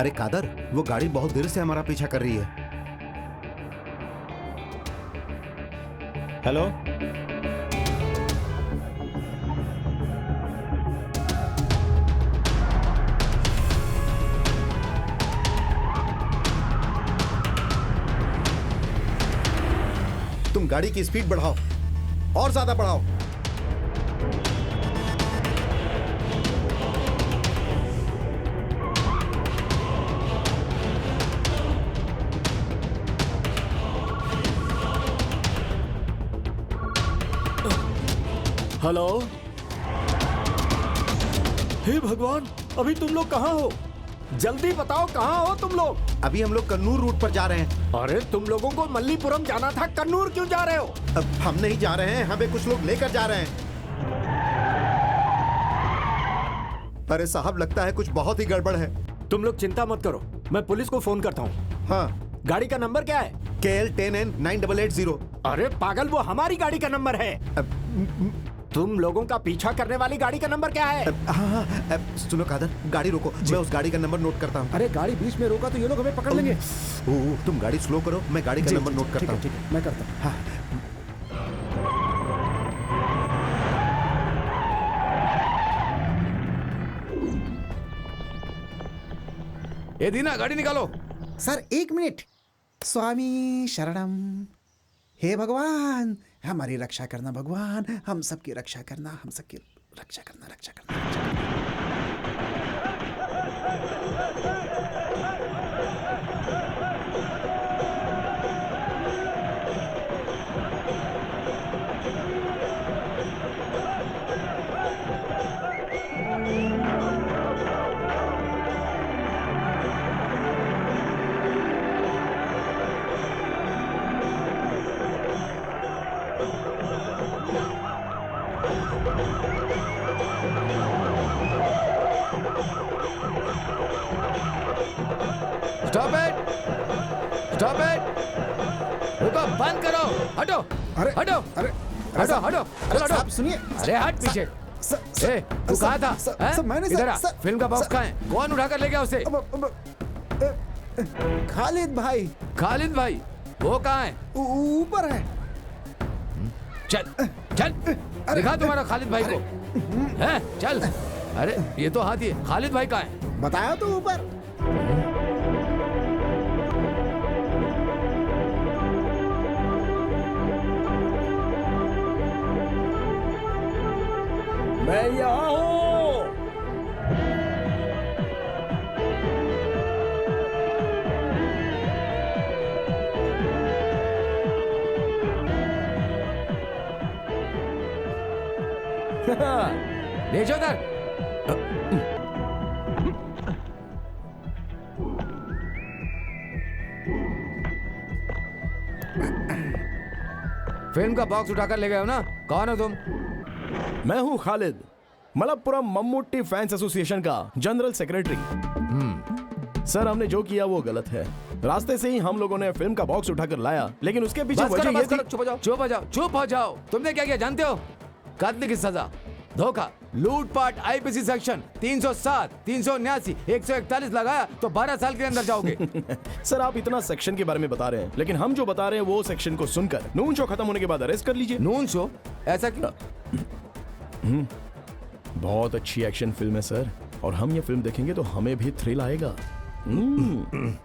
अरे कादर, वो गाड़ी बहुत देर से हमारा पीछा कर रही है। हेलो, तुम गाड़ी की स्पीड बढ़ाओ और ज्यादा बढ़ाओ। हेलो। हे भगवान, अभी तुम लोग कहाँ हो? जल्दी बताओ कहाँ हो तुम लोग? अभी हम लोग कन्नूर रूट पर जा रहे हैं। अरे तुम लोगों को मल्लीपुरम जाना था, कन्नूर क्यों जा रहे हो? अब हम नहीं जा रहे हैं, हमें कुछ लोग लेकर जा रहे हैं। अरे साहब, लगता है कुछ बहुत ही गड़बड़ है। तुम लोग चिंता मत करो, मैं पुलिस को फोन करता हूँ। हाँ, गाड़ी का नंबर क्या है? KL10N9880। अरे पागल, वो हमारी गाड़ी का नंबर है। तुम लोगों का पीछा करने वाली गाड़ी का नंबर क्या है? हाँ, सुनो कादर, गाड़ी रोको, मैं उस गाड़ी का नंबर नोट करता हूँ। अरे गाड़ी बीच में रोका तो ये लोग हमें पकड़ लेंगे। तुम गाड़ी स्लो करो, मैं गाड़ी का नंबर नोट करता हूँ। ठीक है, मैं करता हूँ। हाँ। ए दीना, गाड़ी निकालो। Sir 1 minute. स्वामी शरणम। हे भगवान, हमारी रक्षा करना भगवान, हम सबकी रक्षा करना, हम सबकी रक्षा करना, रक्षा करना, रक्षा करना। स्टॉप इट, स्टॉप इट, रुको, बंद करो, हटो, अरे, हटो, अरे, हटो, हटो, अरे चलो, साहब हटो। सुनिए। अरे हट पीछे। ए, तू कहाँ था? हैं? मैंने इधर आ, फिल्म का बॉक्स कहाँ है? कौन उठाकर ले गया उसे? खालिद भाई। खालिद भाई, वो कहाँ है? ऊपर है। चल, चल, दिखा तुम्हारा खालिद भाई को। हैं? चल। अरे ये तो हाथी है, खालिद भाई कहाँ है? बताया तो ऊपर। मैं यहाँ हूँ। ले जाओ उधर। फिल्म का बॉक्स उठाकर ले गए हो ना? कौन हो तुम? मैं हूँ खालिद, मलप्पुरम मम्मूटी फैंस एसोसिएशन का जनरल सेक्रेटरी। सर, हमने जो किया वो गलत है। रास्ते से ही हम लोगों ने फिल्म का बॉक्स उठाकर लाया, लेकिन उसके पीछे वजह ये थी। चुप हो जाओ, चुप हो जाओ, चुप हो जाओ। तुमने क्या किया जानते हो? कत्ल की सजा, धोखा, लूटपाट, आईपीसी सेक्शन 307, 379, 141 लगाया तो 12 साल के अंदर जाओगे। सर, आप इतना सेक्शन के बारे में बता रहे हैं, लेकिन हम जो बता रहे हैं वो सेक्शन को सुनकर नून शो खत्म होने के बाद अरेस्ट कर लीजिए। Noon show? ऐसा क्यों? बहुत अच्छी एक्शन फिल्म है सर, और हम ये फिल्म देखेंगे तो हमें भी थ्रिल आएगा।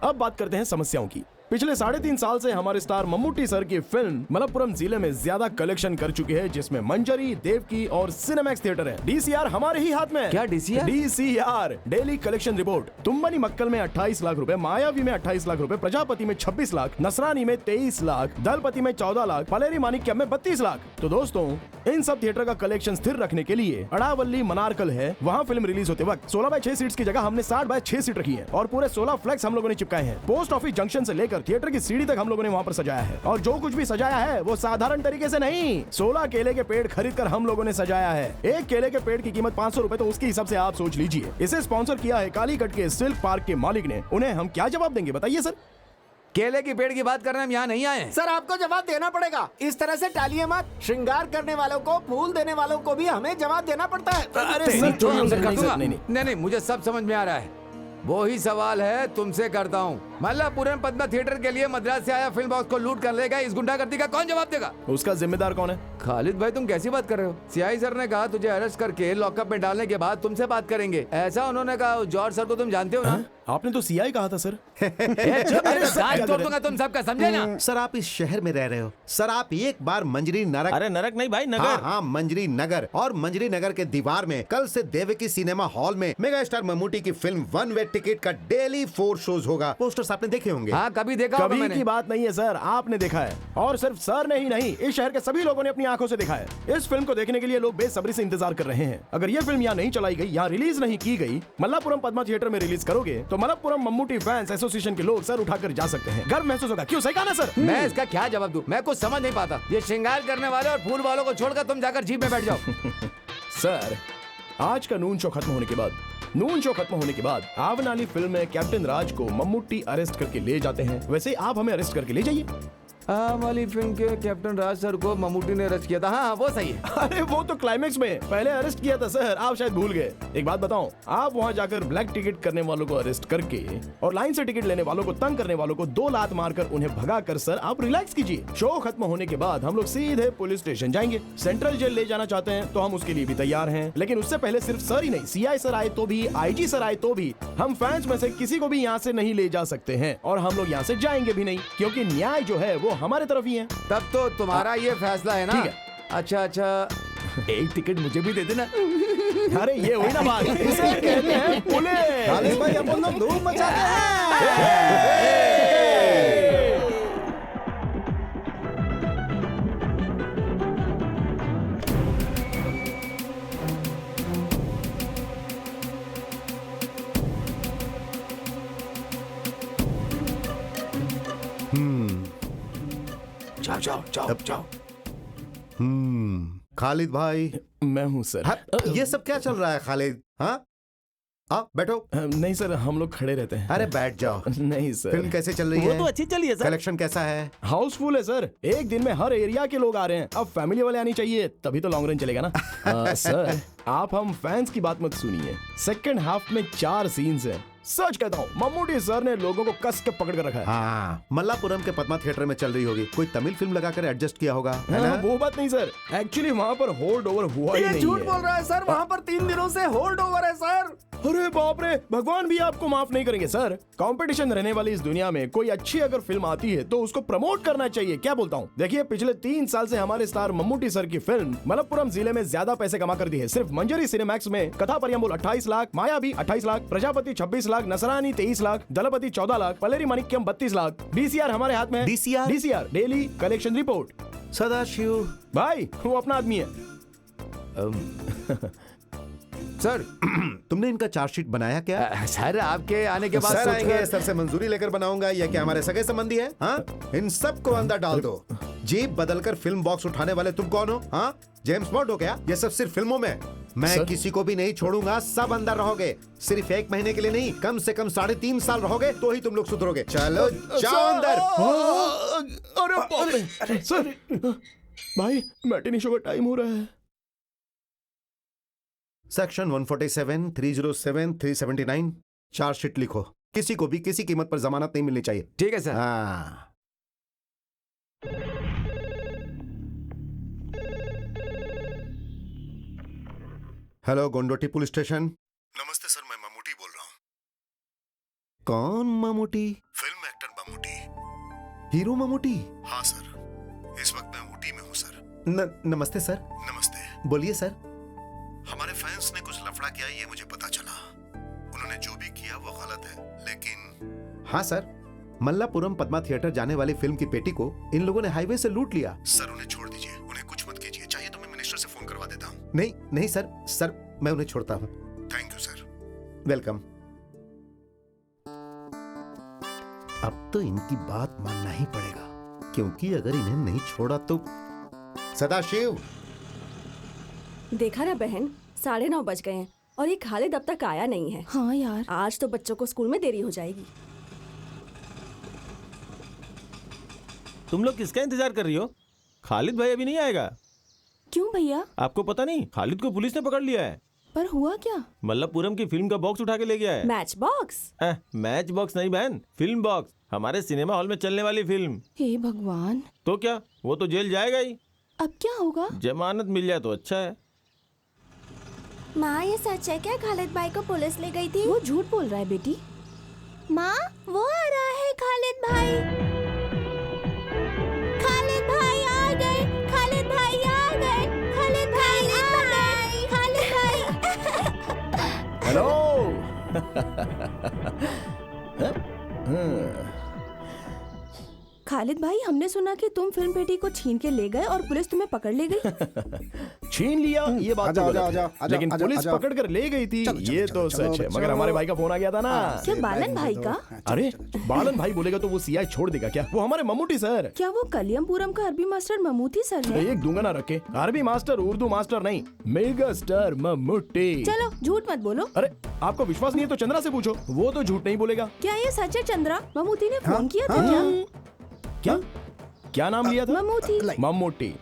अब बात करते हैं समस्याओं की। पिछले 3.5 साल से हमारे स्टार मम्मूटी सर की फिल्म मलप्पुरम जिले में ज्यादा कलेक्शन कर चुकी है, जिसमें मंजरी, देवकी और सिनेमैक्स थिएटर है। DCR हमारे ही हाथ में है। क्या DCR? DCR daily collection report. तुम्बनी मक्कल में 28 लाख रुपए, मायावी में 28 लाख रुपए, प्रजापति में 26 लाख, नसरानी में 23 लाख, दलपति में 14 लाख, पलेरी मानिक्यम में 32 लाख। तो दोस्तों, इन सब थिएटर का कलेक्शन स्थिर रखने के लिए अड़ावली मनारकल है, वहाँ फिल्म रिलीज होते वक्त 16/6 सीट्स की जगह हमने 60/6 सीट रखी है, और पूरे 16 फ्लैक्स हम लोगों ने चिपकाए हैं। पोस्ट ऑफिस जंक्शन से लेकर थिएटर की सीढ़ी तक हम लोगों ने वहाँ पर सजाया है, और जो कुछ भी सजाया है वो साधारण तरीके से नहीं, 16 केले के पेड़ खरीद कर हम लोगों ने सजाया है। एक केले के पेड़ की कीमत 500 रुपए, तो उसके हिसाब से आप सोच लीजिए। इसे स्पॉन्सर किया है कालीकट के सिल्क पार्क के मालिक ने। उन्हें हम क्या जवाब देंगे, बताइए सर? केले के पेड़ की बात करने हम यहाँ नहीं आए हैं। सर, आपको जवाब देना पड़ेगा। इस तरह से टालिए मत। श्रृंगार करने वालों को, फूल देने वालों को भी हमें जवाब देना पड़ता है। अरे नहीं, सर, नहीं, नहीं, नहीं, मुझे सब समझ में आ रहा है। वो ही सवाल है तुमसे करता हूँ। मल्लापुरम पद्मा थिएटर के लिए मद्रास से आया फिल्म बॉक्स को लूट कर लेगा, इस गुंडागर्दी का कौन जवाब देगा? उसका जिम्मेदार कौन है? खालिद भाई तुम कैसी बात कर रहे हो? सीआई सर ने कहा तुझे अरेस्ट करके लॉकअप में डालने के बाद तुमसे बात करेंगे, ऐसा उन्होंने कहा। जॉर्ज सर को तुम जानते हो ना? आपने तो सीआई कहा था सर। आज तोड़ दूंगा तुम सबका, समझे ना? सर आप इस शहर में रह रहे हो सर, आप एक बार मंजरी नरक, अरे नरक नहीं भाई, नगर। हाँ हाँ मंजरी नगर, और मंजरी नगर के दीवार में कल से देवकी सिनेमा हॉल में मेगा स्टार मम्मूटी की फिल्म वन वे टिकट का डेली 4 शोज होगा। पोस्टर्स आपने देखे होंगे? हाँ कभी देखा होगा कभी मैंने। की बात नहीं है सर, आपने देखा है। और सिर्फ सर ने ही नहीं, इस शहर के सभी लोगों ने अपनी आंखों से देखा है। इस फिल्म को देखने के लिए लोग बेसब्री से इंतजार कर रहे हैं। अगर ये फिल्म यहाँ नहीं चलाई गई, यहाँ रिलीज नहीं की गई, मल्लापुरम पद्मा थिएटर में रिलीज करोगे तो मल्लापुरम मम्मूटी फैंस एसोसिएशन के लोग सर उठाकर जा सकते हैं। गर्व महसूस होगा। क्यों, सही कहा ना सर? मैं इसका क्या जवाब दूं? मैं कुछ समझ नहीं पाता। ये श्रृंगार करने वाले और फूल वालों को छोड़कर तुम जाकर जीप में बैठ जाओ। सर आज का नून शो खत्म होने के बाद आवन वाली फिल्म में कैप्टन राज को मम्मूटी अरेस्ट करके ले जाते हैं। वैसे आप हमें अरेस्ट करके ले जाइए। वाली फिल्म के कैप्टन राज सर को मम्मूटी ने अरेस्ट किया था। हाँ वो सही है। अरे वो तो क्लाइमेक्स में पहले अरेस्ट किया था सर, आप शायद भूल गए। एक बात बताओ, आप वहां जाकर ब्लैक टिकट करने वालों को अरेस्ट करके और लाइन से टिकट लेने वालों को तंग करने वालों को 2 लात मारकर उन्हें भगा कर सर आप रिलैक्स कीजिए। शो खत्म होने के बाद हम लोग सीधे पुलिस स्टेशन जाएंगे। सेंट्रल जेल ले जाना चाहते हैं तो हम उसके लिए भी तैयार हैं, लेकिन उससे पहले सिर्फ सर ही नहीं, सीआई सर आए तो भी, आईजी सर आए तो भी, हम फैंस में से किसी को भी यहाँ से नहीं ले जा सकते हैं। और हम लोग यहाँ से जाएंगे भी नहीं, क्योंकि न्याय जो है वो हमारे तरफ ही है। तब तो तुम्हारा ये फैसला है ना? ठीक है। अच्छा एक टिकट मुझे भी दे देना। अरे ये हुई ना बात, इसे कहते हैं पुलिस। खालिद भाई अपन लोग धूम मचाते हैं। जाओ। खालिद भाई, मैं हूँ सर। हाँ, ये सब क्या चल रहा है खालिद? हाँ बैठो। नहीं सर, हम लोग खड़े रहते हैं। अरे बैठ जाओ। नहीं सर। फिल्म कैसे चल रही वो है? तो अच्छी चली है सर। कलेक्शन कैसा है? हाउसफुल है सर, एक दिन में हर एरिया के लोग आ रहे हैं। अब फैमिली वाले आनी चाहिए, तभी तो लॉन्ग रन चलेगा ना। सर आप हम फैंस की बात मत सुनिए। सेकंड हाफ में 4 सीन्स हैं। सच कहता हूँ, मम्मूटी सर ने लोगों को कस के पकड़ कर रखा है। हाँ मल्लापुरम के पद्मा थिएटर में चल रही होगी, कोई तमिल फिल्म लगाकर एडजस्ट किया होगा, है ना? वो बात नहीं सर, एक्चुअली वहाँ पर होल्ड ओवर हुआ ही नहीं है। झूठ बोल रहा है सर, वहाँ पर 3 दिनों से होल्ड ओवर है सर। अरे बाप रे, भगवान भी आपको माफ नहीं करेंगे सर। कंपटीशन रहने वाली इस दुनिया में कोई अच्छी अगर फिल्म आती है तो उसको प्रमोट करना चाहिए। क्या बोलता हूँ? देखिए पिछले 3 साल से हमारे स्टार मम्मूटी सर की फिल्म मलप्पुरम जिले में ज्यादा पैसे कमा कर दी है। सिर्फ मंजरी सिनेमैक्स में कथा परियम्बुल 28 लाख, मायावी 28 लाख, प्रजापति 26 लाख, नसरानी 23 लाख, दलपति 14 लाख, पलेरी माणिक्यम 32 लाख। डीसीआर हमारे हाथ में है। DCR daily collection report. Sadashiv भाई वो अपना आदमी है। सर तुमने इनका चार्जशीट बनाया क्या? सर आपके आने के बाद सर आएंगे, सोचकर- सर से मंजूरी लेकर बनाऊंगा। ये क्या हमारे सगे संबंधी है? हाँ इन सबको अंदर डाल दो। जीप बदलकर फिल्म बॉक्स उठाने वाले तुम कौन हो? हाँ जेम्स बॉन्ड हो क्या? ये सब सिर्फ फिल्मों में। मैं सर? किसी को भी नहीं छोड़ूंगा, सब अंदर रहोगे। सिर्फ 1 महीने के लिए नहीं, कम से कम 3.5 साल रहोगे तो ही तुम लोग सुधरोगे। चलो जाओ अंदर। अरे बाप रे सर, भाई मैटिनी शो का टाइम हो रहा है। सेक्शन 147, 307, 379 चार्जशीट लिखो। किसी को भी किसी कीमत पर जमानत नहीं मिलनी चाहिए। ठीक है सर। हाँ हेलो गोंडोटी पुलिस स्टेशन। नमस्ते सर, मैं मम्मूटी बोल रहा हूँ। कौन Mammootty? Film actor Mammootty. Hero Mammootty? हाँ सर, इस वक्त मैं ऊटी में हूँ सर। नमस्ते सर। नमस्ते। बोलिए सर। हमारे फैंस ने कुछ लफड़ा किया, ये मुझे पता चला। उन्होंने जो भी किया वो गलत है, लेकिन हाँ सर, मल्लापुरम पद्मा थिएटर जाने वाली फिल्म की पेटी को इन लोगों ने हाईवे से लूट लिया। सर उन्हें छोड़ दीजिए, उन्हें कुछ मत कीजिए। चाहिए तो मैं मिनिस्टर से फोन करवा देता हूँ। नहीं नहीं सर, सर मैं उन्हें छोड़ता हूँ। Thank you sir. वेलकम। अब तो इनकी बात मानना ही पड़ेगा, क्योंकि अगर इन्हें नहीं छोड़ा तो। सदाशिव, देखा ना बहन, 9:30 बज गए हैं और ये खालिद अब तक आया नहीं है। हाँ यार, आज तो बच्चों को स्कूल में देरी हो जाएगी। तुम लोग किसका इंतजार कर रही हो? खालिद भाई अभी नहीं आएगा। क्यों भैया? आपको पता नहीं, खालिद को पुलिस ने पकड़ लिया है। पर हुआ क्या? मल्लपुरम की फिल्म का बॉक्स उठा के ले गया है। Match box? मैच बॉक्स नहीं बहन, फिल्म बॉक्स, हमारे सिनेमा हॉल में चलने वाली फिल्म। हे भगवान, तो क्या, वो तो जेल जाएगा ही। अब क्या होगा? जमानत मिल जाए तो अच्छा है। माँ ये सच है क्या खालिद भाई को पुलिस ले गई थी? वो झूठ बोल रहा है बेटी। माँ वो आ रहा है खालिद भाई। खालिद भाई आ गए, खालिद भाई आ गए, खालिद भाई आ गए, खालिद भाई। हेलो। खालिद भाई, हमने सुना कि तुम फिल्म पेटी को छीन के ले गए और पुलिस तुम्हें पकड़ ले गई। छीन लिया ये बात तो गलत है, लेकिन पुलिस पकड़ कर ले गई थी ये तो सच है। मगर हमारे भाई का फोन आ गया था ना। क्या बालन भाई का? अरे बालन भाई बोलेगा तो वो सीआई छोड़ देगा क्या? वो हमारे मम्मूटी सर। क्या वो कलियमपुरम का अरबी मास्टर ममूटी सर है? एक दूंगा ना रखे, अरबी मास्टर उर्दू मास्टर नहीं, मेगा स्टार मम्मूटी। चलो झूठ मत बोलो। अरे आपको विश्वास नहीं है तो चंद्रा से पूछो, वो तो झूठ नहीं बोलेगा। क्या ये सच है चंद्रा? ममूटी ने फोन किया था क्या? क्या क्या नाम लिया था? ममूटी। मम्मूटी।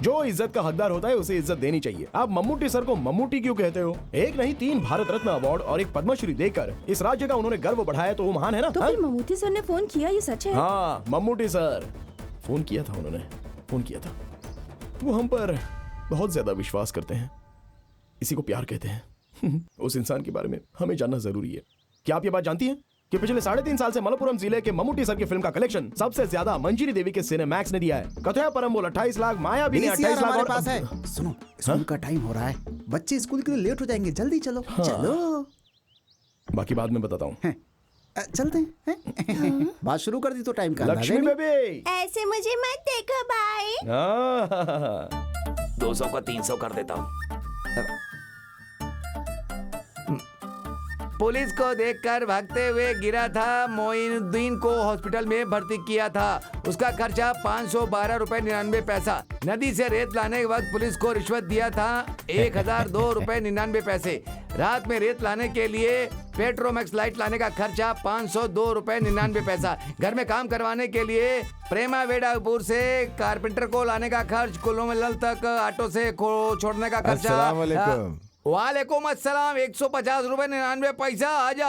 जो इज्जत का हकदार होता है उसे इज्जत देनी चाहिए। आप मम्मूटी सर को मम्मूटी क्यों कहते हो? एक नहीं 3 भारत रत्न अवार्ड और एक पद्मश्री देकर इस राज्य का उन्होंने गर्व बढ़ाया, तो वो महान है ना। तो फिर ममूटी सर ने फोन किया, ये सच है? हाँ मम्मूटी सर फोन किया था, उन्होंने फोन किया था। वो हम पर बहुत ज्यादा विश्वास करते हैं, इसी को प्यार कहते हैं। उस इंसान के बारे में हमें जानना जरूरी है। क्या आप ये बात जानती हैं कि पिछले 3.5 साल से मलप्पुरम जिले के मम्मूटी सर की फिल्म का कलेक्शन सबसे ज्यादा मंजीरी देवी के सिनेमैक्स ने दिया है। कथया परम्बोल 28 लाख, मायावी ने 28 लाख हमारे और पास है। सुनो, स्कूल का टाइम हो रहा है, बच्चे स्कूल के लिए लेट हो जाएंगे, जल्दी चलो। चलो बाकी बाद में बताता हूँ। चलते हैं। बात शुरू कर दी तो टाइम का अंदाजा लक्ष्मी नहीं। बेबी ऐसे मुझे मत देखो भाई। 200 का 300 कर देता हूँ। पुलिस को देखकर भागते हुए गिरा था, मोइनुद्दीन को हॉस्पिटल में भर्ती किया था। उसका खर्चा 512 रुपए 99 पैसा। नदी से रेत लाने के वक्त पुलिस को रिश्वत दिया था 1002 रुपए 99 पैसे। रात में रेत लाने के लिए पेट्रोमैक्स लाइट लाने का खर्चा 502 रुपए 99 पैसा। घर में काम करवाने के लिए प्रेमा वेडापुर से कारपेंटर को लाने का खर्च, कुल्लूमलल तक ऑटो से छोड़ने का खर्चा। वालेकुम अस्सलाम, 150 रुपए 99 पैसा। आजा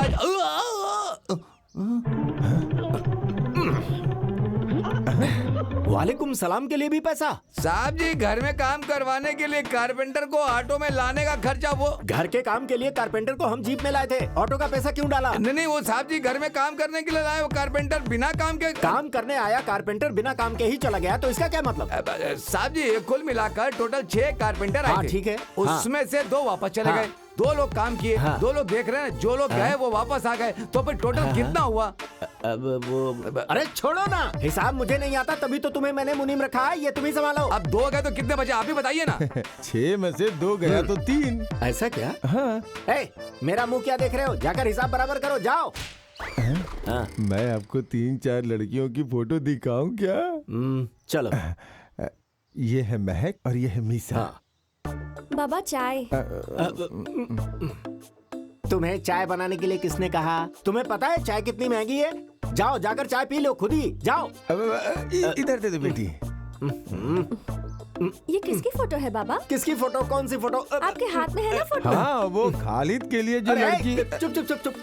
वालेकुम सलाम के लिए भी पैसा? साहब जी, घर में काम करवाने के लिए कारपेंटर को ऑटो में लाने का खर्चा। वो घर के काम के लिए कारपेंटर को हम जीप में लाए थे, ऑटो का पैसा क्यों डाला? नहीं, वो साहब जी घर में काम करने के लिए लाए, वो कारपेंटर बिना काम के काम करने आया, कारपेंटर बिना काम के ही चला गया, तो इसका क्या मतलब? साहब जी कुल मिलाकर टोटल 6 कारपेंटर आए थे। ठीक है। उसमें से 2 वापस चले गए, 2 लोग काम किए, 2 लोग देख रहे हैं, जो लोग गए वो वापस आ गए, तो फिर टोटल कितना हुआ? अब वो अरे छोड़ो ना, हिसाब मुझे नहीं आता, तभी तो तुम्हें मैंने मुनीम रखा है, ये तुम ही संभालो। अब 2 गए तो कितने बचे आप ही बताइए ना। 6 में से 2 गया तो 3। ऐसा क्या? हाँ। मेरा मुंह क्या देख रहे हो? जाकर हिसाब बराबर करो, जाओ। मैं आपको 3-4 लड़कियों की फोटो दिखाऊं क्या? चलो। ये है महक और ये है मीसा। बाबा चाय। तुम्हें चाय बनाने के लिए किसने कहा? तुम्हें पता है चाय कितनी महंगी है? जाओ जाकर चाय पी लो खुद ही, जाओ। इधर दे दो बेटी। ये किसकी फोटो है बाबा? किसकी फोटो? कौन सी फोटो? आपके हाथ में है ना फोटो? हाँ, वो खालिद के लिए जो लड़की। चुप चुप चुप चुप।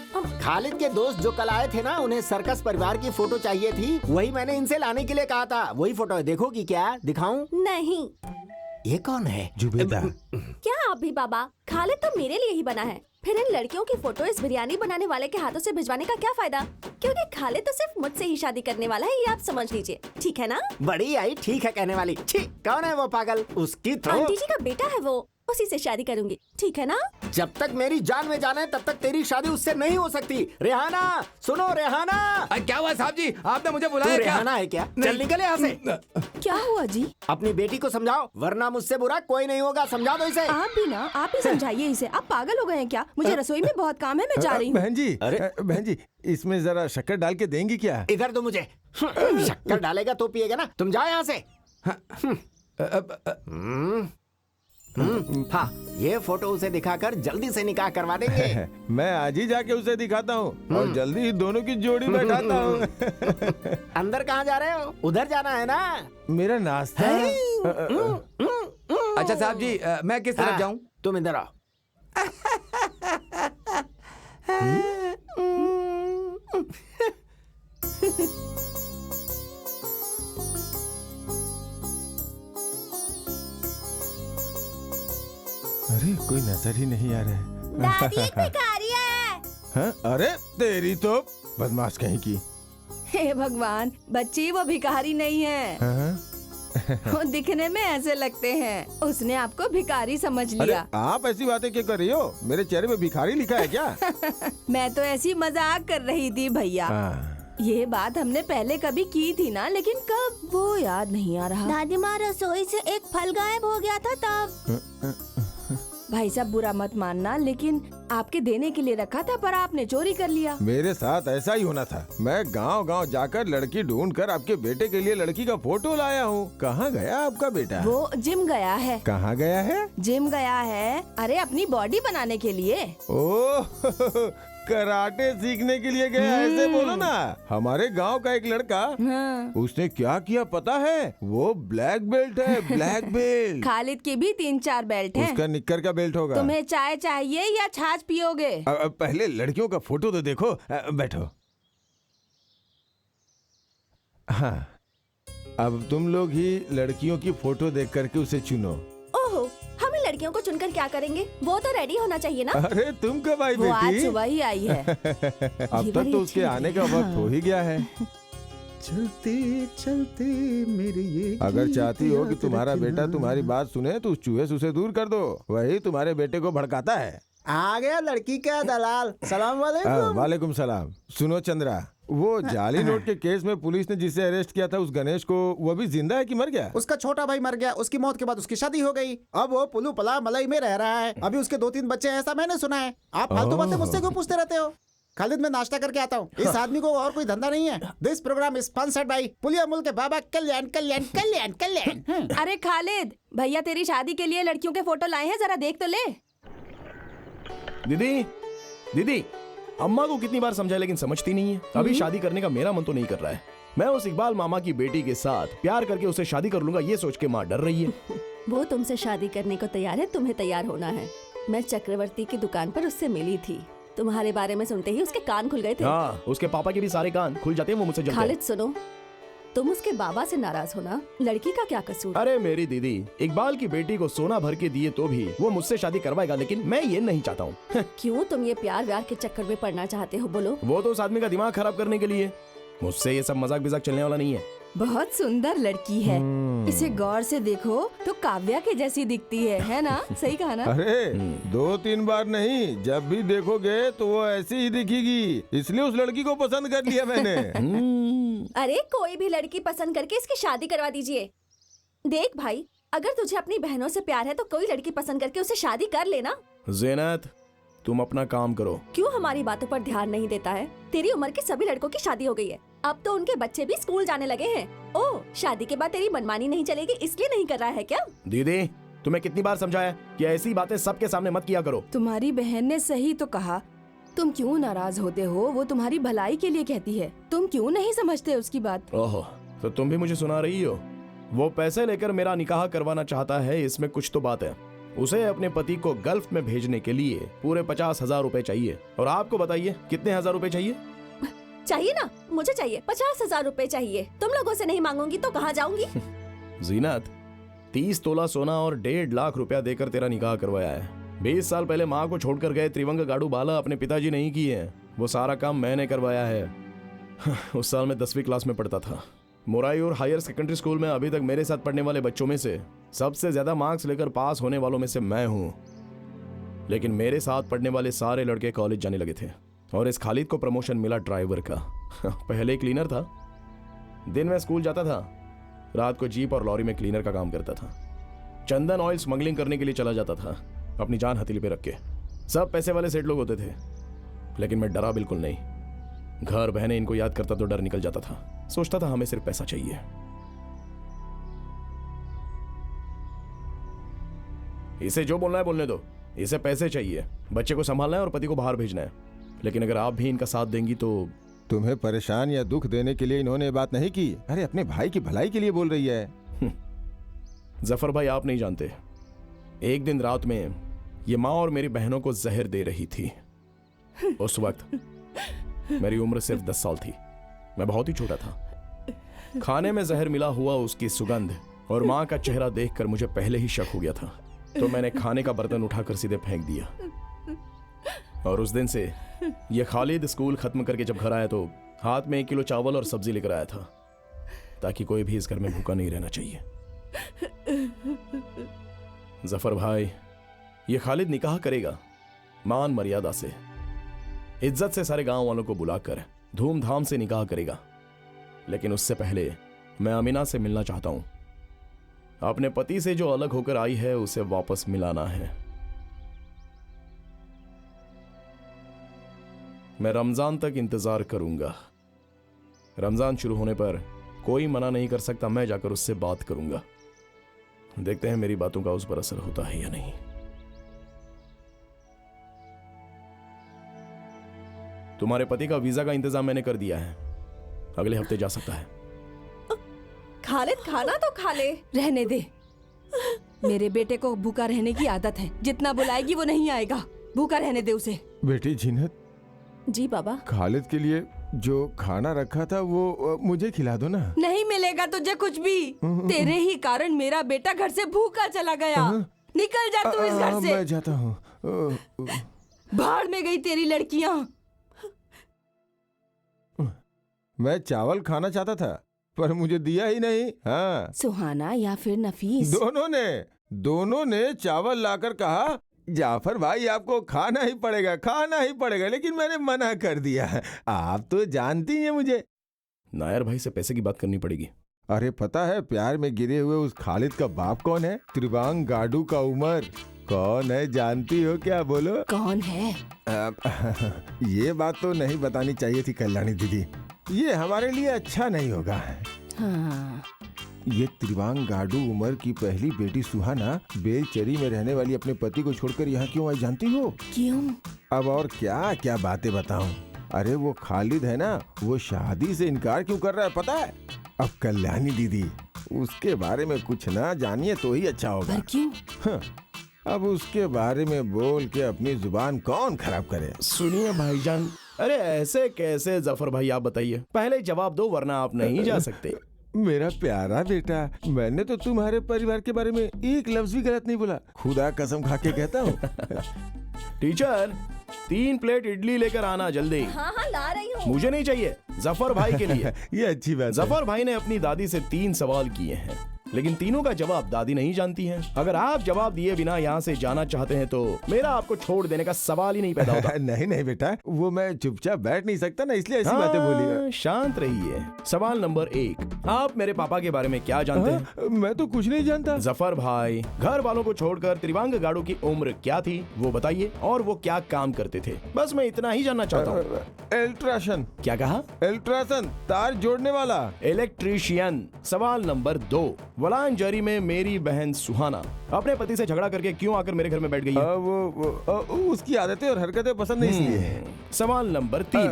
खालिद के दोस्त जो कल आए थे ना, उन्हें सर्कस परिवार की फोटो चाहिए थी, वही मैंने इनसे लाने के लिए कहा था। वही फोटो है, देखोगी क्या? दिखाऊं? नहीं। ये कौन है? जुबेदा। क्या आप भी बाबा? खालिद तो मेरे लिए ही बना है, फिर इन लड़कियों की फोटो इस बिरयानी बनाने वाले के हाथों से भिजवाने का क्या फायदा? क्योंकि खालिद तो सिर्फ मुझसे ही शादी करने वाला है, ये आप समझ लीजिए, ठीक है ना? बड़ी आई ठीक है कहने वाली। ठीक, कौन है वो पागल? उसकी तो आंटी जी का बेटा है वो, उसी से शादी करूंगी, ठीक है ना? जब तक मेरी जान में जान है तब तक तेरी शादी उससे नहीं हो सकती। रेहाना, सुनो रेहाना। क्या हुआ साहब जी, आपने मुझे बुलाया क्या? रेहाना है क्या? चल निकल यहाँ से। क्या हुआ जी? अपनी बेटी को समझाओ, वरना मुझसे बुरा कोई नहीं होगा। समझा दो इसे। आप भी ना, आप ही समझाइए इसे। आप पागल हो गए हैं क्या? मुझे रसोई में बहुत काम है, मैं जा रही हूँ। बहन जी, इसमें जरा शक्कर डाल के देंगी क्या? इधर दो मुझे। शक्कर डालेगा तो पिएगा ना। तुम जाओ यहाँ से। हाँ, ये फोटो उसे दिखाकर जल्दी से निकाह करवा देंगे। मैं आज ही जाके उसे दिखाता हूँ और जल्दी ही दोनों की जोड़ी बैठाता हूँ। अंदर कहाँ जा रहे हो? उधर जाना है ना? मेरा नाश्ता। अच्छा साहब जी, मैं किस तरफ जाऊँ? तुम इधर आओ। अरे कोई नजर ही नहीं आ रहा है। दादी एक भिखारी है। हाँ? अरे तेरी तो बदमाश कहीं की। हे भगवान, बच्ची वो भिखारी नहीं है। हाँ? वो दिखने में ऐसे लगते हैं। उसने आपको भिखारी समझ अरे लिया। आप ऐसी बातें क्यों कर रही हो? मेरे चेहरे में भिखारी लिखा है क्या? मैं तो ऐसी मजाक कर रही थी भैया। ये बात हमने पहले कभी की थी ना, लेकिन कब वो याद नहीं आ रहा। दादी माँ रसोई से एक फल गायब हो गया था तब। भाई साहब बुरा मत मानना, लेकिन आपके देने के लिए रखा था पर आपने चोरी कर लिया। मेरे साथ ऐसा ही होना था। मैं गांव-गांव जाकर लड़की ढूंढकर आपके बेटे के लिए लड़की का फोटो लाया हूँ। कहाँ गया आपका बेटा? वो जिम गया है। कहाँ गया है? जिम गया है। अरे अपनी बॉडी बनाने के लिए। ओह कराटे सीखने के लिए गया, ऐसे बोलो ना। हमारे गांव का एक लड़का, हाँ। उसने क्या किया पता है? वो ब्लैक बेल्ट है, ब्लैक बेल्ट। खालिद के भी 3-4 बेल्ट हैं। उसका निक्कर का बेल्ट होगा। तुम्हें चाय चाहिए या छाछ पियोगे? पहले लड़कियों का फोटो तो देखो। बैठो। हाँ, अब तुम लोग ही लड़कियों की फोटो देख करके उसे चुनो। ओहो, हमें लड़कियों को चुनकर क्या करेंगे? वो तो रेडी होना चाहिए ना। अरे तुम कब आई वो आज बेटी? सुबह ही आई है। अब तक तो उसके आने का वक्त हो ही गया है। चलते चलते मेरे ये अगर चाहती हो कि गीत तुम्हारा रखना। बेटा तुम्हारी बात सुने तो उस चूहे से उसे दूर कर दो। वही तुम्हारे बेटे को भड़काता है। आ गया लड़की का दलाल। सलाम वालेकुम। वालेकुम सलाम। सुनो चंद्रा, वो जाली नोट के केस में पुलिस ने जिसे अरेस्ट किया था, उस गणेश को, वो भी जिंदा है कि मर गया? उसका छोटा भाई मर गया। उसकी मौत के बाद उसकी शादी हो गई। अब वो पुलू पला मलाई में रह रहा है। अभी उसके 2-3 बच्चे हैं, ऐसा मैंने सुना है। आप फालतू बातें मुझसे क्यों पूछते रहते हो? खालिद, मैं नाश्ता करके आता हूँ। इस आदमी को और कोई धंधा नहीं है। This program is sponsored by पुलिया मुल्क के बाबा कल्याण कल्याण कल्याण कल्याण। अरे खालिद, भैया तेरी शादी के लिए लड़कियों के फोटो लाए हैं, जरा देख तो ले। दीदी, दीदी, अम्मा को कितनी बार समझाया लेकिन समझती नहीं है। अभी शादी करने का मेरा मन तो नहीं कर रहा है। मैं उस इकबाल मामा की बेटी के साथ प्यार करके उसे शादी कर लूंगा, ये सोच के माँ डर रही है। वो तुमसे शादी करने को तैयार है, तुम्हें तैयार होना है। मैं चक्रवर्ती की दुकान पर उससे मिली थी। तुम्हारे बारे में सुनते ही उसके कान खुल गए थे। हाँ, उसके पापा के भी सारे कान खुल जाते हैं, वो मुझसे जलते हैं। खालिद सुनो, तुम उसके बाबा से नाराज होना, लड़की का क्या कसूर? अरे मेरी दीदी, इकबाल की बेटी को सोना भर के दिए तो भी वो मुझसे शादी करवाएगा, लेकिन मैं ये नहीं चाहता हूँ। क्यों तुम ये प्यार व्यार के चक्कर में पड़ना चाहते हो? बोलो। वो तो उस आदमी का दिमाग खराब करने के लिए। मुझसे ये सब मजाक बिजाक चलने वाला नहीं है। बहुत सुंदर लड़की है। इसे गौर से देखो तो काव्या के जैसी दिखती है ना? सही कहा ना? अरे 2-3 बार नहीं, जब भी देखोगे तो वो ऐसी ही दिखेगी। इसलिए उस लड़की को पसंद कर लिया मैंने। अरे कोई भी लड़की पसंद करके इसकी शादी करवा दीजिए। देख भाई, अगर तुझे अपनी बहनों से प्यार है तो कोई लड़की पसंद करके उसे शादी कर लेना। ज़ीनत, तुम अपना काम करो। क्यों हमारी बातों पर ध्यान नहीं देता है? तेरी उम्र के सभी लड़कों की शादी हो गई है। अब तो उनके बच्चे भी स्कूल जाने लगे हैं। ओह, शादी के बाद तेरी मनमानी नहीं चलेगी, इसलिए नहीं कर रहा है क्या? दीदी, तुम्हें कितनी बार समझाया कि ऐसी बातें सबके सामने मत किया करो। तुम्हारी बहन ने सही तो कहा। तुम क्यों नाराज होते हो? वो तुम्हारी भलाई के लिए कहती है। तुम क्यों नहीं समझते उसकी बात? ओहो, तो तुम भी मुझे सुना रही हो? वो पैसे लेकर मेरा निकाह करवाना चाहता है, इसमें कुछ तो बात है। उसे अपने पति को गल्फ में भेजने के लिए पूरे 50,000 रुपए चाहिए। और आपको बताइए कितने हजार रुपए चाहिए? चाहिए ना, मुझे चाहिए 50,000 रुपए चाहिए। तुम लोगों से नहीं मांगूंगी तो कहाँ जाऊंगी? जीनत, 30 तोला सोना और 1.5 लाख रुपया देकर तेरा निकाह करवाया है। 20 साल पहले माँ को छोड़कर गए त्रिवंग गाड़ू बाला अपने पिताजी नहीं किए हैं, वो सारा काम मैंने करवाया है। उस साल मैं 10वीं क्लास में पढ़ता था। मोराई और हायर सेकेंडरी स्कूल में अभी तक मेरे साथ पढ़ने वाले बच्चों में से सबसे ज्यादा मार्क्स लेकर पास होने वालों में से मैं हूँ। लेकिन मेरे साथ पढ़ने वाले सारे लड़के कॉलेज जाने लगे थे और इस खालिद को प्रमोशन मिला ड्राइवर का। पहले क्लीनर था। दिन में स्कूल जाता था, रात को जीप और लॉरी में क्लीनर का काम करता था। चंदन ऑयल स्मगलिंग करने के लिए चला जाता था, अपनी जान हथेली पे रख के। सब पैसे वाले सेठ लोग होते थे, लेकिन मैं डरा बिल्कुल नहीं। घर बहने इनको याद करता तो डर निकल जाता था। सोचता था हमें सिर्फ पैसा चाहिए। इसे जो बोलना है बोलने दो, इसे पैसे चाहिए, बच्चे को संभालना है और पति को बाहर भेजना है। लेकिन अगर आप भी इनका साथ देंगी तो। तुम्हें परेशान या दुख देने के लिए इन्होंने बात नहीं की। अरे अपने भाई की भलाई के लिए बोल रही है। जफर भाई, आप नहीं जानते, एक दिन रात में ये माँ और मेरी बहनों को जहर दे रही थी। उस वक्त मेरी उम्र सिर्फ 10 साल थी। मैं बहुत ही छोटा था। खाने में जहर मिला हुआ उसकी सुगंध और माँ का चेहरा देखकर मुझे पहले ही शक हो गया था, तो मैंने खाने का बर्तन उठाकर सीधे फेंक दिया। और उस दिन से ये खालिद स्कूल खत्म करके जब घर आया तो हाथ में 1 किलो चावल और सब्जी लेकर आया था, ताकि कोई भी इस घर में भूखा नहीं रहना चाहिए। जफर भाई, ये खालिद निकाह करेगा मान मर्यादा से, इज्जत से सारे गांव वालों को बुलाकर धूमधाम से निकाह करेगा। लेकिन उससे पहले मैं अमीना से मिलना चाहता हूं। अपने पति से जो अलग होकर आई है उसे वापस मिलाना है। मैं रमजान तक इंतजार करूंगा। रमजान शुरू होने पर कोई मना नहीं कर सकता, मैं जाकर उससे बात करूंगा। देखते हैं मेरी बातों का उस पर असर होता है या नहीं। तुम्हारे पति का वीजा का इंतजाम मैंने कर दिया है, अगले हफ्ते जा सकता है। खालिद खाना तो खा ले। रहने दे, मेरे बेटे को भूखा रहने की आदत है। जितना बुलाएगी वो नहीं आएगा। भूखा रहने दे उसे। बेटी जीनत, जी बाबा। खालिद के लिए जो खाना रखा था वो मुझे खिला दो ना। नहीं मिलेगा तुझे कुछ भी। तेरे ही कारण मेरा बेटा घर से भूखा चला गया। निकल जा तू इस घर से। मैं जाता हूँ। भाड़ में गई तेरी लड़कियां। मैं चावल खाना चाहता था पर मुझे दिया ही नहीं। हाँ, सुहाना या फिर नफीस, दोनों ने चावल लाकर कहा जाफर भाई आपको खाना ही पड़ेगा, लेकिन मैंने मना कर दिया। आप तो जानती हैं मुझे। नायर भाई से पैसे की बात करनी पड़ेगी। अरे पता है प्यार में गिरे हुए उस खालिद का बाप कौन है? त्रिवांग गाडू का उमर। कौन है जानती हो क्या? बोलो कौन है? ये बात तो नहीं बतानी चाहिए थी कल्याणी दीदी, ये हमारे लिए अच्छा नहीं होगा। हाँ। ये त्रिवांग गाडू उमर की पहली बेटी सुहाना बेलचरी में रहने वाली अपने पति को छोड़कर यहाँ क्यों आई जानती हो? क्यों? अब और क्या क्या बातें बताऊं। अरे वो खालिद है ना, वो शादी से इनकार क्यों कर रहा है पता है? अब कल्याणी दीदी उसके बारे में कुछ ना जानिए तो ही अच्छा होगा। पर क्यों? हाँ, अब उसके बारे में बोल के अपनी जुबान कौन खराब करे? सुनिए भाईजान, अरे ऐसे कैसे जफर भाई, आप बताइए। पहले जवाब दो वरना आप नहीं जा सकते। मेरा प्यारा बेटा, मैंने तो तुम्हारे परिवार के बारे में एक लफ्ज भी गलत नहीं बोला, खुदा कसम खा के कहता हूँ। टीचर 3 प्लेट इडली लेकर आना जल्दी। हाँ हाँ ला रही हूँ। मुझे नहीं चाहिए, जफर भाई के लिए। ये अच्छी बात है। जफर भाई ने अपनी दादी से 3 सवाल किए हैं, लेकिन तीनों का जवाब दादी नहीं जानती हैं। अगर आप जवाब दिए बिना यहाँ से जाना चाहते हैं तो मेरा आपको छोड़ देने का सवाल ही नहीं पैदा होता। नहीं बेटा, वो मैं चुपचाप बैठ नहीं सकता ना, इसलिए ऐसी बातें बोली। शांत रहिए। सवाल नंबर 1, आप मेरे पापा के बारे में क्या जानते हैं? मैं तो कुछ नहीं जानता। जफर भाई, घर वालों को छोड़कर त्रिवांग गाडू की उम्र क्या थी वो बताइए, और वो क्या काम करते थे। बस मैं इतना ही जानना चाहता हूँ। अल्ट्रासन। क्या कहा? अल्ट्रासन, तार जोड़ने वाला। इलेक्ट्रीशियन। सवाल नंबर 2, वलांजरी में मेरी बहन सुहाना अपने पति से झगड़ा करके क्यों आकर मेरे घर में बैठ गई है? वो उसकी आदतें और हरकतें पसंद नहीं इसलिए। सवाल नंबर 3,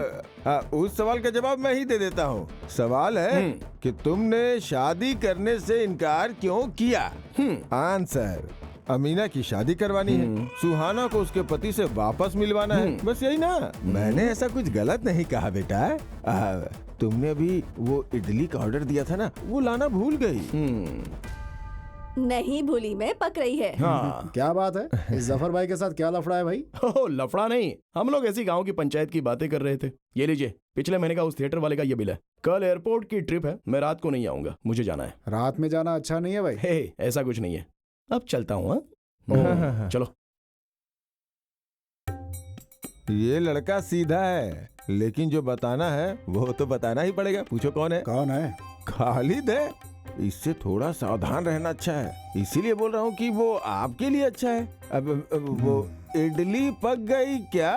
उस सवाल का जवाब मैं ही दे देता हूँ। सवाल है कि तुमने शादी करने से इनकार क्यों किया? आंसर, अमीना की शादी करवानी है, सुहाना को उसके पति से वापस मिलवाना है, बस यही ना। मैंने ऐसा कुछ गलत नहीं कहा बेटा। तुमने अभी वो इडली का ऑर्डर दिया था ना, वो लाना भूल गई। नहीं भूली, मैं पक रही है। हाँ। क्या बात है? इस जफर भाई के साथ क्या लफड़ा है भाई? ओह, लफड़ा नहीं, हम लोग ऐसी गांव की पंचायत की बातें कर रहे थे। ये लीजिए, पिछले महीने का उस थिएटर वाले का ये बिल है। कल एयरपोर्ट की ट्रिप है, मैं रात को नहीं आऊंगा, मुझे जाना है। रात में जाना अच्छा नहीं है भाई। हे, ऐसा कुछ नहीं है, अब चलता हूँ। चलो। ये लड़का सीधा है, लेकिन जो बताना है वो तो बताना ही पड़ेगा। पूछो कौन है? कौन है? खालिद है। इससे थोड़ा सावधान रहना अच्छा है, इसीलिए बोल रहा हूँ कि वो आपके लिए अच्छा है। अब वो इडली पक गई क्या?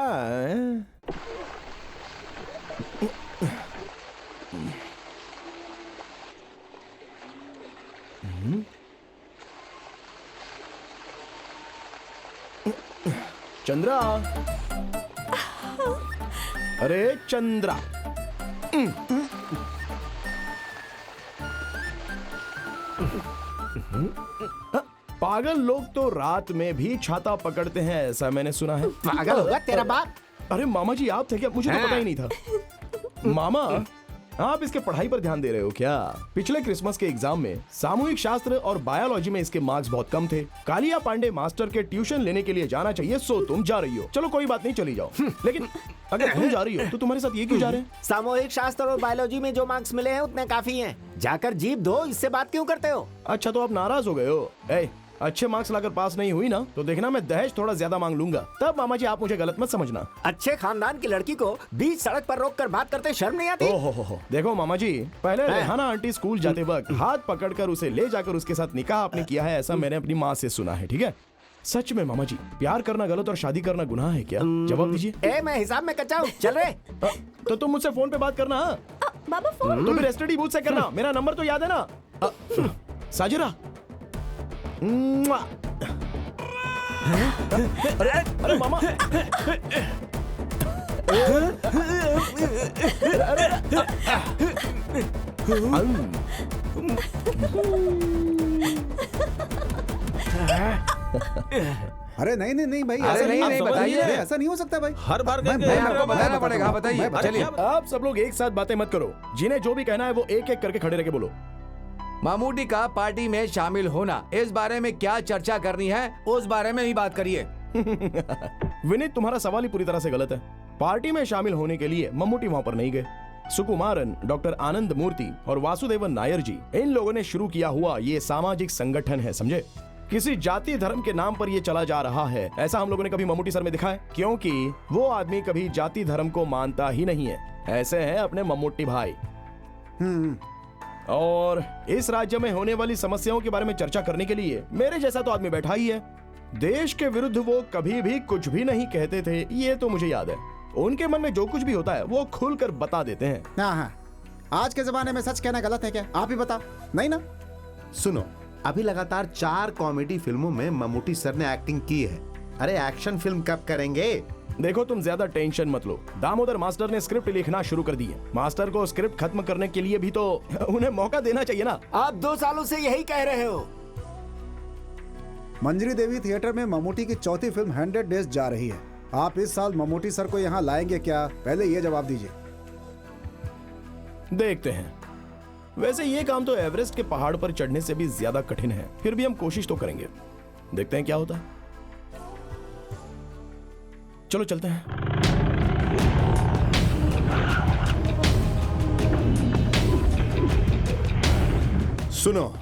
चंद्रा, अरे चंद्रा, पागल लोग तो रात में भी छाता पकड़ते हैं, ऐसा मैंने सुना है। पागल होगा तेरा बाप। अरे मामा जी आप थे क्या? मुझे तो पता ही नहीं था। मामा आप इसके पढ़ाई पर ध्यान दे रहे हो क्या? पिछले क्रिसमस के एग्जाम में सामूहिक शास्त्र और बायोलॉजी में इसके मार्क्स बहुत कम थे। कालिया पांडे मास्टर के ट्यूशन लेने के लिए जाना चाहिए, सो तुम जा रही हो। चलो कोई बात नहीं, चली जाओ। लेकिन अगर तुम जा रही हो तो तुम्हारे साथ ये क्यों जा रहे हैं? सामूहिक शास्त्र और बायोलॉजी में जो मार्क्स मिले हैं उतने काफी हैं। जाकर जीप दो, इससे बात क्यों करते हो? अच्छा तो आप नाराज हो गए हो? अच्छे मार्क्स लाकर पास नहीं हुई ना तो देखना मैं दहेज थोड़ा ज्यादा मांग लूंगा। तब मामा जी आप मुझे गलत मत समझना। अच्छे खानदान की लड़की को बीच सड़क पर रोककर बात करते शर्म नहीं आती? ओहो देखो मामा जी, पहले रेहाना आंटी स्कूल जाते वक्त हाथ पकड़कर उसे ले जाकर उसके साथ निकाह आपने किया है, ऐसा मैंने अपनी माँ से सुना है। ठीक है? सच में मामा जी, प्यार करना गलत और शादी करना गुनाह है क्या? जवाब दीजिए। मैं हिसाब में कच्चा हूँ, चल रहे। तो तुम मुझसे फोन पे बात करना। बाबा फोन तो फिर एसटीडी बूथ से करना, मेरा नंबर तो याद है ना? साजिरा। अरे मामा, अरे नहीं नहीं नहीं भाई, अरे ऐसा नहीं, नहीं, बताइए। ऐसा नहीं हो सकता भाई। हर बार मैं करके आपको बताना पड़ेगा, बताइए। चलिए आप सब लोग एक साथ बातें मत करो। जिन्हें जो भी कहना है वो एक एक करके खड़े रह के बोलो। मामूटी का पार्टी में शामिल होना, इस बारे में क्या चर्चा करनी है उस बारे में ही बात करिए। विनीत तुम्हारा सवाल ही पूरी तरह से गलत है। पार्टी में शामिल होने के लिए मम्मूटी वहाँ पर नहीं गए। सुकुमारन, डॉक्टर आनंद मूर्ति और वासुदेवन नायर जी, इन लोगों ने शुरू किया हुआ ये सामाजिक संगठन है, समझे? किसी जाति धर्म के नाम पर ये चला जा रहा है, ऐसा हम लोगों ने कभी मम्मूटी सर में दिखा है? क्योंकि वो आदमी कभी जाति धर्म को मानता ही नहीं है। ऐसे हैं अपने मम्मूटी भाई। और इस राज्य में होने वाली समस्याओं के बारे में चर्चा करने के लिए मेरे जैसा तो आदमी बैठा ही है। देश के विरुद्ध वो कभी भी कुछ भी नहीं कहते थे, ये तो मुझे याद है। उनके मन में जो कुछ भी होता है वो खुलकर बता देते हैं। हाँ, आज के जमाने में सच कहना गलत है क्या? आप ही बता। नहीं ना? सुनो, अभी लगातार 4 कॉमेडी फिल्मों में मम्मूटी सर ने एक्टिंग की है। अरे एक्शन फिल्म कब करेंगे? देखो तुम ज्यादा टेंशन मत लो, दामोदर मास्टर ने स्क्रिप्ट लिखना शुरू कर दी है। मास्टर को स्क्रिप्ट खत्म करने के लिए भी तो उन्हें मौका देना चाहिए ना। आप 2 सालों से यही कह रहे हो। मंजरी देवी थिएटर में मम्मूटी की चौथी फिल्म 100 डेज जा रही है। आप इस साल मम्मूटी सर को यहाँ लाएंगे क्या? पहले ये जवाब दीजिए। देखते हैं। वैसे ये काम तो एवरेस्ट के पहाड़ पर चढ़ने से भी ज्यादा कठिन है, फिर भी हम कोशिश तो करेंगे। देखते हैं क्या होता है। चलो चलते हैं। सुनो,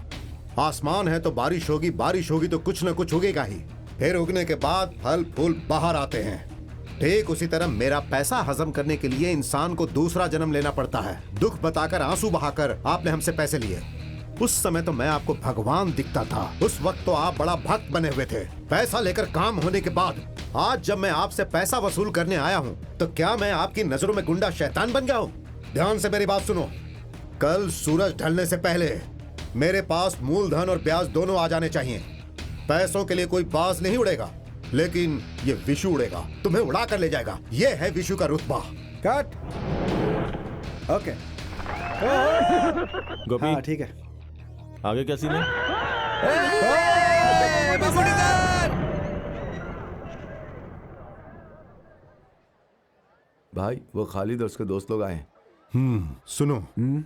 आसमान है तो बारिश होगी, बारिश होगी तो कुछ न कुछ उगेगा ही। फिर उगने के बाद फल फूल बाहर आते हैं। ठीक उसी तरह मेरा पैसा हजम करने के लिए इंसान को दूसरा जन्म लेना पड़ता है। दुख बताकर, आंसू बहाकर आपने हमसे पैसे लिए। उस समय तो मैं आपको भगवान दिखता था। उस वक्त तो आप बड़ा भक्त बने हुए थे। पैसा लेकर काम होने के बाद आज जब मैं आपसे पैसा वसूल करने आया हूँ तो क्या मैं आपकी नजरों में गुंडा शैतान बन गया हूँ? ध्यान से मेरी बात सुनो। कल सूरज ढलने से पहले मेरे पास मूलधन और ब्याज दोनों आ जाने चाहिए। पैसों के लिए कोई बाज नहीं उड़ेगा, लेकिन ये विशु उड़ेगा, तुम्हें उड़ा कर ले जाएगा। ये है विशु का रुतबा। कट। ओके। गोपी, हाँ ठीक है। आगे क्या सीन है? भाई वो खालिद और उसके दोस्त लोग आए। सुनो,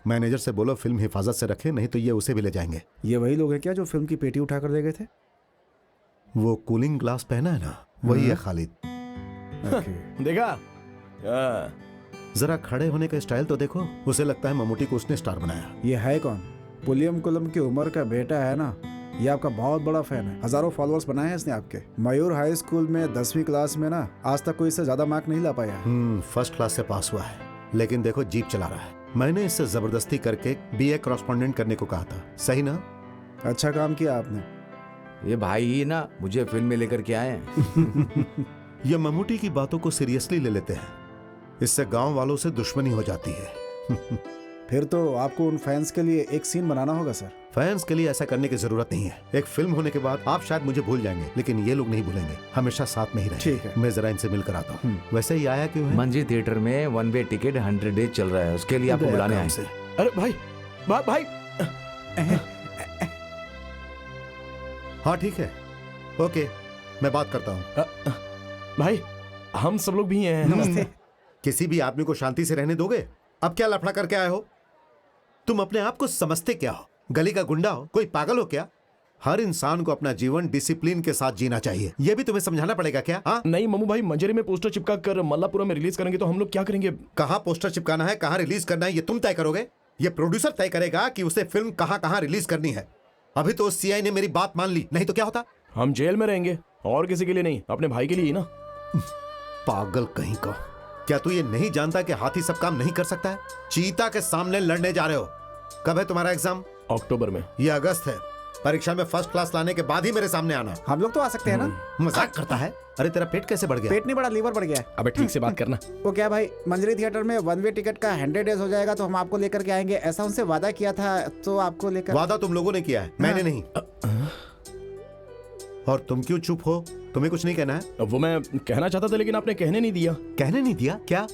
मैनेजर से बोलो फिल्म हिफाजत से रखे, नहीं तो ये उसे भी ले जाएंगे। ये वही लोग हैं क्या जो फिल्म की पेटी उठाकर दे गए थे? वो कूलिंग ग्लास पहना है ना, वही है खालिद। देखा? जरा खड़े होने का स्टाइल तो देखो। उसे लगता है मम्मूटी को उसने स्टार बनाया। ये है कौन? पुलियम कुलम की उम्र का बेटा है ना। ये आपका बहुत बड़ा फैन है। हजारों फॉलोअर्स बनाए हैं इसने आपके। मयूर हाई स्कूल में 10वीं क्लास में ना आज तक कोई इससे ज्यादा मार्क नहीं ला पाया। फर्स्ट क्लास से पास हुआ है, लेकिन देखो जीप चला रहा है। मैंने इससे जबरदस्ती करके BA कॉरेस्पॉन्डेंट करने को कहा था, सही ना? अच्छा काम किया आपने। ये भाई ही ना मुझे फिल्म में लेकर के आए हैं। ये मम्मूटी की बातों को सीरियसली ले लेते हैं, इससे गांव वालों से दुश्मनी हो जाती है। फिर तो आपको उन फैंस के लिए एक सीन बनाना होगा सर। फैंस के लिए ऐसा करने की जरूरत नहीं है। एक फिल्म होने के बाद आप शायद मुझे भूल जाएंगे, लेकिन ये लोग नहीं भूलेंगे, हमेशा साथ में ही रहेंगे। ठीक है। मैं जरा इनसे मिलकर आता हूँ। वैसे ही आया क्यों है? मंजी थिएटर में 1 वे टिकट 100 डेज चल रहा है, उसके लिए आपको बुलाने आए से। अरे भाई, भाई हाँ ठीक है, ओके, मैं बात करता हूँ। भाई हम सब लोग भी हैं। नमस्ते। किसी भी आदमी को शांति से रहने दोगे? अब क्या लफड़ा करके आए हो? तुम अपने आप को समझते क्या हो? गली का गुंडा हो? कोई पागल हो क्या? हर इंसान को अपना जीवन डिसिप्लिन के साथ जीना चाहिए, यह भी तुम्हें समझाना पड़ेगा क्या? हाँ? नहीं मम्मू भाई, मंजरी में पोस्टर चिपका कर मल्लापुरा में रिलीज करेंगे तो हम लोग क्या करेंगे? कहाँ पोस्टर चिपकाना है, कहाँ रिलीज करना है, ये तुम तय करोगे? ये प्रोड्यूसर तय करेगा कि उसे फिल्म कहाँ कहाँ रिलीज करनी है। अभी तो सीआई ने मेरी बात मान ली, नहीं तो क्या होता? हम जेल में रहेंगे, और किसी के लिए नहीं, अपने भाई के लिए ही ना। पागल कहीं का। क्या तू ये नहीं जानता कि हाथी सब काम नहीं कर सकता है? चीता के सामने लड़ने जा रहे हो। कब है तुम्हारा एग्जाम? अक्टूबर में। ये अगस्त है। परीक्षा में फर्स्ट क्लास लाने के बाद ही मेरे सामने आना। हम लोग तो आ सकते हैं ना? मजाक करता है? अरे तेरा पेट कैसे बढ़ गया? पेट नहीं बढ़ा, लीवर बढ़ गया। अबे ठीक से बात करना। वो क्या भाई, मंजरी थिएटर में 1 वे टिकट का 100 डेज हो जाएगा तो हम आपको लेकर के आएंगे, ऐसा उनसे वादा किया था, तो आपको लेकर। वादा तुम लोगों ने किया है, मैंने नहीं। और तुम क्यों चुप हो? तुम्हें कुछ नहीं कहना है? वो मैं कहना चाहता था लेकिन आपने कहने नहीं दिया। कहने नहीं दिया? क्या?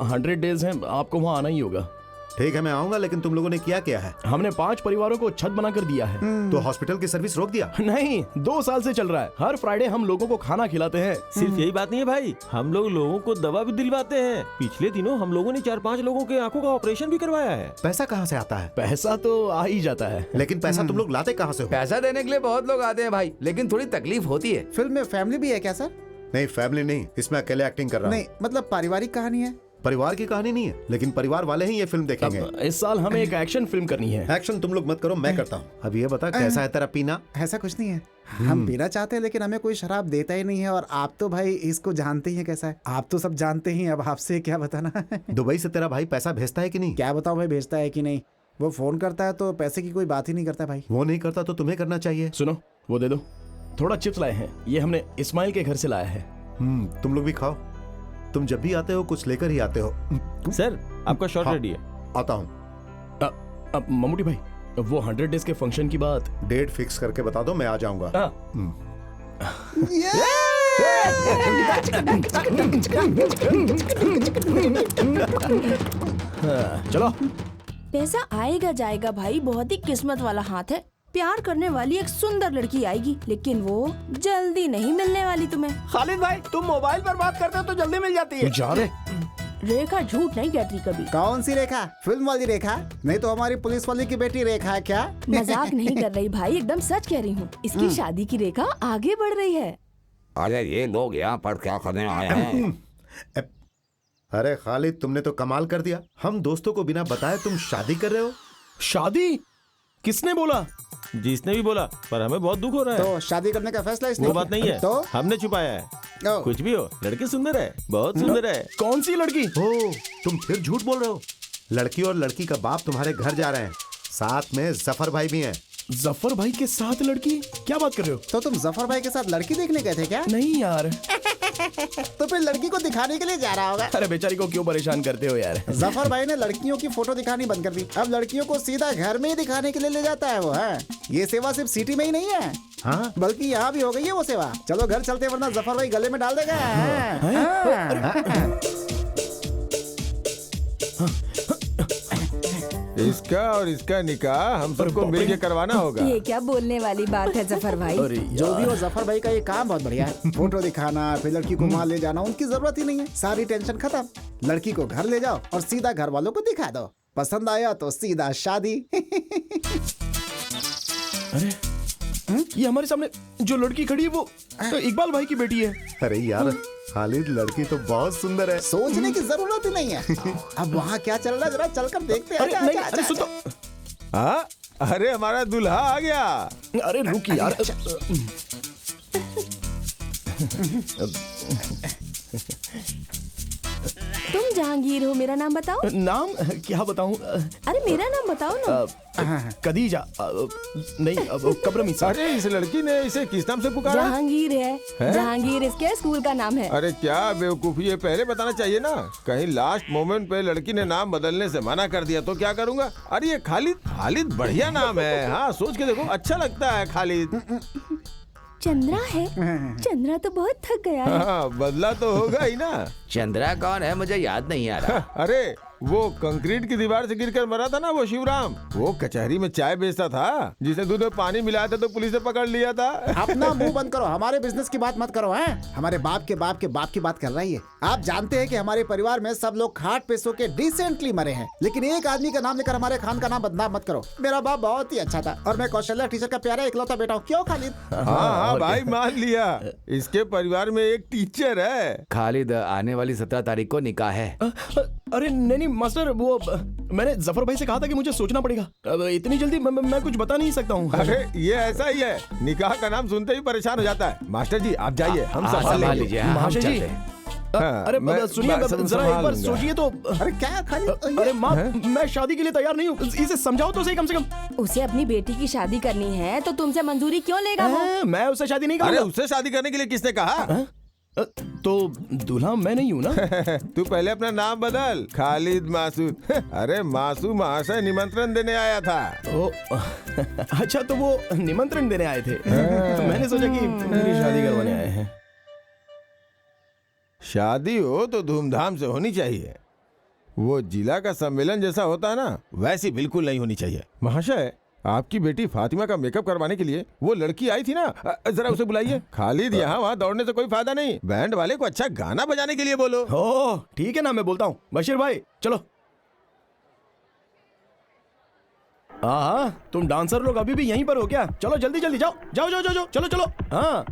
100 डेज हैं, आपको वहाँ आना ही होगा। ठीक है मैं आऊंगा, लेकिन तुम लोगों ने क्या है? हमने 5 परिवारों को छत बनाकर दिया है। तो हॉस्पिटल की सर्विस रोक दिया? नहीं, 2 साल से चल रहा है। हर फ्राइडे हम लोगों को खाना खिलाते हैं। सिर्फ यही बात नहीं है भाई, हम लोग लोगों को दवा भी दिलवाते हैं। पिछले दिनों हम लोगों ने 4-5 लोगों के आंखों का ऑपरेशन भी करवाया है। पैसा कहाँ से आता है? पैसा तो आ ही जाता है, लेकिन पैसा तुम लोग लाते कहाँ से हो? पैसा देने के लिए बहुत लोग आते हैं भाई, लेकिन थोड़ी तकलीफ होती है। फिल्म में फैमिली भी है क्या सर? नहीं फैमिली नहीं, इसमें अकेले एक्टिंग कर रहा हूँ। नहीं मतलब पारिवारिक कहानी है। परिवार की कहानी नहीं है, लेकिन परिवार वाले ही ये फिल्म देखेंगे। इस साल हमें एक एक्शन फिल्म करनी है। एक्शन तुम लोग मत करो, मैं करता हूँ। अब ये बता कैसा है तेरा पीना? ऐसा कुछ नहीं है, हम पीना चाहते हैं लेकिन हमें कोई शराब देता ही नहीं है, और आप तो भाई इसको जानते ही हैं कैसा है। आप तो सब जानते ही, अब आपसे क्या बताना। दुबई से तेरा भाई पैसा भेजता है कि नहीं? क्या बताऊं भाई, भेजता है कि नहीं? वो फोन करता है तो पैसे की कोई बात ही नहीं करता भाई। वो नहीं करता तो तुम्हें करना चाहिए। सुनो, वो दे दो। थोड़ा चिप्स लाए हैं, ये हमने इस्माइल के घर से लाया है। तुम लोग भी खाओ। तुम जब भी आते हो कुछ लेकर ही आते हो। सर आपका शॉट रेडी है। आता हूँ। अब मम्मूटी भाई, वो 100 डेज के फंक्शन की बात डेट फिक्स करके बता दो, मैं आ जाऊंगा। चलो। पैसा आएगा जाएगा भाई, बहुत ही किस्मत वाला हाथ है। प्यार करने वाली एक सुंदर लड़की आएगी, लेकिन वो जल्दी नहीं मिलने वाली तुम्हें। खालिद भाई, तुम मोबाइल पर बात करते हो तो जल्दी मिल जाती है। जा रे। रेखा झूठ नहीं कहती कभी। कौन सी रेखा? फिल्म वाली रेखा? नहीं तो हमारी पुलिस वाली की बेटी रेखा है क्या? मजाक नहीं कर रही भाई, एकदम सच कह रही हूँ। इसकी शादी की रेखा आगे बढ़ रही है। अरे ये लोग यहाँ पर क्या करने आए हैं? अरे खालिद, तुमने तो कमाल कर दिया। हम दोस्तों को बिना बताए तुम शादी कर रहे हो। शादी? किसने बोला? जिसने भी बोला, पर हमें बहुत दुख हो रहा है। तो शादी करने का फैसला इसने वो बात नहीं है, तो हमने छुपाया है। कुछ भी हो, लड़की सुंदर है, बहुत सुंदर है। कौन सी लड़की? ओ, तुम फिर झूठ बोल रहे हो। लड़की और लड़की का बाप तुम्हारे घर जा रहे हैं, साथ में जफर भाई भी हैं। जफर भाई के साथ लड़की? क्या बात कर रहे हो? तो तुम जफर भाई के साथ लड़की देखने गए थे क्या? नहीं यार। तो फिर लड़की को दिखाने के लिए जा रहा होगा। अरे बेचारी को क्यों परेशान करते हो यार? जफर भाई ने लड़कियों की फोटो दिखानी बंद कर दी, अब लड़कियों को सीधा घर में ही दिखाने के लिए ले जाता है वो है। ये सेवा सिर्फ सिटी में ही नहीं है, हाँ? बल्कि यहाँ भी हो गई है वो सेवा। चलो घर चलते, वरना जफर भाई गले में डाल देगा। इसका और इसका निकाह हम सबको मिलकर करवाना होगा। ये क्या बोलने वाली बात है जफर भाई? जो भी हो, जफर भाई का ये काम बहुत बढ़िया है। फोटो दिखाना, फिर लड़की को वहाँ ले जाना, उनकी जरूरत ही नहीं है। सारी टेंशन खत्म। लड़की को घर ले जाओ और सीधा घर वालों को दिखा दो। पसंद आया तो सीधा शादी। अरे ये हमारे सामने जो लड़की खड़ी है वो तो इकबाल भाई की बेटी है। अरे यार खालिद, लड़की तो बहुत सुंदर है। सोचने की जरूरत ही नहीं है। अब वहाँ क्या चल रहा है जरा चलकर देखते हैं। अरे सुन तो। हाँ, अरे हमारा दूल्हा आ गया। अरे रुक यार। तुम जहांगीर हो, मेरा नाम बताओ। नाम क्या बताऊं? अरे मेरा नाम बताओ ना। कदीजा नहीं, कब्रमीसा। अरे इस लड़की ने इसे किस नाम से पुकारा? जहांगीर है? जहांगीर इसके स्कूल का नाम है। अरे क्या बेवकूफी, ये पहले बताना चाहिए ना। कहीं लास्ट मोमेंट पे लड़की ने नाम बदलने से मना कर दिया तो क्या करूंगा? अरे ये खालिद, खालिद बढ़िया नाम है। हाँ सोच के देखो, अच्छा लगता है खालिद। चंद्रा है? चंद्रा तो बहुत थक गया है। हाँ, बदला तो होगा ही ना। चंद्रा कौन है, मुझे याद नहीं आ रहा। अरे वो कंक्रीट की दीवार से गिरकर मरा था ना वो शिवराम, वो कचहरी में चाय बेचता था, जिसे दूध में पानी मिलाया था तो पुलिस ने पकड़ लिया था। अपना मुंह बंद करो, हमारे बिजनेस की बात मत करो। हैं हमारे बाप के बाप के बाप की बात कर रही है। आप जानते हैं कि हमारे परिवार में सब लोग खाट पे सो के डिसेंटली मरे हैं, लेकिन एक आदमी का नाम लेकर हमारे खान का नाम बदनाम मत करो। मेरा बाप बहुत ही अच्छा था और मैं कौशल्या टीचर का प्यारा इकलौता बेटा हूँ। क्यों खालिद? हाँ भाई मान लिया, इसके परिवार में एक टीचर है। खालिद, आने वाली 17 तारीख को निकाह है। अरे नहीं मास्टर, वो मैंने जफर भाई से कहा था कि मुझे सोचना पड़ेगा। अब इतनी जल्दी मैं कुछ बता नहीं सकता हूँ। अरे ये ऐसा ही है, निकाह का नाम सुनते ही परेशान हो जाता है। मास्टर जी आप जाइए, हम संभाल लेंगे। महाशय जी, अरे सुनिए जरा एक बार सोचिए तो। अरे क्या खालिद? अरे माँ, मैं शादी के लिए तैयार नहीं हूँ, इसे समझाओ तो सही कम से कम। उसे अपनी बेटी की शादी करनी है तो तुमसे मंजूरी क्यों लेगा वो? मैं उससे शादी नहीं अरे करूँगा। उससे शादी करने के लिए किसने कहा? तो दूल्हा मैं नहीं हूँ ना। तू पहले अपना नाम बदल, खालिद मासूद। अरे मासू महाशय निमंत्रण देने आया था। ओ, अच्छा तो वो निमंत्रण देने आए थे। मैंने सोचा कि मेरी शादी करवाने आए हैं। शादी हो तो धूमधाम से होनी चाहिए। वो जिला का सम्मेलन जैसा होता है ना, वैसी बिल्कुल नहीं होनी चाहिए। महाशय, आपकी बेटी फातिमा का मेकअप करवाने के लिए वो लड़की आई थी ना, जरा उसे बुलाइए। खालिद यहाँ वहाँ दौड़ने से कोई फायदा नहीं, बैंड वाले को अच्छा गाना बजाने के लिए बोलो। ओह ठीक है ना, मैं बोलता हूँ। बशीर भाई चलो। हाँ, तुम डांसर लोग अभी भी यहीं पर हो क्या? चलो जल्दी जल्दी जाओ जाओ जाओ जाओ, चलो चलो। हाँ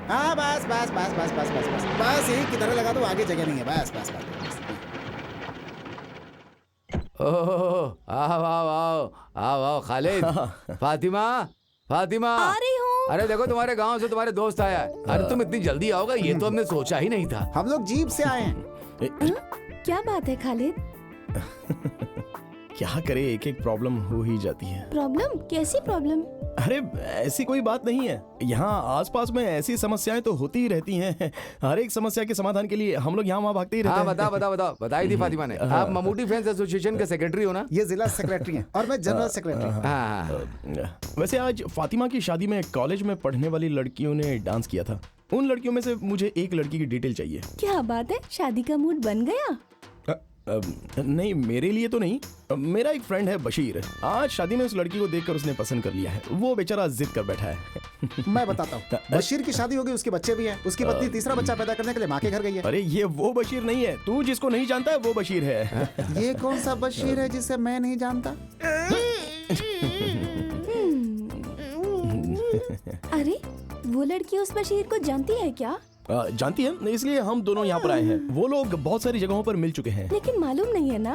हाँ बस बस बस बस बस बस बस बस यही किधर लगा दो, आगे जगह नहीं है। बस बस बस, बस। ओह आओ आओ आओ आओ आओ खालिद। फातिमा, फातिमा आ रही हूँ। अरे देखो तुम्हारे गांव से तुम्हारे दोस्त आया है। अरे तुम इतनी जल्दी आओगे ये तो हमने सोचा ही नहीं था। हम लोग जीप से आए हैं। क्या बात है खालिद? क्या करे, एक एक प्रॉब्लम हो ही जाती है। प्रॉब्लम? कैसी प्रॉब्लम? अरे ऐसी कोई बात नहीं है, यहाँ आसपास में ऐसी समस्याएं तो होती ही रहती हैं। हर एक समस्या के समाधान के लिए हम लोग यहाँ वहाँ भागते ही रहते हैं। हाँ बताओ बताई थी फातिमा ने। आप ममूटी फैंस एसोसिएशन के सेक्रेटरी हो ना? ये जिला सेक्रेटरी हैं और मैं जनरल सेक्रेटरी। हाँ। वैसे आज फातिमा की शादी में कॉलेज में पढ़ने वाली लड़कियों ने डांस किया था। उन लड़कियों में से मुझे एक लड़की की डिटेल चाहिए। क्या बात है, शादी का मूड बन गया? नहीं मेरे लिए तो नहीं, मेरा एक फ्रेंड है बशीर, आज शादी में उस लड़की को देखकर उसने पसंद कर लिया है। वो बेचारा जिद कर बैठा है। मैं बताता हूँ, बशीर की शादी होगी, उसके बच्चे भी हैं। उसकी पत्नी तीसरा बच्चा पैदा करने के लिए माँ के घर गई है। अरे ये वो बशीर नहीं है, तू जिसको नहीं जानता है वो बशीर है। ये कौन सा बशीर है जिसे मैं नहीं जानता? अरे वो लड़की उस बशीर को जानती है क्या? जानती है, इसलिए हम दोनों यहाँ पर आए हैं। वो लोग बहुत सारी जगहों पर मिल चुके हैं, लेकिन मालूम नहीं है ना।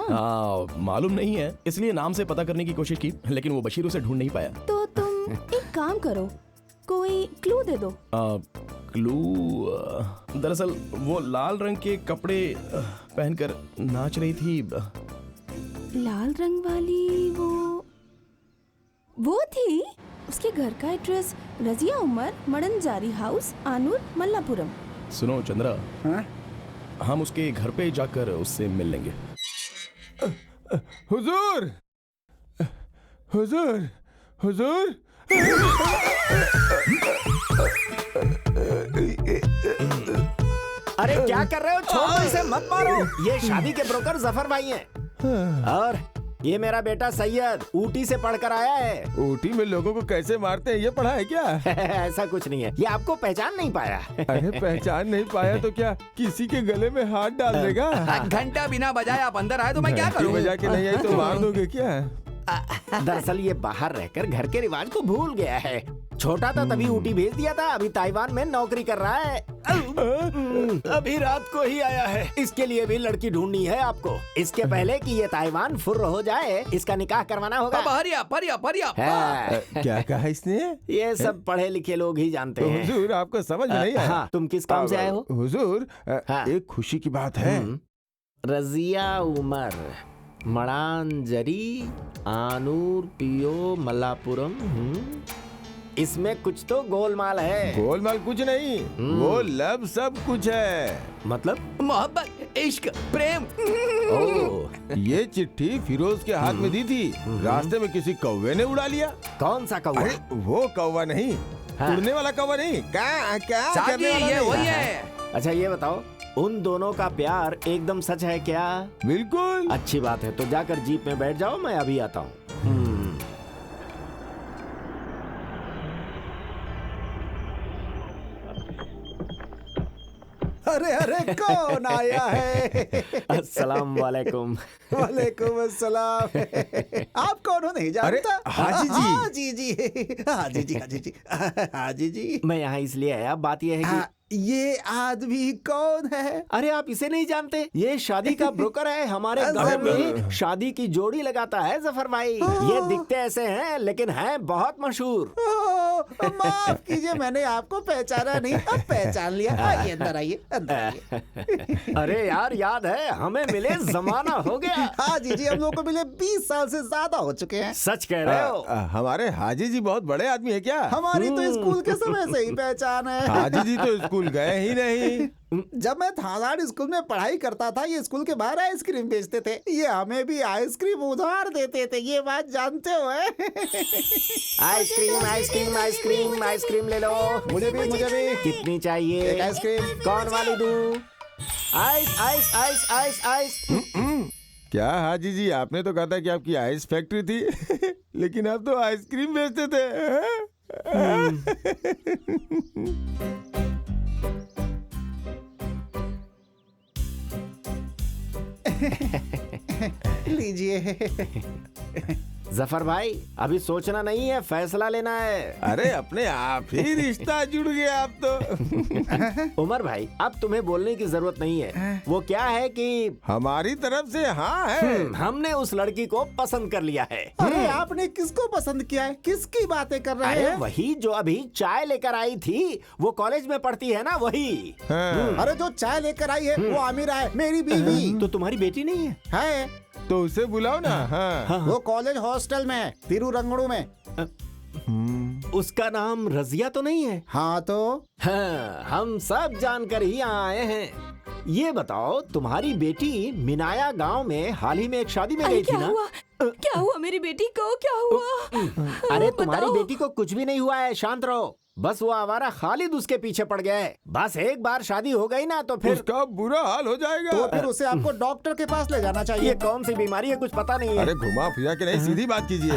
मालूम नहीं है, इसलिए नाम से पता करने की कोशिश की, लेकिन वो बशीर उसे ढूंढ नहीं पाया। तो तुम एक काम करो, कोई क्लू दे दो। क्लू? दरअसल वो लाल रंग के कपड़े पहनकर नाच रही थी। लाल रंग वाली वो थी। उसके घर का एड्रेस रजिया उमर, मडनजारी हाउस, आनूर, मल्लापुरम। सुनो चंद्रा, हम उसके घर पे जाकर उससे मिल लेंगे। हुजूर, हुजूर, हुजूर। अरे क्या कर रहे हो? छोड़ो इसे, मत मारो। ये शादी के ब्रोकर जफर भाई हैं। और ये मेरा बेटा सैयद ऊटी से पढ़कर आया है। ऊटी में लोगों को कैसे मारते हैं ये पढ़ा है क्या? ऐसा कुछ नहीं है, ये आपको पहचान नहीं पाया। अरे पहचान नहीं पाया तो क्या किसी के गले में हाथ डाल देगा? घंटा बिना बजाए आप अंदर आए तो मैं क्या करूं? बजा के नहीं आई तो मार दोगे क्या? दरअसल ये बाहर रहकर घर के रिवाज को भूल गया है। छोटा था तभी ऊटी भेज दिया था, अभी ताइवान में नौकरी कर रहा है। अभी रात को ही आया है। इसके लिए भी लड़की ढूंढनी है आपको। इसके पहले कि ये ताइवान फुर्र हो जाए, इसका निकाह करवाना होगा। क्या कहा इसने? ये सब पढ़े लिखे लोग ही जानते हैं। हुजूर आपको समझ में नहीं आया? हाँ, तुम किस काम से आए हो? हुजूर एक खुशी की बात है। रजिया उमर, मड़ांजरी, आनूर, पियो, मल्लापुरम। इसमें कुछ तो गोलमाल है। गोलमाल कुछ नहीं, वो लब सब कुछ है। मतलब? मोहब्बत, इश्क, प्रेम। ओह, ये चिट्ठी फिरोज के हाथ में दी थी, रास्ते में किसी कौवे ने उड़ा लिया। कौन सा कौवा? अरे वो कौवा नहीं, हाँ। उड़ने वाला कौवा नहीं, क्या साहब जी, करने वाला ये नहीं। वही है। अच्छा ये बताओ, उन दोनों का प्यार एकदम सच है क्या? बिल्कुल। अच्छी बात है, तो जाकर जीप में बैठ जाओ, मैं अभी आता हूँ। अरे अरे कौन आया है? अस्सलाम वालेकुम। वालेकुम अस्सलाम। आप कौन हो नहीं जानता? अरे, हाजी जी। हाजी जी, हाजी जी, हाजी जी, हाजी जी। मैं यहाँ इसलिए आया, बात यह है कि ये आदमी कौन है? अरे आप इसे नहीं जानते? ये शादी का ब्रोकर है, हमारे गांव में शादी की जोड़ी लगाता है जफर भाई। ये दिखते ऐसे हैं लेकिन हैं बहुत मशहूर। माफ कीजिए, मैंने आपको पहचाना नहीं, अब पहचान लिया। आइए अंदर आइए, अंदर आइए। अरे यार याद है, हमें मिले जमाना हो गया। हाजी जी, हम लोग को मिले 20 साल से ज्यादा हो चुके हैं। सच कह रहे हो? हमारे हाजी जी बहुत बड़े आदमी है क्या? हमारी तो स्कूल के समय से ही पहचान है। हाजी जी तो स्कूल गए ही नहीं। जब मैं थानाड़ स्कूल में पढ़ाई करता था, ये स्कूल के बाहर आइसक्रीम बेचते थे। ये हमें भी आइसक्रीम उधार देते थे, ये बात जानते हो? आइसक्रीम आइसक्रीम आइसक्रीम आइसक्रीम ले लो। मुझे भी, मुझे भी। कितनी चाहिए? एक आइसक्रीम। कौन वाली दूं? Ice ice ice ice ice. क्या हाजी जी, आपने तो कहा था कि आपकी आइस फैक्ट्री थी लेकिन आप तो आइसक्रीम बेचते थे। लीजिए। जफर भाई, अभी सोचना नहीं है, फैसला लेना है। अरे अपने आप ही रिश्ता जुड़ गया आप तो। उमर भाई, अब तुम्हें बोलने की जरूरत नहीं है। वो क्या है कि हमारी तरफ से हाँ है। हमने उस लड़की को पसंद कर लिया है। अरे आपने किसको पसंद किया है? किसकी बातें कर रहे अरे हैं? वही जो अभी चाय लेकर आई थी, वो कॉलेज में पढ़ती है ना, वही। अरे जो चाय लेकर आई है वो आमिरा है, मेरी बीवी। तो तुम्हारी बेटी नहीं है? है। तो उसे बुलाओ ना। हाँ। वो कॉलेज हॉस्टल में है, तिरुरंगड़ू में। उसका नाम रजिया तो नहीं है? हाँ तो हाँ, हम सब जानकर ही यहाँ आए हैं। ये बताओ, तुम्हारी बेटी मिनाया गांव में हाल ही में एक शादी में गई थी ना? क्या हुआ मेरी बेटी को? क्या हुआ? अरे तुम्हारी बेटी को कुछ भी नहीं हुआ है, शांत रहो। बस वो आवारा खालिद उसके पीछे पड़ गया है। बस एक बार शादी हो गई ना तो फिर उसका बुरा हाल हो जाएगा। तो फिर उसे आपको डॉक्टर के पास ले जाना चाहिए। ये कौन सी बीमारी है, कुछ पता नहीं है। अरे घुमा फिरा के नहीं, सीधी बात कीजिए।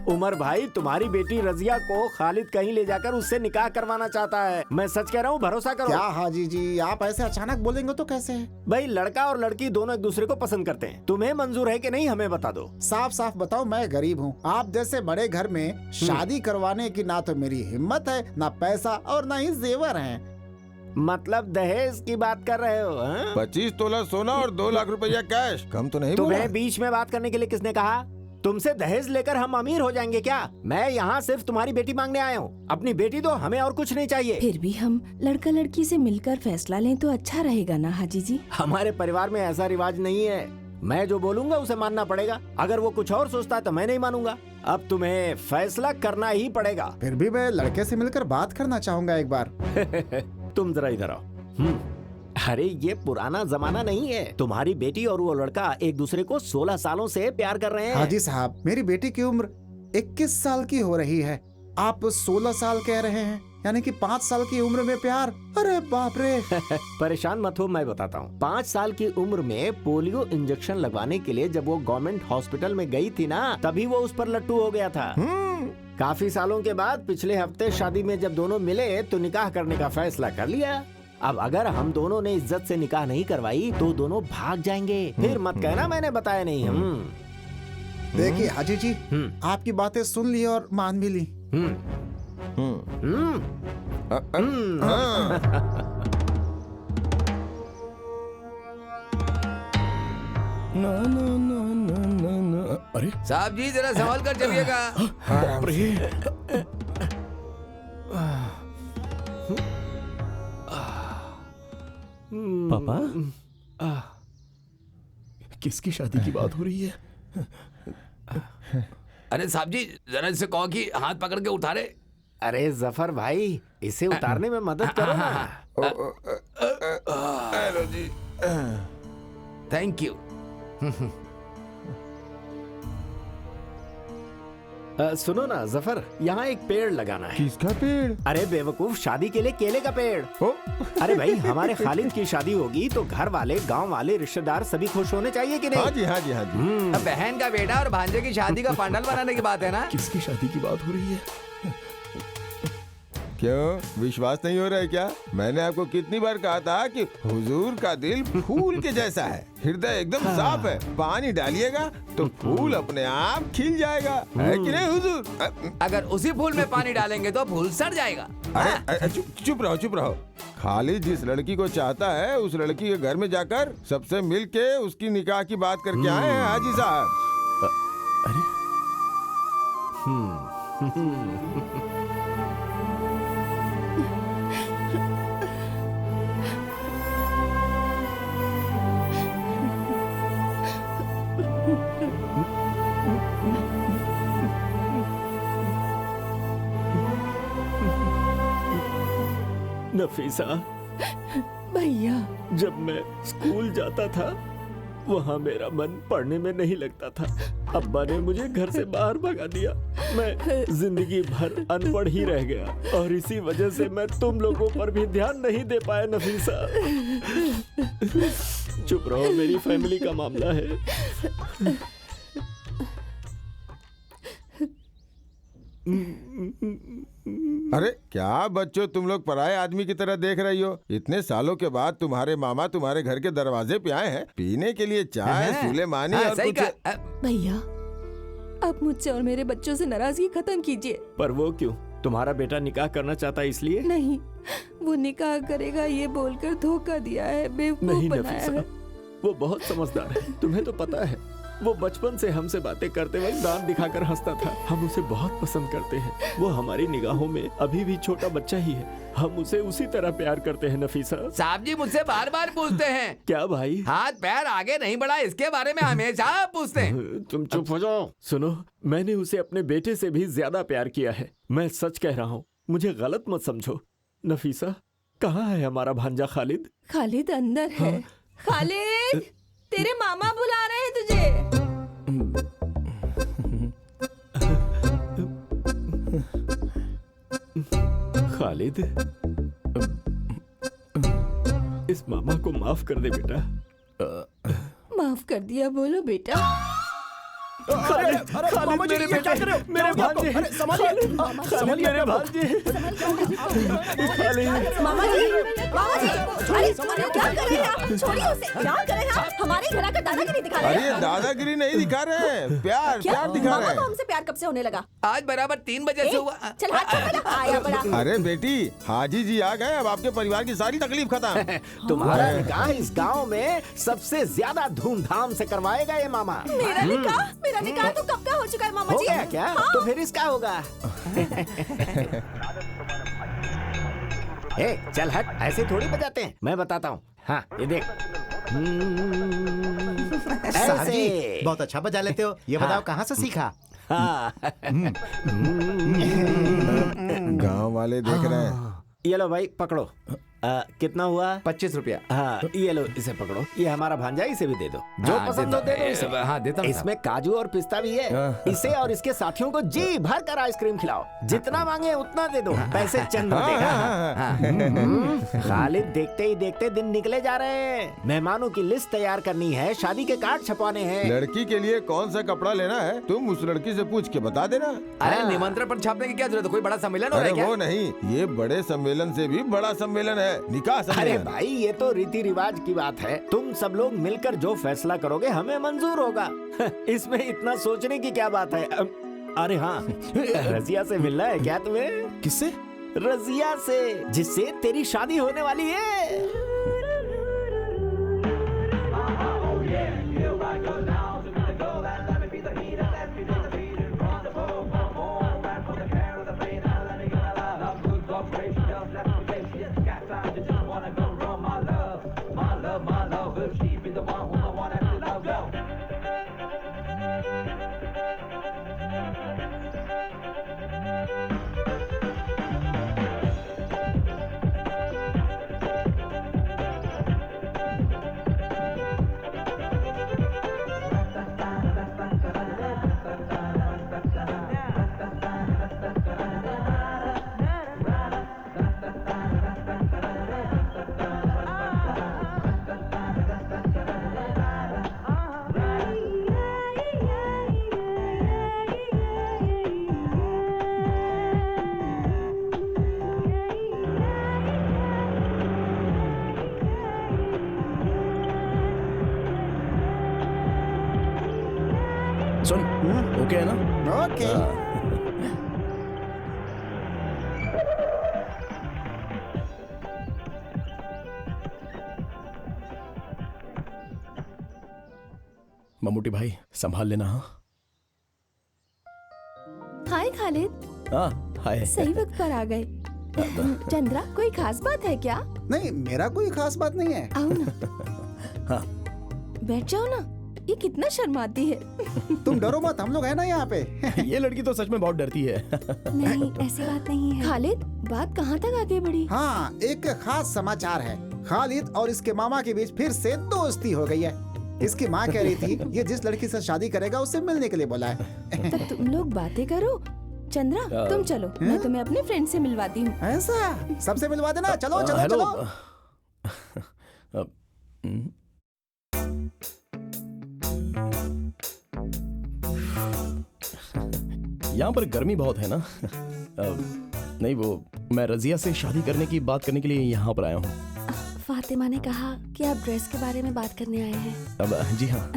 उमर भाई, तुम्हारी बेटी रजिया को खालिद कहीं ले जाकर उससे निकाह करवाना चाहता है। मैं सच कह रहा हूँ, भरोसा करो। क्या हाजी जी, आप ऐसे अचानक बोलेंगे तो कैसे? भाई, लड़का और लड़की दोनों एक दूसरे को पसंद करते हैं। तुम्हें मंजूर है कि नहीं, हमें बता दो। साफ साफ बताओ, मैं गरीब हूँ। आप जैसे बड़े घर में शादी करवाने की ना तो मेरी हिम्मत है, ना पैसा और ना ही जेवर हैं। मतलब दहेज की बात कर रहे हो? 25 तोला सोना और 2 लाख रुपया कैश। कम तो नहीं बोला? तुम्हें बीच में बात करने के लिए किसने कहा? तुमसे दहेज लेकर हम अमीर हो जाएंगे क्या? मैं यहाँ सिर्फ तुम्हारी बेटी मांगने आया हूँ। अपनी बेटी दो, हमें और कुछ नहीं चाहिए। फिर भी हम लड़का लड़की से मिलकर फैसला लें तो अच्छा रहेगा ना हाजी जी? हमारे परिवार में ऐसा रिवाज नहीं है। मैं जो बोलूंगा उसे मानना पड़ेगा। अगर वो कुछ और सोचता है तो मैं नहीं मानूंगा। अब तुम्हें फैसला करना ही पड़ेगा। फिर भी मैं लड़के से मिलकर बात करना चाहूंगा एक बार। तुम जरा इधर आओ। अरे ये पुराना जमाना नहीं है। तुम्हारी बेटी और वो लड़का एक दूसरे को 16 सालों से प्यार कर रहे हैं। हाजी साहब, मेरी बेटी की उम्र 21 साल की हो रही है। आप 16 साल कह रहे हैं, यानी कि 5 साल की उम्र में प्यार? अरे बाप रे। परेशान मत हो, मैं बताता हूँ। 5 साल की उम्र में पोलियो इंजेक्शन लगवाने के लिए जब वो गवर्नमेंट हॉस्पिटल में गई थी ना, तभी वो उस पर लट्टू हो गया था। काफी सालों के बाद पिछले हफ्ते शादी में जब दोनों मिले तो निकाह करने का फैसला कर लिया। अब अगर हम दोनों ने इज्जत से निकाह नहीं करवाई तो दोनों भाग जाएंगे। फिर मत कहना मैंने बताया नहीं। देखिए हाजी जी, आपकी बातें सुन ली और मान भी ली। अरे साहब जी, जरा संभाल कर चलिएगा। पापा, किसकी शादी की बात हो रही है? अरे साहब जी, जरा इसे कहो कि हाथ पकड़ के उतारे। अरे जफर भाई, इसे उतारने में मदद करो ना। हेलो जी। Thank you. सुनो ना जफर, यहाँ एक पेड़ लगाना है। किसका पेड़? अरे बेवकूफ, शादी के लिए केले का पेड़। अरे भाई, हमारे खालिद की शादी होगी तो घर वाले, गांव वाले, रिश्तेदार सभी खुश होने चाहिए कि नहीं? हाँ जी, हाँ जी, हाँ जी। अब बहन का बेटा और भांजे की शादी का पंडाल बनाने की बात है ना? किसकी शादी की बात हो रही है? क्यों विश्वास नहीं हो रहा है क्या? मैंने आपको कितनी बार कहा था कि हुजूर का दिल फूल के जैसा है, हृदय एकदम साफ है, पानी डालिएगा तो फूल अपने आप खिल जाएगा, है कि नहीं हुजूर? अगर उसी फूल में पानी डालेंगे तो फूल सड़ जाएगा। अरे चुप रहो, चुप रहो। खालिद जिस लड़की को चाहता है उस लड़की के घर में जाकर सबसे मिल के उसकी निकाह की बात करके आए हैं हाजी साहब। नफीसा, भैया जब मैं स्कूल जाता था वहाँ मेरा मन पढ़ने में नहीं लगता था। अब्बा ने मुझे घर से बाहर भगा दिया। मैं जिंदगी भर अनपढ़ ही रह गया और इसी वजह से मैं तुम लोगों पर भी ध्यान नहीं दे पाया नफीसा। चुप रहो, मेरी फैमिली का मामला है। अरे क्या बच्चों, तुम लोग पराये आदमी की तरह देख रही हो? इतने सालों के बाद तुम्हारे मामा तुम्हारे घर के दरवाजे पे आए हैं पीने के लिए चाय, सुलेमानी और कुछ। भैया, अब मुझसे और मेरे बच्चों से नाराजगी खत्म कीजिए। पर वो क्यों? तुम्हारा बेटा निकाह करना चाहता है इसलिए? नहीं, वो निकाह करेगा ये बोलकर धोखा दिया है, बेवकूफ नहीं बनाया नफीसा, है। वो बहुत समझदार है, तुम्हें तो पता है। वो बचपन से हमसे बातें करते वक्त दांत दिखाकर हंसता था। हम उसे बहुत पसंद करते हैं। वो हमारी निगाहों में अभी भी छोटा बच्चा ही है। हम उसे उसी तरह प्यार करते हैं नफीसा। साहब जी मुझसे बार बार पूछते हैं। क्या भाई? हाथ पैर आगे नहीं बढ़ा, इसके बारे में हमेशा पूछते हैं। तुम चुप हो जाओ। सुनो, मैंने उसे अपने बेटे से भी ज्यादा प्यार किया है। मैं सच कह रहा हूँ, मुझे गलत मत समझो। नफीसा, कहाँ है हमारा भांजा खालिद? खालिद अंदर है। खालिद, तेरे मामा बुला रहे हैं तुझे। खालिद, इस मामा को माफ कर दे बेटा। माफ कर दिया बोलो बेटा। खालिद, खालिद मेरे बेटा, मेरे भांजे, खालिद मेरे भांजे। मामा जी, अरे क्या कर रहे हैं आप? छोड़िए उसे, क्या कर रहे हैं आप? हमारे घर आकर दादागिरी दिखा रहे हैं। अरे दादागिरी नहीं दिखा रहे हैं, प्यार प्यार दिखा रहे मामा को हैं। हमसे प्यार कब से होने लगा? आज बराबर 3 बजे से हुआ। चल हाथ छोड़, आया बड़ा। अरे बेटी, हाजी जी आ गए, अब आपके परिवार की सारी तकलीफ खत्म। तुम्हारा निकाह इस गांव में सबसे ज्यादा धूमधाम से करवाएगा ये मामा। मेरा निकाह तो कब का हो चुका है मामा हो जी। गया क्या? हाँ। तो फिर इसका होगा। ए, चल हट, ऐसे थोड़ी बजाते हैं। मैं बताता हूँ। हाँ, ये देख। साहब जी, ऐसे। बहुत अच्छा बजा लेते हो। ये बताओ कहाँ से सीखा? हाँ। गांव वाले देख रहे हैं। ये लो भाई, पकड़ो। कितना हुआ? 25 रुपया। हाँ, ये लो, इसे पकड़ो। ये हमारा भांजा, इसे भी दे दो। जो हाँ, पसंद हो दे दो इसे। हाँ, देता हूँ। इसमें काजू और पिस्ता भी है। इसे और इसके साथियों को जी भर कर आइसक्रीम खिलाओ। जितना मांगे उतना दे दो, पैसे चंद देगा। खालिद, देखते ही देखते दिन निकले जा रहे हैं। मेहमानों की लिस्ट तैयार करनी है, शादी के कार्ड छपवाने हैं। लड़की के लिए कौन सा कपड़ा लेना है तुम उस लड़की से पूछ के बता देना। अरे निमंत्रण पर छापने की क्या जरूरत है? कोई बड़ा सम्मेलन हो रहा अरे है क्या? वो नहीं, ये बड़े सम्मेलन से भी बड़ा सम्मेलन है, निकाह अरे सम्मेलन। भाई, ये तो रीति रिवाज की बात है। तुम सब लोग मिलकर जो फैसला करोगे हमें मंजूर होगा। इसमें इतना सोचने की क्या बात है? अरे हाँ, रजिया से मिलना है क्या तुम्हें? किससे? रजिया से, जिससे तेरी शादी होने वाली है। सुन, ओके है ना? ओके। मम्मूटी भाई संभाल लेना। हाँ हाय खालिद, हाय। सही वक्त पर आ गए। चंद्रा, कोई खास बात है क्या? नहीं, मेरा कोई खास बात नहीं है। आओ ना। हाँ। बैठ जाओ ना। ये कितना शर्माती है। तुम डरो मत, हम लोग हैं ना यहाँ पे। ये लड़की तो सच में बहुत डरती है। नहीं, ऐसी बात नहीं है। खालिद, बात कहाँ तक आगे बढ़ी? हाँ, एक खास समाचार है। खालिद और इसके मामा के बीच फिर से दोस्ती हो गई है। इसकी माँ कह रही थी ये जिस लड़की से शादी करेगा उससे मिलने के लिए बोला है। तब तुम लोग बातें करो। चंद्रा, तुम चलो, मैं तुम्हें अपने फ्रेंड से मिलवाती हूँ। ऐसा? सबसे मिलवा देना। चलो चलो हेलो। चलो। यहाँ पर गर्मी बहुत है ना? नहीं, वो मैं रजिया से शादी करने की बात करने के लिए यहाँ पर आया हूँ। फातिमा ने कहा कि आप ड्रेस के बारे में बात करने आए हैं। अब जी हाँ।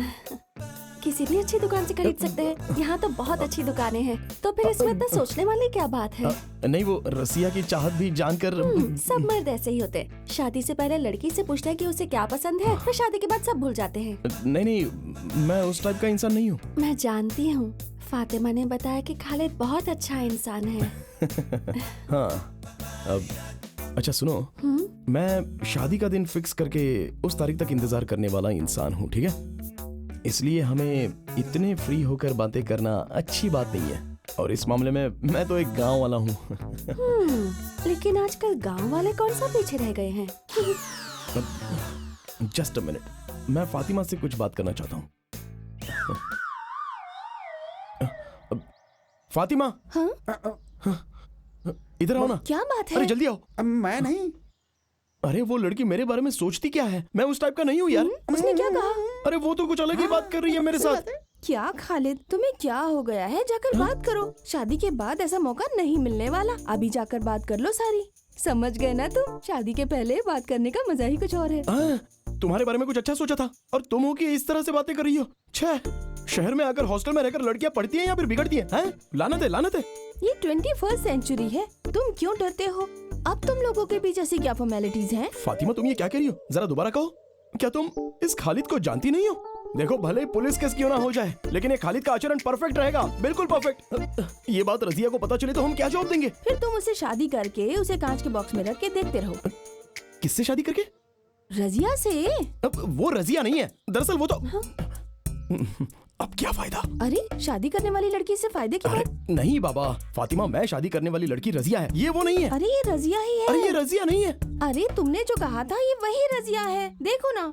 किसी भी अच्छी दुकान से खरीद सकते हैं। यहाँ तो बहुत अच्छी दुकानें हैं। तो फिर इसमें इतना सोचने वाली क्या बात है? नहीं, वो रसिया की चाहत भी जानकर। सब मर्द ऐसे ही होते। शादी से पहले लड़की से पूछते हैं कि उसे क्या पसंद है, फिर शादी के बाद सब भूल जाते हैं। नहीं, मैं उस टाइप का इंसान नहीं हूँ। मैं जानती हूँ। फातिमा ने बताया कि खालिद बहुत अच्छा इंसान है। हाँ, अब अच्छा सुनो, मैं शादी का दिन फिक्स करके उस तारीख तक इंतजार करने वाला इंसान हूँ, ठीक है? इसलिए हमें इतने फ्री होकर बातें करना अच्छी बात नहीं है। और इस मामले में मैं तो एक गांव वाला हूँ। लेकिन आजकल गांव वाले कौन सा पीछे रह गए हैं? जस्ट अ मिनट, मैं फातिमा से कुछ बात करना चाहता हूँ। फातिमा। हाँ? इधर आओ ना। क्या बात है? अरे जल्दी आओ। मैं नहीं। अरे वो लड़की मेरे बारे में सोचती क्या है? मैं उस टाइप का नहीं हूँ यार। उसने क्या कहा? अरे वो तो कुछ अलग ही बात कर रही है मेरे साथ। क्या खालिद, तुम्हें क्या हो गया है? जाकर बात करो। शादी के बाद ऐसा मौका नहीं मिलने वाला। अभी जाकर बात कर लो सारी। समझ गए ना तुम? शादी के पहले बात करने का मजा ही कुछ और है। तुम्हारे बारे में कुछ अच्छा सोचा था और तुम हो कि इस तरह से बातें कर रही हो। छह, शहर में आकर हॉस्टल में रहकर लड़कियां पढ़ती हैं या फिर बिगड़ती हैं? लानत है, लानत है। ये 21st सेंचुरी है। तुम क्यों डरते हो? अब तुम लोगों के बीच ऐसी क्या फॉर्मेलिटीज हैं? फातिमा, तुम ये क्या कह रही हो? जरा दोबारा कहो। क्या तुम इस खालिद को जानती नहीं हो? देखो, भले पुलिस केस क्यों ना हो जाए, लेकिन ये खालिद का आचरण परफेक्ट रहेगा, बिल्कुल परफेक्ट। ये बात रजिया को पता चले तो हम क्या जवाब देंगे? फिर तुम उसे शादी करके उसे कांच के बॉक्स में रख के देखते रहो। किससे शादी करके? रजिया से। अब वो रजिया नहीं है, दरअसल वो तो अब क्या फायदा? अरे शादी करने वाली लड़की से फायदे की बात? नहीं बाबा, फातिमा, मैं शादी करने वाली लड़की रजिया है, ये वो नहीं है। अरे ये रजिया ही है। अरे ये रजिया नहीं है। अरे तुमने जो कहा था ये वही रजिया है, देखो ना।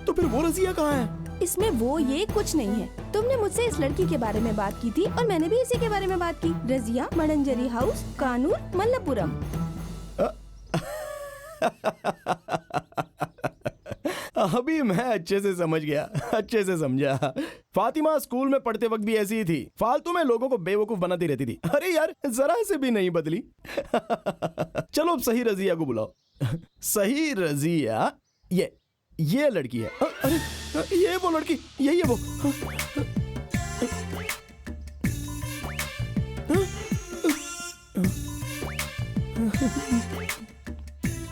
तो फिर वो रजिया कहाँ है? इसमें वो ये कुछ नहीं है। तुमने मुझसे इस लड़की के बारे में बात की थी और मैंने भी इसी के बारे में बात की। रजिया, मडंजरी हाउस, कानूर, मल्लपुरम। अभी मैं अच्छे से समझ गया, अच्छे से समझा। फातिमा स्कूल में पढ़ते वक्त भी ऐसी ही थी, फालतू में लोगों को बेवकूफ बनाती रहती थी। अरे यार, जरा से भी नहीं बदली। चलो अब सही रजिया को बुलाओ। सही रजिया, ये लड़की है। अरे ये वो लड़की, यही है वो।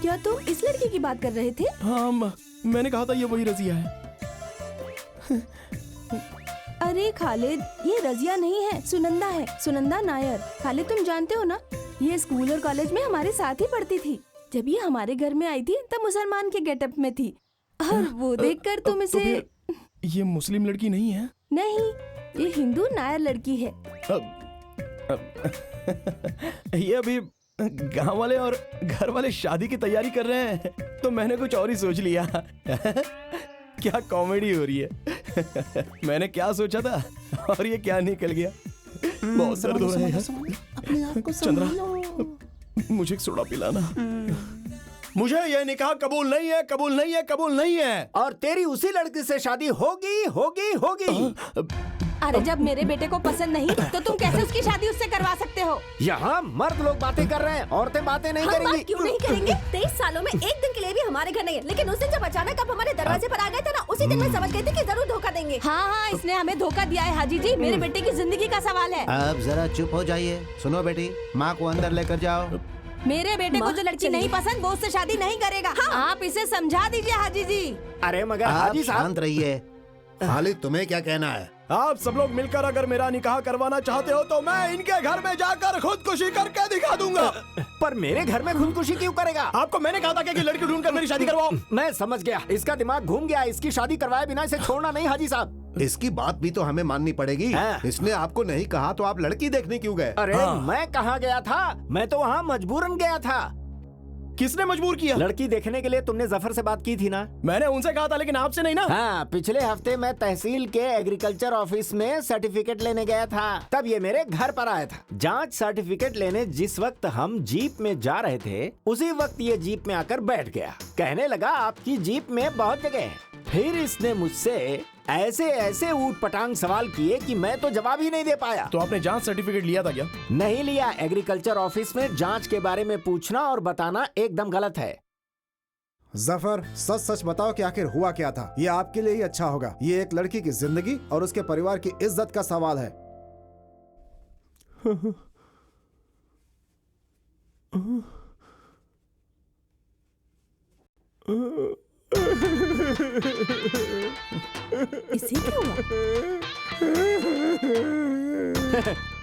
क्या तुम इस लड़की की बात कर रहे थे? हाँ, मैंने कहा था ये वही रजिया है। अरे खालिद, ये रजिया नहीं है, सुनंदा है, सुनंदा नायर। खालिद, तुम जानते हो ना, ये स्कूल और कॉलेज में हमारे साथ ही पढ़ती थी। जब ये हमारे घर में आई थी तब मुसलमान के गेटअप में थी, और वो देखकर तुम इसे। तो ये मुस्लिम लड़की नहीं है? नहीं, ये हिंदू नायर लड़की है। ये अभी गांव वाले और घर वाले शादी की तैयारी कर रहे हैं, तो मैंने कुछ और ही सोच लिया। क्या कॉमेडी हो रही है। मैंने क्या सोचा था और ये क्या निकल गया। बहुत दर्द हो रहा है। अपने आप को चंद्रा, मुझे एक सोडा पिलाना। मुझे ये निकाह कबूल नहीं है, कबूल नहीं है, कबूल नहीं है। और तेरी उसी लड़की से शादी होगी, होगी, होगी। अरे जब मेरे बेटे को पसंद नहीं तो तुम कैसे उसकी शादी उससे करवा सकते हो? यहाँ मर्द लोग बातें कर रहे हैं, औरतें बातें नहीं हम करेंगी। बात क्यों नहीं करेंगे? 23 सालों में एक दिन के लिए भी हमारे घर नहीं है, लेकिन उस दिन जब अचानक आप हमारे दरवाजे पर आ गए थे ना, उसी उसी दिन मैं समझ गई थी कि जरूर धोखा देंगे। हाँ हाँ, इसने हमें धोखा दिया है हाजी जी। मेरे बेटे की जिंदगी का सवाल है। अब जरा चुप हो जाइए। सुनो बेटी, माँ को अंदर लेकर जाओ। मेरे बेटे को जो लड़की नहीं पसंद वो उससे शादी नहीं करेगा। आप इसे समझा दीजिए हाजी जी। अरे मगर आप हाजी साहब, शांत रहिए। खालिद, तुम्हें क्या कहना है? आप सब लोग मिलकर अगर मेरा निकाह करवाना चाहते हो तो मैं इनके घर में जाकर खुदकुशी करके दिखा दूंगा। पर मेरे घर में खुदकुशी क्यों करेगा? आपको मैंने कहा था कि लड़की ढूंढकर मेरी शादी करवाओ। मैं समझ गया, इसका दिमाग घूम गया। इसकी शादी करवाए बिना इसे छोड़ना नहीं हाजी साहब। इसकी बात भी तो हमें माननी पड़ेगी। हाँ। इसने आपको नहीं कहा तो आप लड़की देखने क्यों गए? अरे मैं कहाँ गया था? मैं तो वहाँ मजबूरन गया था। किसने मजबूर किया? लड़की देखने के लिए तुमने जफर से बात की थी ना? मैंने उनसे कहा था, लेकिन आपसे नहीं ना। हाँ, पिछले हफ्ते मैं तहसील के एग्रीकल्चर ऑफिस में सर्टिफिकेट लेने गया था। तब ये मेरे घर पर आया था। जांच सर्टिफिकेट लेने जिस वक्त हम जीप में जा रहे थे, उसी वक्त ये जीप में आकर बैठ गया। कहने लगा आपकी जीप में बहुत जगह है। फिर इसने मुझसे ऐसे ऐसे ऊट पटांग सवाल किए कि मैं तो जवाब ही नहीं दे पाया। तो आपने जांच सर्टिफिकेट लिया था क्या? नहीं लिया। एग्रीकल्चर ऑफिस में जांच के बारे में पूछना और बताना एकदम गलत है। जफर, सच सच बताओ कि आखिर हुआ क्या था। ये आपके लिए ही अच्छा होगा। ये एक लड़की की जिंदगी और उसके परिवार की इज्जत का सवाल है। इसे क्या हुआ?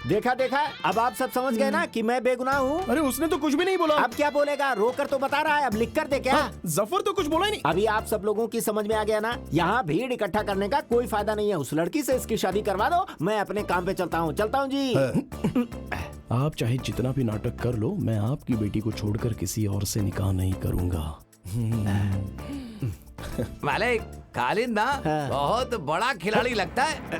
देखा देखा, अब आप सब समझ गए ना कि मैं बेगुनाह हूँ। अरे उसने तो कुछ भी नहीं बोला। अब क्या बोलेगा? रोकर तो बता रहा है, अब लिख कर दे क्या? जफर तो कुछ बोला ही नहीं। अभी आप सब लोगों की समझ में आ गया ना? यहाँ भीड़ इकट्ठा करने का कोई फायदा नहीं है। उस लड़की से इसकी शादी करवा दो। मैं अपने काम पे चलता हूँ जी। आप चाहे जितना भी नाटक कर लो, मैं आपकी बेटी को छोड़कर किसी और से निकाह नहीं करूंगा। मालिक, खालिद ना बहुत बड़ा खिलाड़ी लगता है।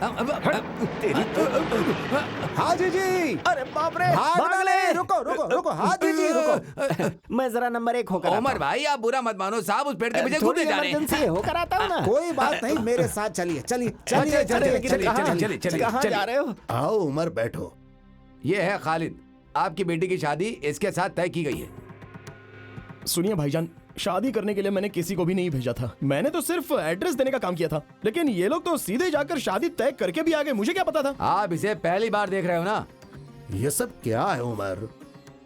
हाजी जी! अरे बाप रे! भाग डाले! रुको रुको रुको हाजी जी, रुको। मैं जरा नंबर 1 होकर उमर भाई, आप बुरा मत मानो साहब, उस पेड़ के पीछे घूमने जा रहे हैं। इमरजेंसी होकर आता हूँ ना। कोई बात नहीं, मेरे साथ चलिए चलिए चलिए चलिए। कहाँ जा रहे हो? आओ उमर, बैठो। ये है खालिद, आपकी बेटी की शादी इसके साथ तय की गई है। सुनिए भाईजान, शादी करने के लिए मैंने किसी को भी नहीं भेजा था। मैंने तो सिर्फ एड्रेस देने का काम किया था। लेकिन ये लोग तो सीधे जाकर शादी तय करके भी आ गए। मुझे क्या पता था? आप इसे पहली बार देख रहे हो ना? ये सब क्या है उमर?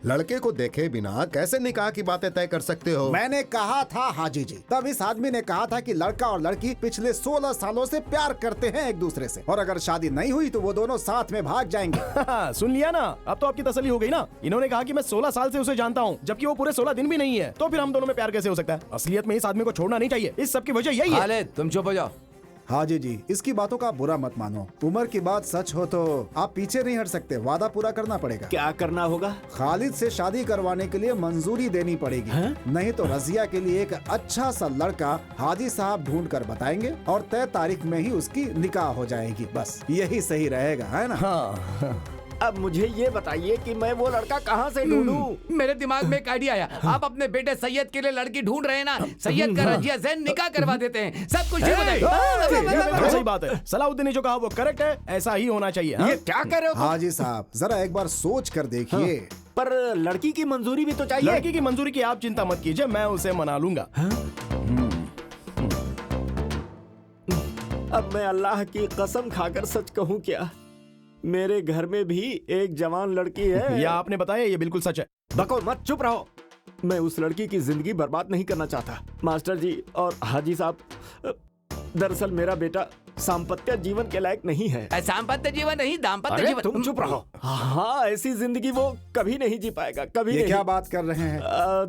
लड़के को देखे बिना कैसे निकाह की बातें तय कर सकते हो? मैंने कहा था हाजी जी, तब इस आदमी ने कहा था कि लड़का और लड़की पिछले 16 सालों से प्यार करते हैं एक दूसरे से, और अगर शादी नहीं हुई तो वो दोनों साथ में भाग जाएंगे। सुन लिया ना? अब तो आपकी तसल्ली हो गई ना? इन्होंने कहा कि मैं 16 साल से उसे जानता हूँ, जबकि वो पूरे 16 दिन भी नहीं है। तो फिर हम दोनों में प्यार कैसे हो सकता है? असलियत में इस आदमी को छोड़ना नहीं चाहिए। इस सब की वजह यही है। खालिद, तुम चुप हो जाओ। हाजी जी, इसकी बातों का बुरा मत मानो। उमर की बात सच हो तो आप पीछे नहीं हट सकते। वादा पूरा करना पड़ेगा। क्या करना होगा? खालिद से शादी करवाने के लिए मंजूरी देनी पड़ेगी। नहीं तो रजिया के लिए एक अच्छा सा लड़का हाजी साहब ढूंढ कर बताएंगे और तय तारीख में ही उसकी निकाह हो जाएगी। बस यही सही रहेगा, है ना? हाँ। अब मुझे ये बताइए कि मैं वो लड़का कहाँ से ढूंढूं? मेरे दिमाग में एक आइडिया आया। आप अपने बेटे सैयद के लिए लड़की ढूंढ रहे हैं ना? सैयद का रजिया से निकाह करवा देते हैं, सब कुछ ठीक हो जाएगा। सही बात है। सलाउद्दीन ने जो कहा वो करेक्ट है। ऐसा ही होना चाहिए। ये क्या कर रहे हो? हाजी साहब, जरा एक बार सोच कर देखिए। पर लड़की की मंजूरी भी तो चाहिए। लड़की की मंजूरी की आप चिंता मत कीजिए, मैं उसे मना लूंगा। अब मैं अल्लाह की कसम खाकर सच कहूँ क्या, मेरे घर में भी एक जवान लड़की है। या आपने बताया, ये बिल्कुल सच है। बको मत, चुप रहो। मैं उस लड़की की जिंदगी बर्बाद नहीं करना चाहता। मास्टर जी और हाजी साहब, दरअसल मेरा बेटा सांपत्य जीवन के लायक नहीं है। सांपत्य जीवन नहीं, दाम्पत्य जीवन। तुम चुप रहो। हाँ, ऐसी जिंदगी वो कभी नहीं जी पाएगा, कभी ये नहीं। क्या बात कर रहे हैं?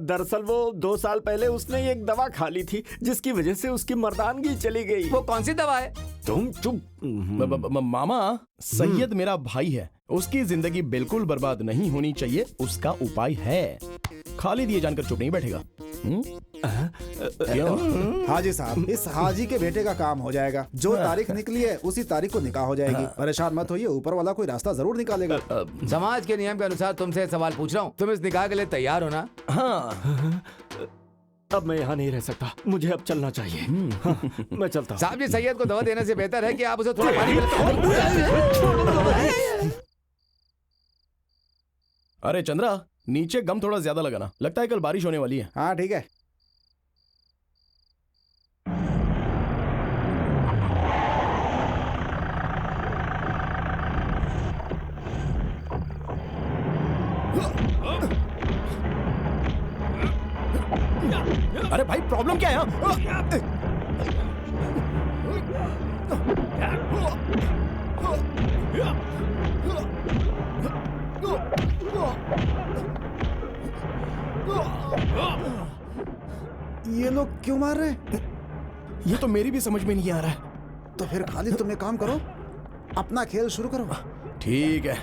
दरअसल वो 2 साल पहले उसने एक दवा खा ली थी, जिसकी वजह से उसकी मर्दानगी चली गई। वो कौन सी दवा है? तुम चुप। मामा, सैयद मेरा भाई है। उसकी जिंदगी बिल्कुल बर्बाद नहीं होनी चाहिए, उसका उपाय है। खालिद ये जानकर चुप नहीं बैठेगा। हाजी साहब, इस हाजी के बेटे का काम हो जाएगा। जो तारीख निकली है उसी तारीख को निकाह हो जाएगी। परेशान मत होइए, ऊपर वाला कोई रास्ता जरूर निकालेगा। समाज के नियम के अनुसार तुमसे सवाल पूछ रहा हूँ, तुम इस निकाह के लिए तैयार हो ना? हाँ। अब मैं यहाँ नहीं रह सकता, मुझे अब चलना चाहिए। हाँ, मैं चलता हूँ। साहब जी, सैयद को दवा देने से बेहतर है कि आप उसे थोड़ा पानी अरे चंद्रा, नीचे गम थोड़ा ज्यादा लगाना, लगता है कल बारिश होने वाली है। हाँ ठीक है। अरे भाई प्रॉब्लम क्या है यहाँ? ये लोग क्यों मार रहे हैं? ये तो मेरी भी समझ में नहीं आ रहा है। तो फिर खालिद तुम एक काम करो, अपना खेल शुरू करो। ठीक है।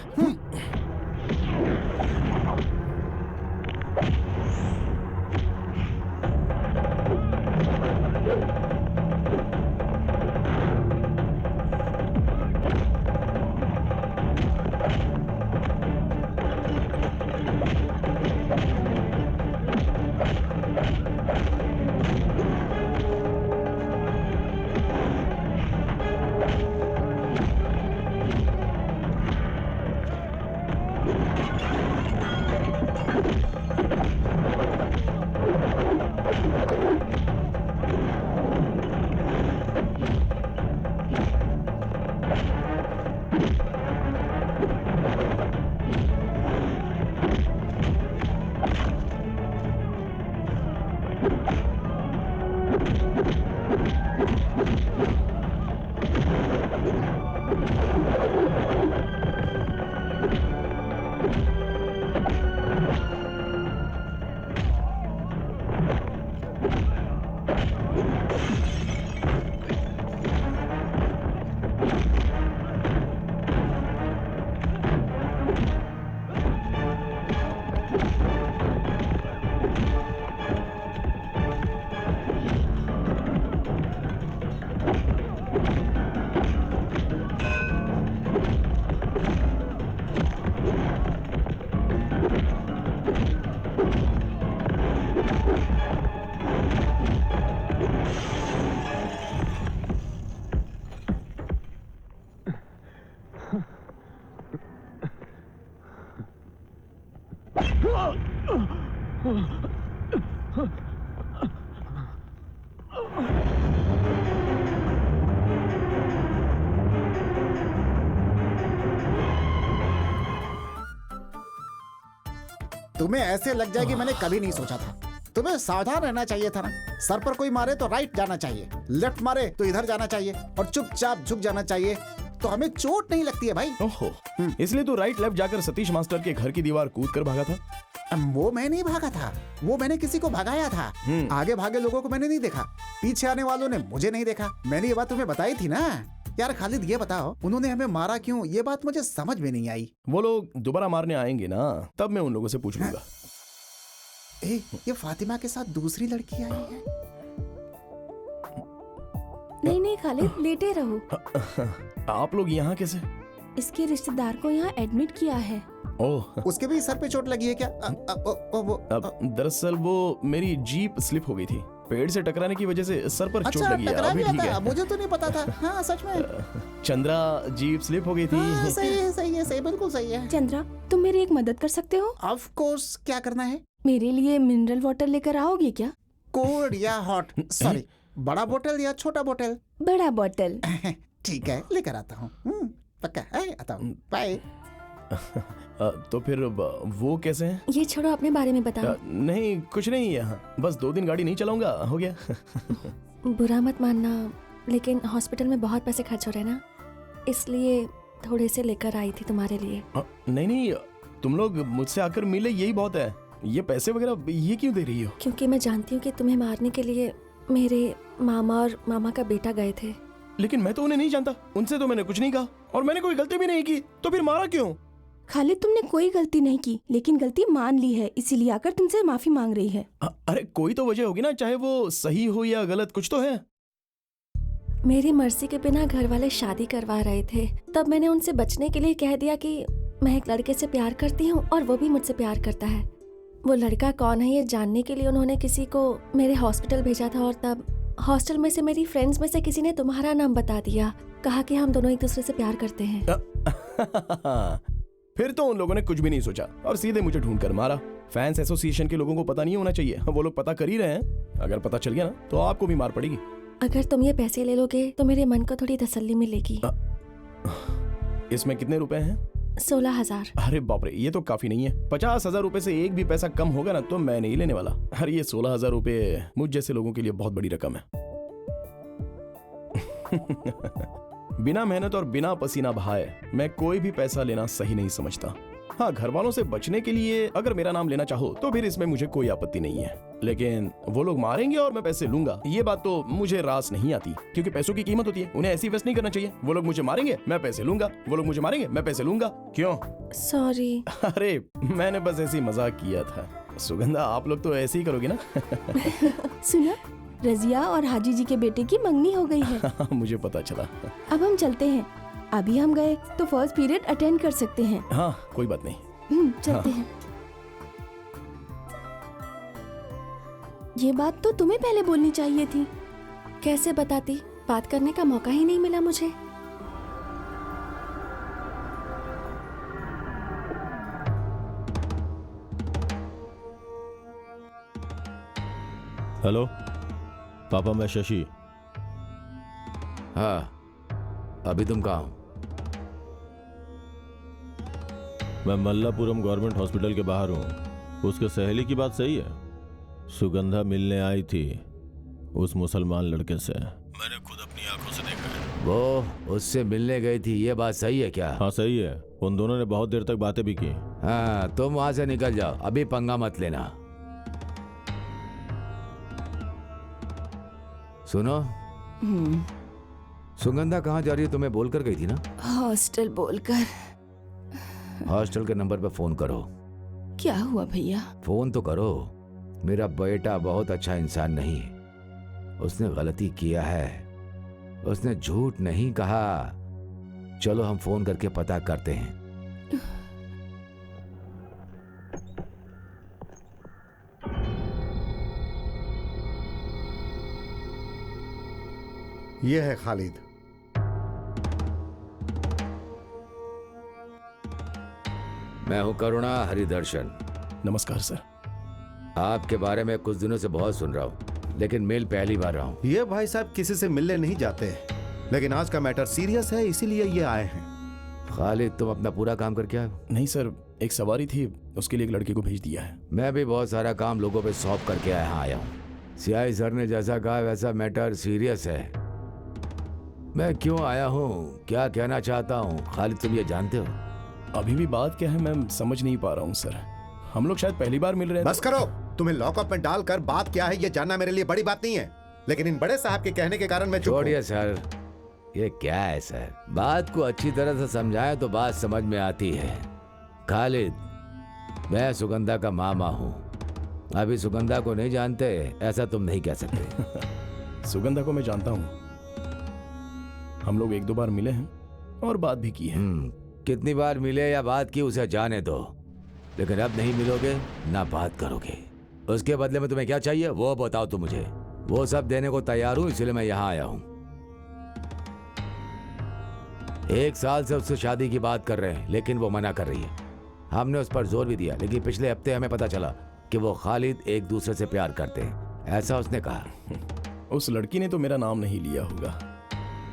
तुम्हें ऐसे लग जाएगी मैंने कभी नहीं सोचा था। तुम्हें सावधान रहना चाहिए था ना। सर पर कोई मारे तो राइट जाना चाहिए, लेफ्ट मारे तो इधर जाना चाहिए और चुपचाप झुक जाना चाहिए, तो हमें चोट नहीं लगती है भाई। ओहो, इसलिए तू राइट लेफ्ट जाकर सतीश मास्टर के घर की दीवार कूद कर भागा था? वो मैं नहीं भागा था, वो मैंने किसी को भगाया था। आगे भागे लोगों को मैंने नहीं देखा, पीछे आने वालों ने मुझे नहीं देखा। मैंने ये बात तुम्हें बताई थी ना। यार खालिद ये बताओ, उन्होंने हमें मारा क्यों? ये बात मुझे समझ में नहीं आई। वो लोग दोबारा मारने आएंगे ना, तब मैं उन लोगों से पूछ लूंगा। ये फातिमा के साथ दूसरी लड़की आई है। नहीं नहीं खालिद, लेटे रहो। आप लोग यहाँ कैसे? इसके रिश्तेदार को यहाँ एडमिट किया है। ओह, उसके भी सर पे चोट लगी है क्या? दरअसल वो मेरी जीप स्लिप हो गई थी, पेड़ से टकराने की वजह से सर पर चोट लगी है। टकरा अभी गया ठीक था, है। मुझे तो नहीं पता था। हाँ सच में। चंद्रा जीप स्लिप हो गई थी। हाँ, सही है सही है सही, बिल्कुल सही है। चंद्रा, तुम मेरी एक मदद कर सकते हो? ऑफ कोर्स, क्या करना है? मेरे लिए मिनरल वाटर लेकर आओगे क्या? कोल्ड या हॉट? सॉरी, बड़ा बोतल या छोटा बोतल? बड़ा बोतल। ठीक है, लेकर आता हूँ। पक्का है, आता हूँ। बाय। तो फिर वो कैसे हैं? ये छोड़ो, अपने बारे में बताओ। नहीं कुछ नहीं, यहाँ बस 2 दिन गाड़ी नहीं चलाऊंगा, हो गया। बुरा मत मानना, लेकिन हॉस्पिटल में बहुत पैसे खर्च हो रहे हैं ना, इसलिए थोड़े से लेकर आई थी तुम्हारे लिए। नहीं नहीं, तुम लोग मुझसे आकर मिले यही बहुत है। ये पैसे वगैरह ये क्यों दे रही हो? क्योंकि मैं जानती हूँ कि तुम्हें मारने के लिए मेरे मामा और मामा का बेटा गए थे। लेकिन मैं तो उन्हें नहीं जानता, उनसे तो मैंने कुछ नहीं कहा और मैंने कोई गलती भी नहीं की, तो फिर मारा क्यों? खालिद, तुमने कोई गलती नहीं की, लेकिन गलती मान ली है, इसीलिए आकर तुमसे माफी मांग रही है। अरे कोई तो वजह होगी ना, चाहे वो सही हो या गलत, कुछ तो है। मेरी मर्जी के बिना घर वाले शादी करवा रहे थे, तब मैंने उनसे बचने के लिए कह दिया कि मैं एक लड़के से प्यार करती हूँ और वो भी मुझसे प्यार करता है। वो लड़का कौन है ये जानने के लिए उन्होंने किसी को मेरे हॉस्पिटल भेजा था, और तब हॉस्टल में से मेरी फ्रेंड्स में से किसी ने तुम्हारा नाम बता दिया, कहा कि हम दोनों एक दूसरे से प्यार करते हैं। फिर तो उन लोगों ने कुछ भी नहीं सोचा और सीधे मुझे ढूंढ कर मारा। फैंस एसोसिएशन के लोगों को पता नहीं होना चाहिए, वो लोग पता कर ही रहे हैं। अगर पता चल गया ना तो आपको भी मार पड़ेगी। अगर तुम ये पैसे ले लोगे तो मेरे मन को थोड़ी तसल्ली मिलेगी। इसमें कितने रुपए हैं? 16,000। अरे बाप रे, ये तो काफी नहीं है। 50,000 रुपए से एक भी पैसा कम होगा ना तो मैं नहीं लेने वाला। अरे ये 16,000 रुपए मुझ जैसे लोगों के लिए बहुत बड़ी रकम है। बिना मेहनत और बिना पसीना बहाए मैं कोई भी पैसा लेना सही नहीं समझता। हाँ, घर वालों से बचने के लिए अगर मेरा नाम लेना चाहो तो फिर इसमें मुझे कोई आपत्ति नहीं है, लेकिन वो लोग मारेंगे और मैं पैसे लूंगा, ये बात तो मुझे रास नहीं आती, क्योंकि पैसों की कीमत होती है, उन्हें ऐसी वेस्ट नहीं करना चाहिए। वो लोग मुझे मारेंगे, मैं पैसे लूंगा, वो लोग मुझे मारेंगे, मैं पैसे लूंगा। क्यों? सॉरी। अरे मैंने बस ऐसे ही मजाक किया था। सुगंधा, आप लोग तो ऐसे ही करोगे ना? सुना, रजिया और हाजी जी के बेटे की मंगनी हो गई है। मुझे पता चला। अब हम चलते हैं। अभी हम गए तो फर्स्ट पीरियड अटेंड कर सकते हैं। हाँ, कोई बात नहीं। चलते हैं। ये बात तो तुम्हें पहले बोलनी चाहिए थी। कैसे बताती, बात करने का मौका ही नहीं मिला मुझे। हेलो पापा, मैं शशि। हाँ, अभी तुम कहाँ हो? मैं मल्लापुरम गवर्नमेंट हॉस्पिटल के बाहर हूँ। उसके सहेली की बात सही है, सुगंधा मिलने आई थी उस मुसलमान लड़के से। मैंने खुद अपनी आंखों से देखा है। वो उससे मिलने गई थी, ये बात सही है क्या? हाँ सही है, उन दोनों ने बहुत देर तक बातें भी की। हाँ, तुम वहां से निकल जाओ, अभी पंगा मत लेना। सुनो, सुगंधा कहाँ जा रही है? तुम्हें बोलकर गई थी ना? हॉस्टल बोलकर। हॉस्टल के नंबर पे फोन करो। क्या हुआ भैया? फोन तो करो। मेरा बेटा बहुत अच्छा इंसान नहीं है, उसने गलती किया है, उसने झूठ नहीं कहा। चलो हम फोन करके पता करते हैं। यह है खालिद। मैं हूं करुणा हरिदर्शन। नमस्कार सर। आपके बारे में कुछ दिनों से बहुत सुन रहा हूं, लेकिन मेल पहली बार रहा हूं। ये भाई साहब किसी से मिलने नहीं जाते, लेकिन आज का मैटर सीरियस है, इसीलिए ये आए हैं। खालिद, तुम अपना पूरा काम करके आए? नहीं सर, एक सवारी थी, उसके लिए एक लड़के को भेज दिया है। मैं भी बहुत सारा काम लोगों पे सौंप करके आया हूँ। सीआई सर ने जैसा कहा वैसा मैटर सीरियस है। मैं क्यों आया हूँ, क्या कहना चाहता हूँ, खालिद तुम ये जानते हो? अभी भी बात क्या है मैं समझ नहीं पा रहा हूँ सर। हम लोग शायद पहली बार मिल रहे हैं। बस करो, तुम्हें लॉकअप में डालकर बात क्या है ये जानना मेरे लिए बड़ी बात नहीं है, लेकिन इन बड़े साहब के कहने के कारण मैं चुप हूं। छोड़िए सर, ये क्या है सर? बात को अच्छी तरह से समझाएं तो बात समझ में आती है। खालिद, मैं सुगंधा का मामा हूँ। अभी सुगंधा को नहीं जानते ऐसा तुम नहीं कह सकते। सुगंधा को मैं जानता हूँ, हम लोग एक दो बार मिले हैं और बात भी की है। कितनी बार मिले या बात की उसे जाने दो, लेकिन अब नहीं मिलोगे ना बात करोगे। उसके बदले में तुम्हें क्या चाहिए वो बताओ तुम मुझे। वो सब देने को तैयार हूं, इसलिए मैं यहाँ आया हूँ। 1 साल से उससे शादी की बात कर रहे हैं, लेकिन वो मना कर रही है। हमने उस पर जोर भी दिया, लेकिन पिछले हफ्ते हमें पता चला कि वो खालिद एक दूसरे से प्यार करते हैं, ऐसा उसने कहा। उस लड़की ने तो मेरा नाम नहीं लिया होगा,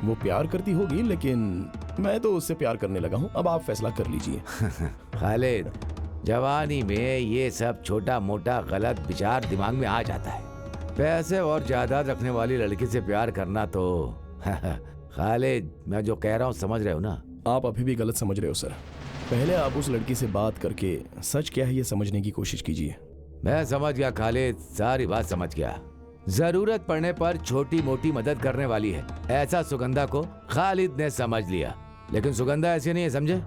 वो प्यार करती होगी, लेकिन मैं तो उससे प्यार करने लगा हूँ। अब आप फैसला कर लीजिए। खालिद, जवानी में ये सब छोटा मोटा गलत विचार दिमाग में आ जाता है। पैसे और जायदाद रखने वाली लड़की से प्यार करना तो खालिद, मैं जो कह रहा हूँ समझ रहे हो ना? आप अभी भी गलत समझ रहे हो सर। पहले आप उस लड़की से बात करके सच क्या है ये समझने की कोशिश कीजिए। मैं समझ गया खालिद, सारी बात समझ गया। जरूरत पड़ने पर छोटी मोटी मदद करने वाली है, ऐसा सुगंधा को खालिद ने समझ लिया, लेकिन सुगंधा ऐसी नहीं है, समझे?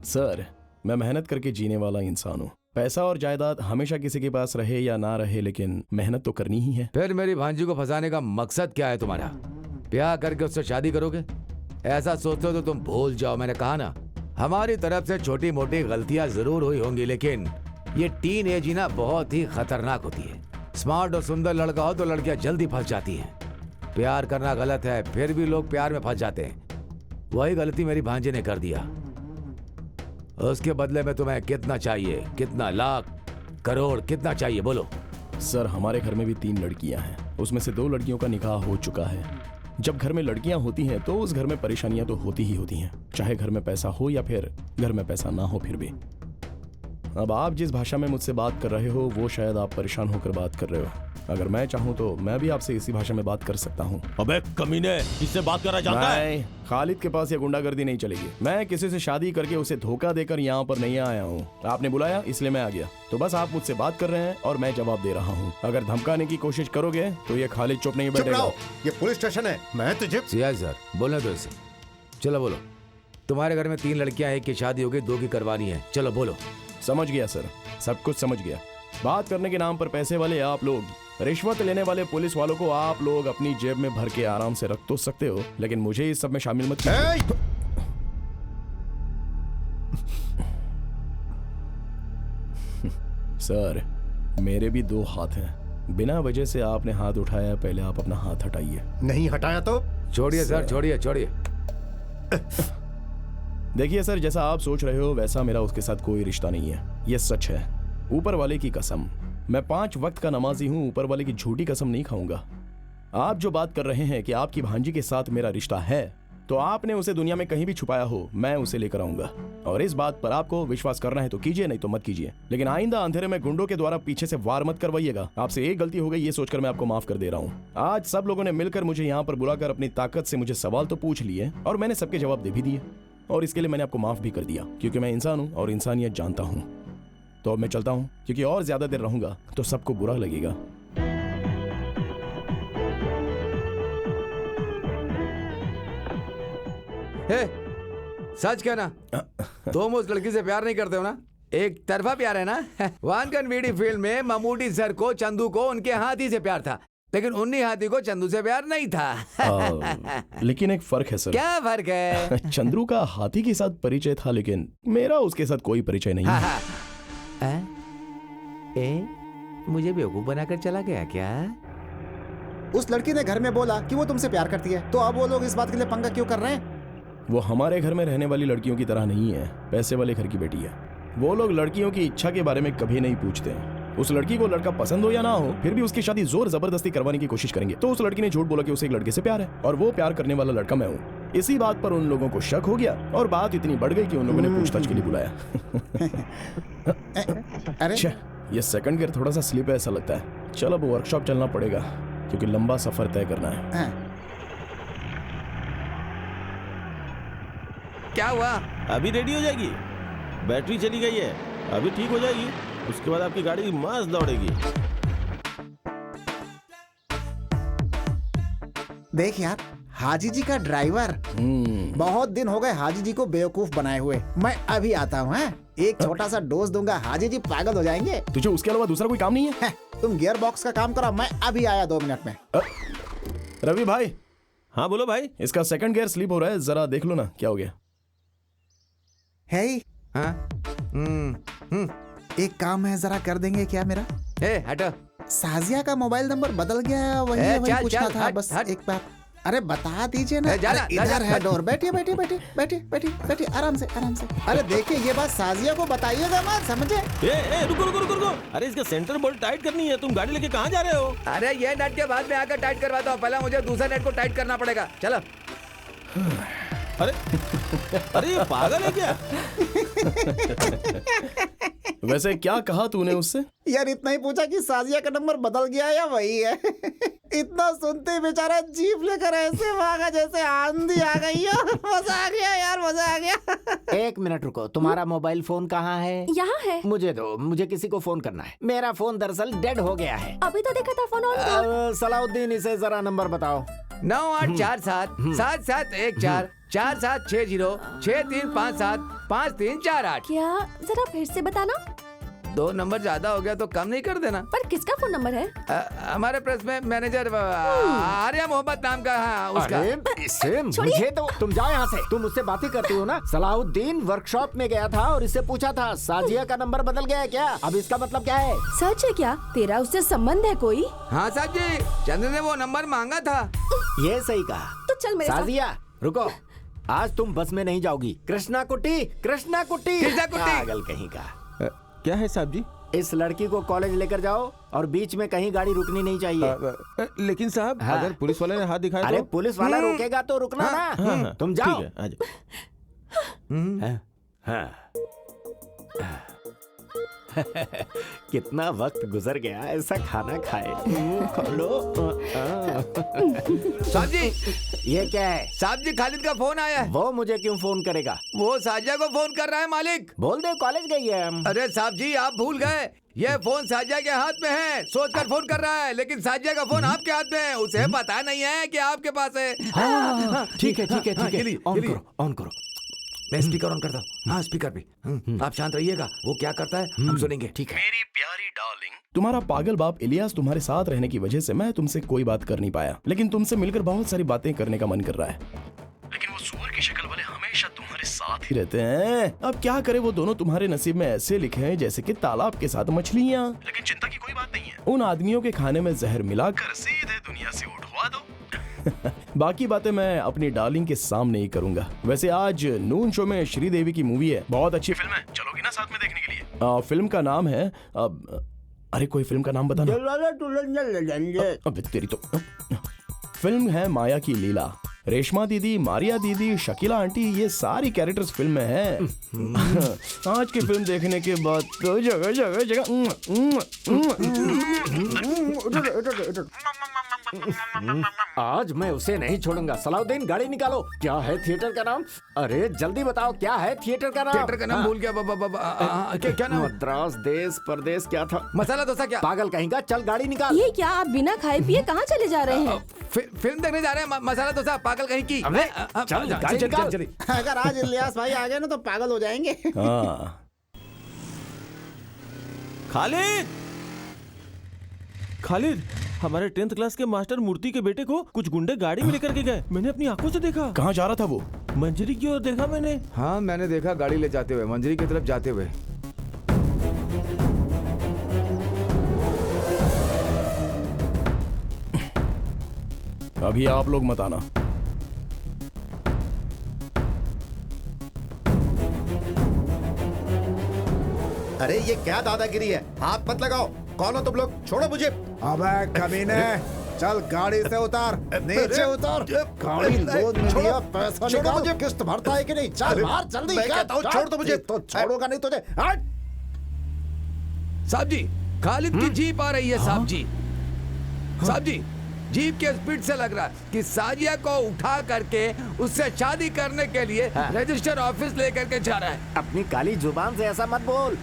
सर, मैं मेहनत करके जीने वाला इंसान हूँ। पैसा और जायदाद हमेशा किसी के पास रहे या ना रहे, लेकिन मेहनत तो करनी ही है। फिर मेरी भांजी को फंसाने का मकसद क्या है तुम्हारा? ब्याह करके उससे शादी करोगे? ऐसा सोचते हो तो तुम भूल जाओ, मैंने कहा ना, हमारी तरफ से छोटी मोटी गलतियां जरूर हुई होंगी, लेकिन ये टीन एज ही ना बहुत ही खतरनाक होती है। स्मार्ट और सुंदर लड़का हो तो लड़कियां जल्दी फंस जाती हैं। प्यार करना गलत है, फिर भी लोग प्यार में फंस जाते हैं। वही गलती मेरी भांजी ने कर दिया। उसके बदले में तुम्हें कितना चाहिए? कितना? लाख, करोड़, कितना चाहिए बोलो? सर, हमारे घर में भी 3 लड़कियां हैं, उसमें से 2 लड़कियों का निकाह हो चुका है। जब घर में लड़कियां होती हैं तो उस घर में परेशानियां तो होती ही होती हैं, चाहे घर में पैसा हो या फिर घर में पैसा ना हो। फिर भी अब आप जिस भाषा में मुझसे बात कर रहे हो वो शायद आप परेशान होकर बात कर रहे हो। अगर मैं चाहूं तो मैं भी आपसे इसी भाषा में बात कर सकता हूं। अबे कमीने, किससे बात करना चाहता है? नहीं, खालिद के पास ये गुंडागर्दी नहीं चलेगी। मैं किसी से शादी करके उसे धोखा देकर यहाँ पर नहीं आया हूँ। आपने बुलाया इसलिए मैं आ गया। तो बस आप मुझसे बात कर रहे हैं और मैं जवाब दे रहा हूँ। अगर धमकाने की कोशिश करोगे तो ये खालिद चुप नहीं बैठेगा। ये पुलिस स्टेशन है, मैं तुझे। सीआई सर बोलने दो इसे। चलो बोलो। तुम्हारे घर में 3 लड़कियां, एक की शादी हो गई, 2 की करवानी है। चलो बोलो। समझ गया सर, सब कुछ समझ गया। बात करने के नाम पर पैसे वाले आप लोग, रिश्वत लेने वाले पुलिस वालों को आप लोग अपनी जेब में भर के आराम से रख तो सकते हो, लेकिन मुझे इस सब में शामिल मत कीजिए। सर, मेरे भी 2 हाथ हैं। बिना वजह से आपने हाथ उठाया, पहले आप अपना हाथ हटाइए। नहीं हटाया तो छोड़िए सर, छोड़िए छोड़िए। देखिए सर, जैसा आप सोच रहे हो वैसा मेरा उसके साथ कोई रिश्ता नहीं है। ये सच है, ऊपर वाले की कसम। मैं 5 वक्त का नमाजी हूँ, ऊपर वाले की झूठी कसम नहीं खाऊंगा। आप जो बात कर रहे हैं कि आपकी भांजी के साथ मेरा रिश्ता है, तो आपने उसे दुनिया में कहीं भी छुपाया हो, मैं उसे लेकर आऊंगा। और इस बात पर आपको विश्वास करना है तो कीजिए, नहीं तो मत कीजिए। लेकिन आइंदा अंधेरे में गुंडों के द्वारा पीछे से वार मत करवाइएगा। आपसे एक गलती हो गई ये सोचकर मैं आपको माफ कर दे रहा हूँ। आज सब लोगों ने मिलकर मुझे यहाँ पर बुलाकर अपनी ताकत से मुझे सवाल तो पूछ लिए और मैंने सबके जवाब दे भी दिए, और इसके लिए मैंने आपको माफ भी कर दिया, क्योंकि मैं इंसान हूँ और इंसानियत जानता हूँ। तो अब मैं चलता हूँ, क्योंकि और ज्यादा देर रहूंगा तो सबको बुरा लगेगा। हे, सच कहना, तुम उस लड़की से प्यार नहीं करते हो ना? एक तरफा प्यार है ना? वानकन वीडी फिल्म में ममूटी सर को चंदू को उनके हाथी से प्यार था, लेकिन उन्हीं हाथी को चंदू से प्यार नहीं था। लेकिन एक फर्क है सर। क्या फर्क है? चंद्रू का हाथी के साथ परिचय था, लेकिन मेरा उसके साथ कोई परिचय नहीं है। मुझे बेवकूफ बनाकर चला गया क्या? उस लड़की ने घर में बोला कि वो तुमसे प्यार करती है, तो अब वो लोग इस बात के लिए पंगा क्यों कर रहे हैं? वो हमारे घर में रहने वाली लड़कियों की तरह नहीं है, पैसे वाले घर की बेटी है। वो लोग लड़कियों की इच्छा के बारे में कभी नहीं पूछते। उस लड़की को लड़का पसंद हो या ना हो, फिर भी उसकी शादी जोर जबरदस्ती करवाने की कोशिश करेंगे। तो उस लड़की ने झूठ बोला कि उसे एक लड़के से प्यार है और वो प्यार करने वाला लड़का मैं हूँ। इसी बात पर उन लोगों को शक हो गया और बात इतनी बढ़ गई कि उन लोगों ने पूछताछ के लिए बुलाया। अरे ये सेकंड गियर थोड़ा सा स्लिप है ऐसा लगता है। चलो अब वर्कशॉप चलना पड़ेगा, क्योंकि लंबा सफर तय करना है। क्या हुआ? अभी रेडी हो जाएगी, बैटरी चली गई है, अभी ठीक हो जाएगी, उसके बाद आपकी गाड़ी मस्त दौड़ेगी। देख यार, हाजी जी का ड्राइवर। बहुत दिन हो गए हाजी जी को बेवकूफ बनाए हुए। मैं अभी आता हूँ। एक छोटा सा डोज दूंगा, हाजी जी पागल हो जाएंगे। तुझे उसके अलावा दूसरा कोई काम नहीं है? तुम गियर बॉक्स का काम करो, मैं अभी आया 2 मिनट में। रवि भाई। हाँ बोलो भाई। इसका सेकंड गियर स्लिप हो रहा है, जरा देख लो ना क्या हो गया है। हाँ? एक काम है, जरा कर देंगे क्या मेरा? हटो। साजिया का मोबाइल नंबर बदल गया है, वही पूछना था बस। एक बार अरे बता दीजिए ना। इधर है डोर। बैठिए बैठिए बैठिए बैठिए बैठिए बैठिए, आराम से आराम से। अरे देखिए ये बात साजिया को बताइएगा मत, समझे? रुको रुको रुको रुको। अरे इसका सेंटर बोल्ट टाइट करनी है। तुम गाड़ी लेके कहाँ जा रहे हो? अरे ये नट के बाद में आकर टाइट करवाता हूँ, पहले मुझे दूसरा नट को टाइट करना पड़ेगा। चलो। अरे अरे ये पागल है क्या? वैसे क्या कहा तूने उससे? यार इतना ही पूछा कि साजिया का नंबर बदल गया या वही है। इतना सुनते ही बेचारा जीप लेकर ऐसे भागा जैसे आंधी आ गई हो। मजा आ गया यार, मजा आ गया। 1 मिनट रुको, तुम्हारा मोबाइल फोन कहाँ है? यहाँ है। मुझे दो, मुझे किसी को फोन करना है। मेरा फोन दरअसल डेड हो गया है। अभी तो देखा था फोन ऑन था। सलाउद्दीन, इसे जरा नंबर बताओ। 9847 7714 4760 6357 5348। क्या? जरा फिर से बताना। 2 नंबर ज्यादा हो गया तो कम नहीं कर देना? पर किसका फोन नंबर है? हमारे प्रेस में मैनेजर आर्या मोहम्मद नाम का है उसका। इससे मुझे तो, तुम जाओ यहाँ से। तुम मुझसे बातें करती हो ना। सलाउद्दीन वर्कशॉप में गया था और इससे पूछा था साजिया का नंबर बदल गया है क्या? अब इसका मतलब क्या है? सच है क्या? तेरा उससे संबंध है कोई? हाँ साहब जी, चंद्र ने वो नंबर मांगा था। ये सही कहा। तो चल मेरे साथ। साजिया रुको, आज तुम बस में नहीं जाओगी। कृष्णा कुट्टी, कृष्णा कुट्टी, कृष्णा कुट्टी। पागल कहीं का। क्या है साहब जी? इस लड़की को कॉलेज लेकर जाओ और बीच में कहीं गाड़ी रुकनी नहीं चाहिए। लेकिन साहब हाँ। अगर पुलिस वाले ने हाथ दिखाया अरे तो? पुलिस वाला रोकेगा तो रुकना ना। तुम जाओ। ठीक है, आ जाओ। कितना वक्त गुजर गया ऐसा खाना खाए। खोलो। साहब जी, ये क्या है? साहब जी खालिद का फोन आया है। वो मुझे क्यों फोन करेगा? वो साजिया को फोन कर रहा है मालिक। बोल दे कॉलेज गई है। अरे साहब जी आप भूल गए, ये फोन साजिया के हाथ में है। सोचकर फोन कर रहा है, लेकिन साजिया का फोन आपके हाथ में है। उसे पता नहीं है कि आपके पास है। ठीक है ठीक है ठीक है। ऑन करो ऑन करो। मैं स्पीकर ऑन करता हूँ। हाँ स्पीकर भी। आप शांत रहिएगा, वो क्या करता है हम सुनेंगे। ठीक है। मेरी प्यारी डार्लिंग, तुम्हारा पागल बाप इलियास तुम्हारे साथ रहने की वजह से मैं तुमसे कोई बात कर नहीं पाया, लेकिन तुमसे मिलकर बहुत सारी बातें करने का मन कर रहा है। लेकिन वो सूअर की शक्ल वाले हमेशा तुम्हारे साथ ही रहते हैं। अब क्या करे, वो दोनों तुम्हारे नसीब में ऐसे लिखे हैं जैसे कि तालाब के साथ मछलियाँ। लेकिन चिंता की कोई बात नहीं है, उन आदमियों के खाने में जहर मिलाकर सीधे दुनिया से उठवा दो। बाकी बातें मैं अपनी डार्लिंग के सामने ही करूंगा। वैसे आज नून शो में श्रीदेवी की मूवी है, बहुत अच्छी फिल्म है, चलोगी ना साथ में देखने के लिए? फिल्म का नाम है अरे कोई फिल्म का नाम बताना। अबे तेरी तो फिल्म है माया की लीला। रेशमा दीदी, मारिया दीदी, शकीला आंटी, ये सारी कैरेक्टर्स फिल्म में हैं। आज की फिल्म देखने के बाद तो जगह जगह आज मैं उसे नहीं छोड़ूंगा। सलाउद्दीन गाड़ी निकालो। क्या है थिएटर का नाम? अरे जल्दी बताओ क्या है थिएटर का नाम? थिएटर का नाम भूल गया। क्या नाम? मद्रास देश परदेश क्या था? मसाला डोसा। क्या पागल कहीं का, चल गाड़ी निकाल। ये क्या आप बिना खाए पिए कहाँ चले जा रहे हैं? फिल्म देखने जा रहे हैं। मसाला डोसा पागल कहीं की। चल गाड़ी निकाल। अगर आज इलियास भाई आ गए ना तो पागल हो जाएंगे। खालिद, खालिद, हमारे 10th क्लास के मास्टर मूर्ति के बेटे को कुछ गुंडे गाड़ी में लेकर के गए। मैंने अपनी आंखों से देखा। कहाँ जा रहा था वो? मंजरी की ओर देखा मैंने। हाँ मैंने देखा, गाड़ी ले जाते हुए मंजरी की तरफ जाते हुए। अभी आप लोग मत आना। अरे ये क्या दादागिरी है? हाथ मत लगाओ। कौन हो तुम लोग? छोड़ो मुझे। अबे कमीने, चल गाड़ी से उतार, नीचे उतार। गाड़ी लोड में दिया, पैसा निकाल। किस्त भरता है कि नहीं? चल बाहर जल्दी। मैं कहता हूँ छोड़ दो मुझे। तो छोड़ूंगा नहीं तुझे। हट। साहब जी खालिद की जीप आ रही है। साहब जी, साहब जी जीप के स्पीड से लग रहा है कि साजिया को उठा करके उससे शादी करने के लिए रजिस्टर ऑफिस लेकर के जा रहा है। अपनी काली जुबान से ऐसा मत बोल।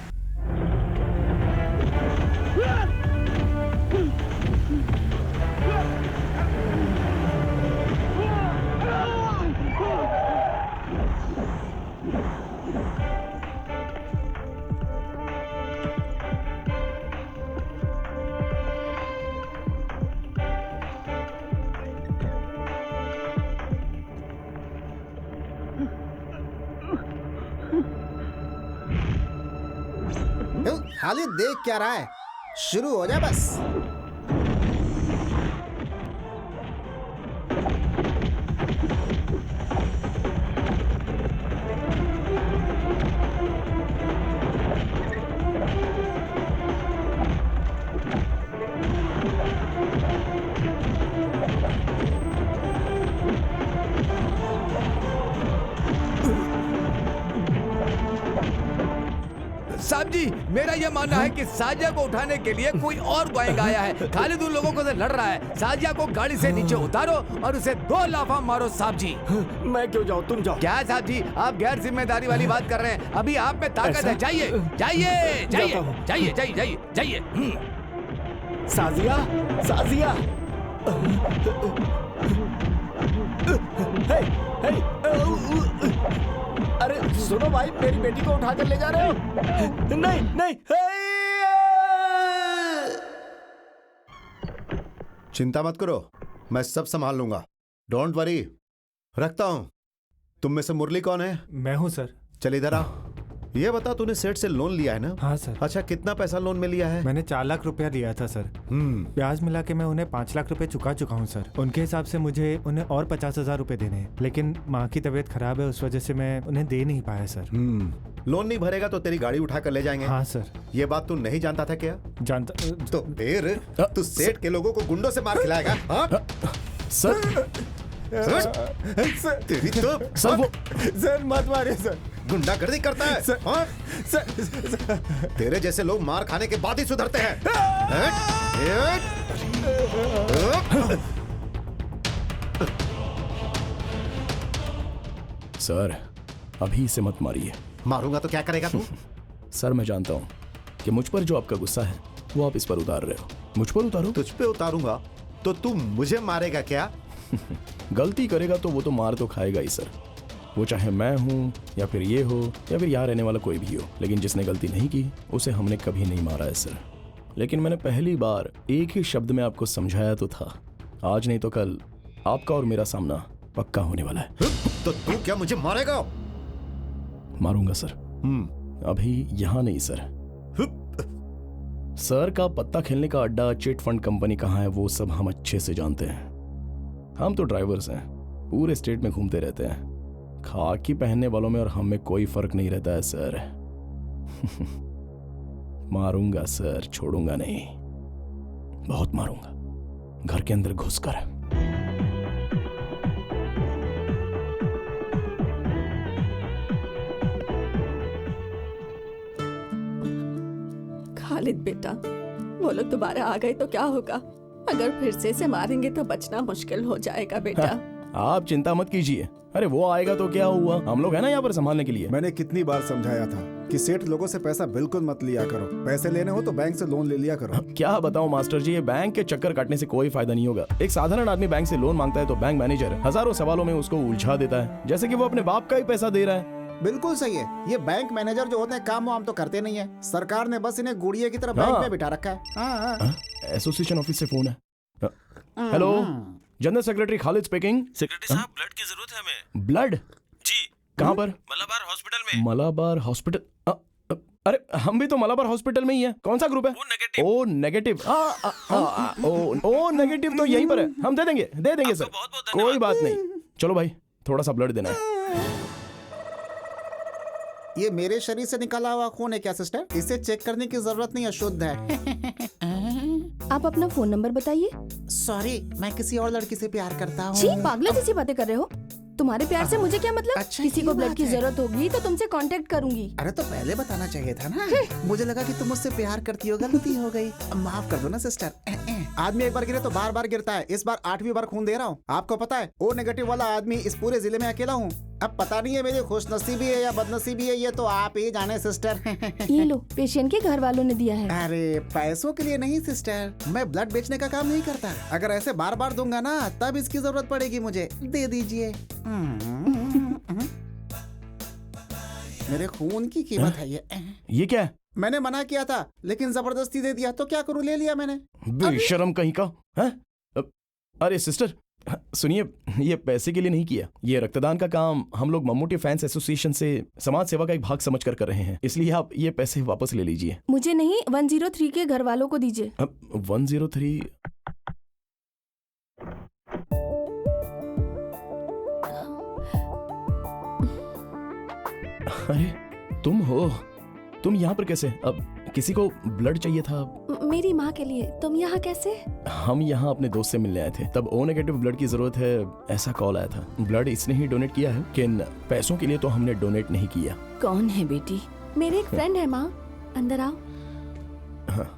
खालिद देख क्या रहा है? शुरू हो जा बस। साहब जी मेरा यह मानना है कि साजिया को उठाने के लिए कोई और गैंग आया है। खालिद उन लोगों को से लड़ रहा है। साजिया को गाड़ी से नीचे उतारो और उसे 2 लाफा मारो। साहब जी मैं क्यों जाऊँ, तुम जाओ। क्या साहब जी आप गैर जिम्मेदारी वाली बात कर रहे हैं? अभी आप में ताकत है। जाइए जाइए जाइए जाइए जाइए जाइए जाइए। साजिया, साजिया। हे, हे, अरे सुनो भाई, मेरी बेटी को उठा कर ले जा रहे हो? नहीं नहीं। चिंता मत करो, मैं सब संभाल लूंगा। Don't worry. रखता हूं। तुम में से मुरली कौन है? मैं हूं सर। चल इधर आ। ये बता, तूने सेठ से लोन लिया है ना? हाँ सर। अच्छा कितना पैसा लोन में लिया है? मैंने 4 लाख रुपया लिया था सर। ब्याज मिला के मैं उन्हें 5 लाख रुपए चुका चुका हूँ सर। उनके हिसाब से मुझे उन्हें और 50,000 रुपए देने हैं, लेकिन माँ की तबीयत खराब है, उस वजह से मैं उन्हें दे नहीं पाया सर। लोन नहीं भरेगा तो तेरी गाड़ी उठा कर ले जाएंगे। हाँ सर। ये बात तू नहीं जानता था क्या? जानता तो फिर तू सेठ के लोगों को गुंडों से मार खिलाएगा? हाँ? सर तेरी तो सर वो सर मत मारिए सर। गुंडागर्दी करता है सर, हाँ? सर, तेरे जैसे लोग मार खाने के बाद ही सुधरते हैं। सर अभी इसे मत मारिए। मारूंगा तो क्या करेगा तू? सर मैं जानता हूँ कि मुझ पर जो आपका गुस्सा है वो आप इस पर उतार रहे हो। मुझ पर उतारो। तुझ पे उतारूंगा तो तू मुझे मारेगा क्या? गलती करेगा तो वो तो मार तो खाएगा ही सर, वो चाहे मैं हूँ या फिर ये हो या फिर यहाँ रहने वाला कोई भी हो। लेकिन जिसने गलती नहीं की उसे हमने कभी नहीं मारा है सर। लेकिन मैंने पहली बार एक ही शब्द में आपको समझाया तो था, आज नहीं तो कल आपका और मेरा सामना पक्का होने वाला है। तो तू क्या मुझे मारेगा? मारूंगा सर। अभी यहाँ नहीं सर। सर का पत्ता खेलने का अड्डा, चिट फंड कंपनी कहाँ है वो सब हम अच्छे से जानते हैं। हम तो ड्राइवर्स हैं, पूरे स्टेट में घूमते रहते हैं। खाकी पहनने वालों में और हम में कोई फर्क नहीं रहता है सर। मारूंगा सर, छोड़ूंगा नहीं, बहुत मारूंगा, घर के अंदर घुसकर। खालिद बेटा, वो लोग दोबारा आ गए तो क्या होगा? अगर फिर से मारेंगे तो बचना मुश्किल हो जाएगा बेटा। आप चिंता मत कीजिए। अरे वो आएगा तो क्या हुआ, हम लोग हैं ना यहाँ पर संभालने के लिए। मैंने कितनी बार समझाया था कि सेठ लोगों से पैसा बिल्कुल मत लिया करो। पैसे लेने हो तो बैंक से लोन ले लिया करो। क्या बताऊं मास्टर जी, ये बैंक के चक्कर काटने से कोई फायदा नहीं होगा। एक साधारण आदमी बैंक से लोन मांगता है तो बैंक मैनेजर हजारों सवालों में उसको उलझा देता है, जैसे कि वो अपने बाप का ही पैसा दे रहा है। बिल्कुल सही है। ये बैंक मैनेजर जो होते हैं काम वाम तो करते नहीं है। सरकार ने बस इन्हें गुड़िया की तरह बैंक में बिठा रखा है। एसोसिएशन ऑफिस से फोन है। Hello, general secretary Khalid speaking. Secretary साहब, ब्लड की जरूरत है हमें। ब्लड? जी। कहाँ पर? मलाबार हॉस्पिटल में। मलाबार हॉस्पिटल? अरे हम भी तो मलाबार हॉस्पिटल में ही है। कौन सा ग्रुप है? O negative. ओ नेगेटिव तो यहीं पर है। हम दे देंगे सर, कोई बात नहीं। चलो भाई, थोड़ा सा ब्लड देना है। ये मेरे शरीर से निकाला हुआ खून है क्या सिस्टर? इसे चेक करने की जरूरत नहीं है, शुद्ध है। आप अपना फोन नंबर बताइए। सॉरी, मैं किसी और लड़की से प्यार करता हूँ। छी, पागलों जैसी बातें कर रहे हो। तुम्हारे प्यार से मुझे क्या मतलब? अच्छा, किसी ये को ब्लड बात की है। जरूरत होगी तो तुमसे कांटेक्ट करूंगी। अरे तो पहले बताना चाहिए था ना। मुझे लगा कि तुम मुझसे प्यार करती हो, गलती हो गई। माफ कर दो ना सिस्टर। आदमी एक बार गिरे तो बार बार गिरता है। इस बार 8वीं बार खून दे रहा हूँ। आपको पता है, ओ नेगेटिव वाला आदमी इस पूरे जिले में अकेला हूँ। अब पता नहीं है मेरी खुशनसीबी है या बदनसीबी है, ये तो आप ही जाने सिस्टर। ये लो, पेशेंट के घर वालों ने दिया है। अरे पैसों के लिए नहीं सिस्टर, मैं ब्लड बेचने का काम नहीं करता। अगर ऐसे बार बार दूंगा ना तब इसकी जरूरत पड़ेगी मुझे। दे दीजिए। मेरे खून की कीमत है ये क्या है? मैंने मना किया था लेकिन जबरदस्ती दे दिया, तो क्या करूं, ले लिया मैंने। बेशरम कहीं का है? अरे सिस्टर सुनिए, ये पैसे के लिए नहीं किया। ये रक्तदान का काम हम लोग मम्मूटी फैंस एसोसिएशन से समाज सेवा का एक भाग समझकर कर रहे हैं, इसलिए आप ये पैसे वापस ले लीजिए। मुझे नहीं, 103 के घर वालों को दीजिए। 103? अरे तुम हो? तुम यहाँ पर कैसे? अब किसी को ब्लड चाहिए था। मेरी माँ के लिए। तुम यहाँ कैसे? हम यहाँ अपने दोस्त से मिलने आए थे, तब ओ नेगेटिव ब्लड की जरूरत है ऐसा कॉल आया था। ब्लड इसने ही डोनेट किया है, लेकिन पैसों के लिए तो हमने डोनेट नहीं किया। कौन है बेटी? मेरे एक फ्रेंड है माँ, अंदर आओ।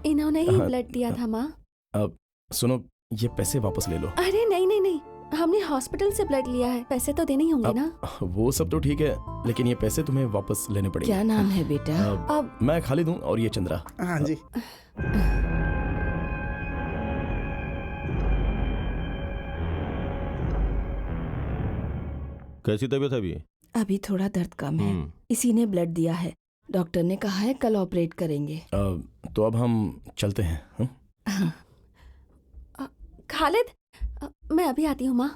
इन्होंने ही ब्लड दिया था माँ। अब सुनो, ये पैसे वापस ले लो। अरे नहीं नहीं नहीं, हमने हॉस्पिटल से ब्लड लिया है, पैसे तो देने ही होंगे ना। वो सब तो ठीक है, लेकिन ये पैसे तुम्हें वापस लेने पड़ेंगे। क्या नाम है बेटा? अब मैं खालिद हूँ और ये चंद्रा। हाँ जी। कैसी तबीयत है अभी? अभी थोड़ा दर्द कम है। इसी ने ब्लड दिया है। डॉक्टर ने कहा है कल ऑपरेट करेंगे। तो अब हम चलते हैं। खालिद, मैं अभी आती हूँ माँ।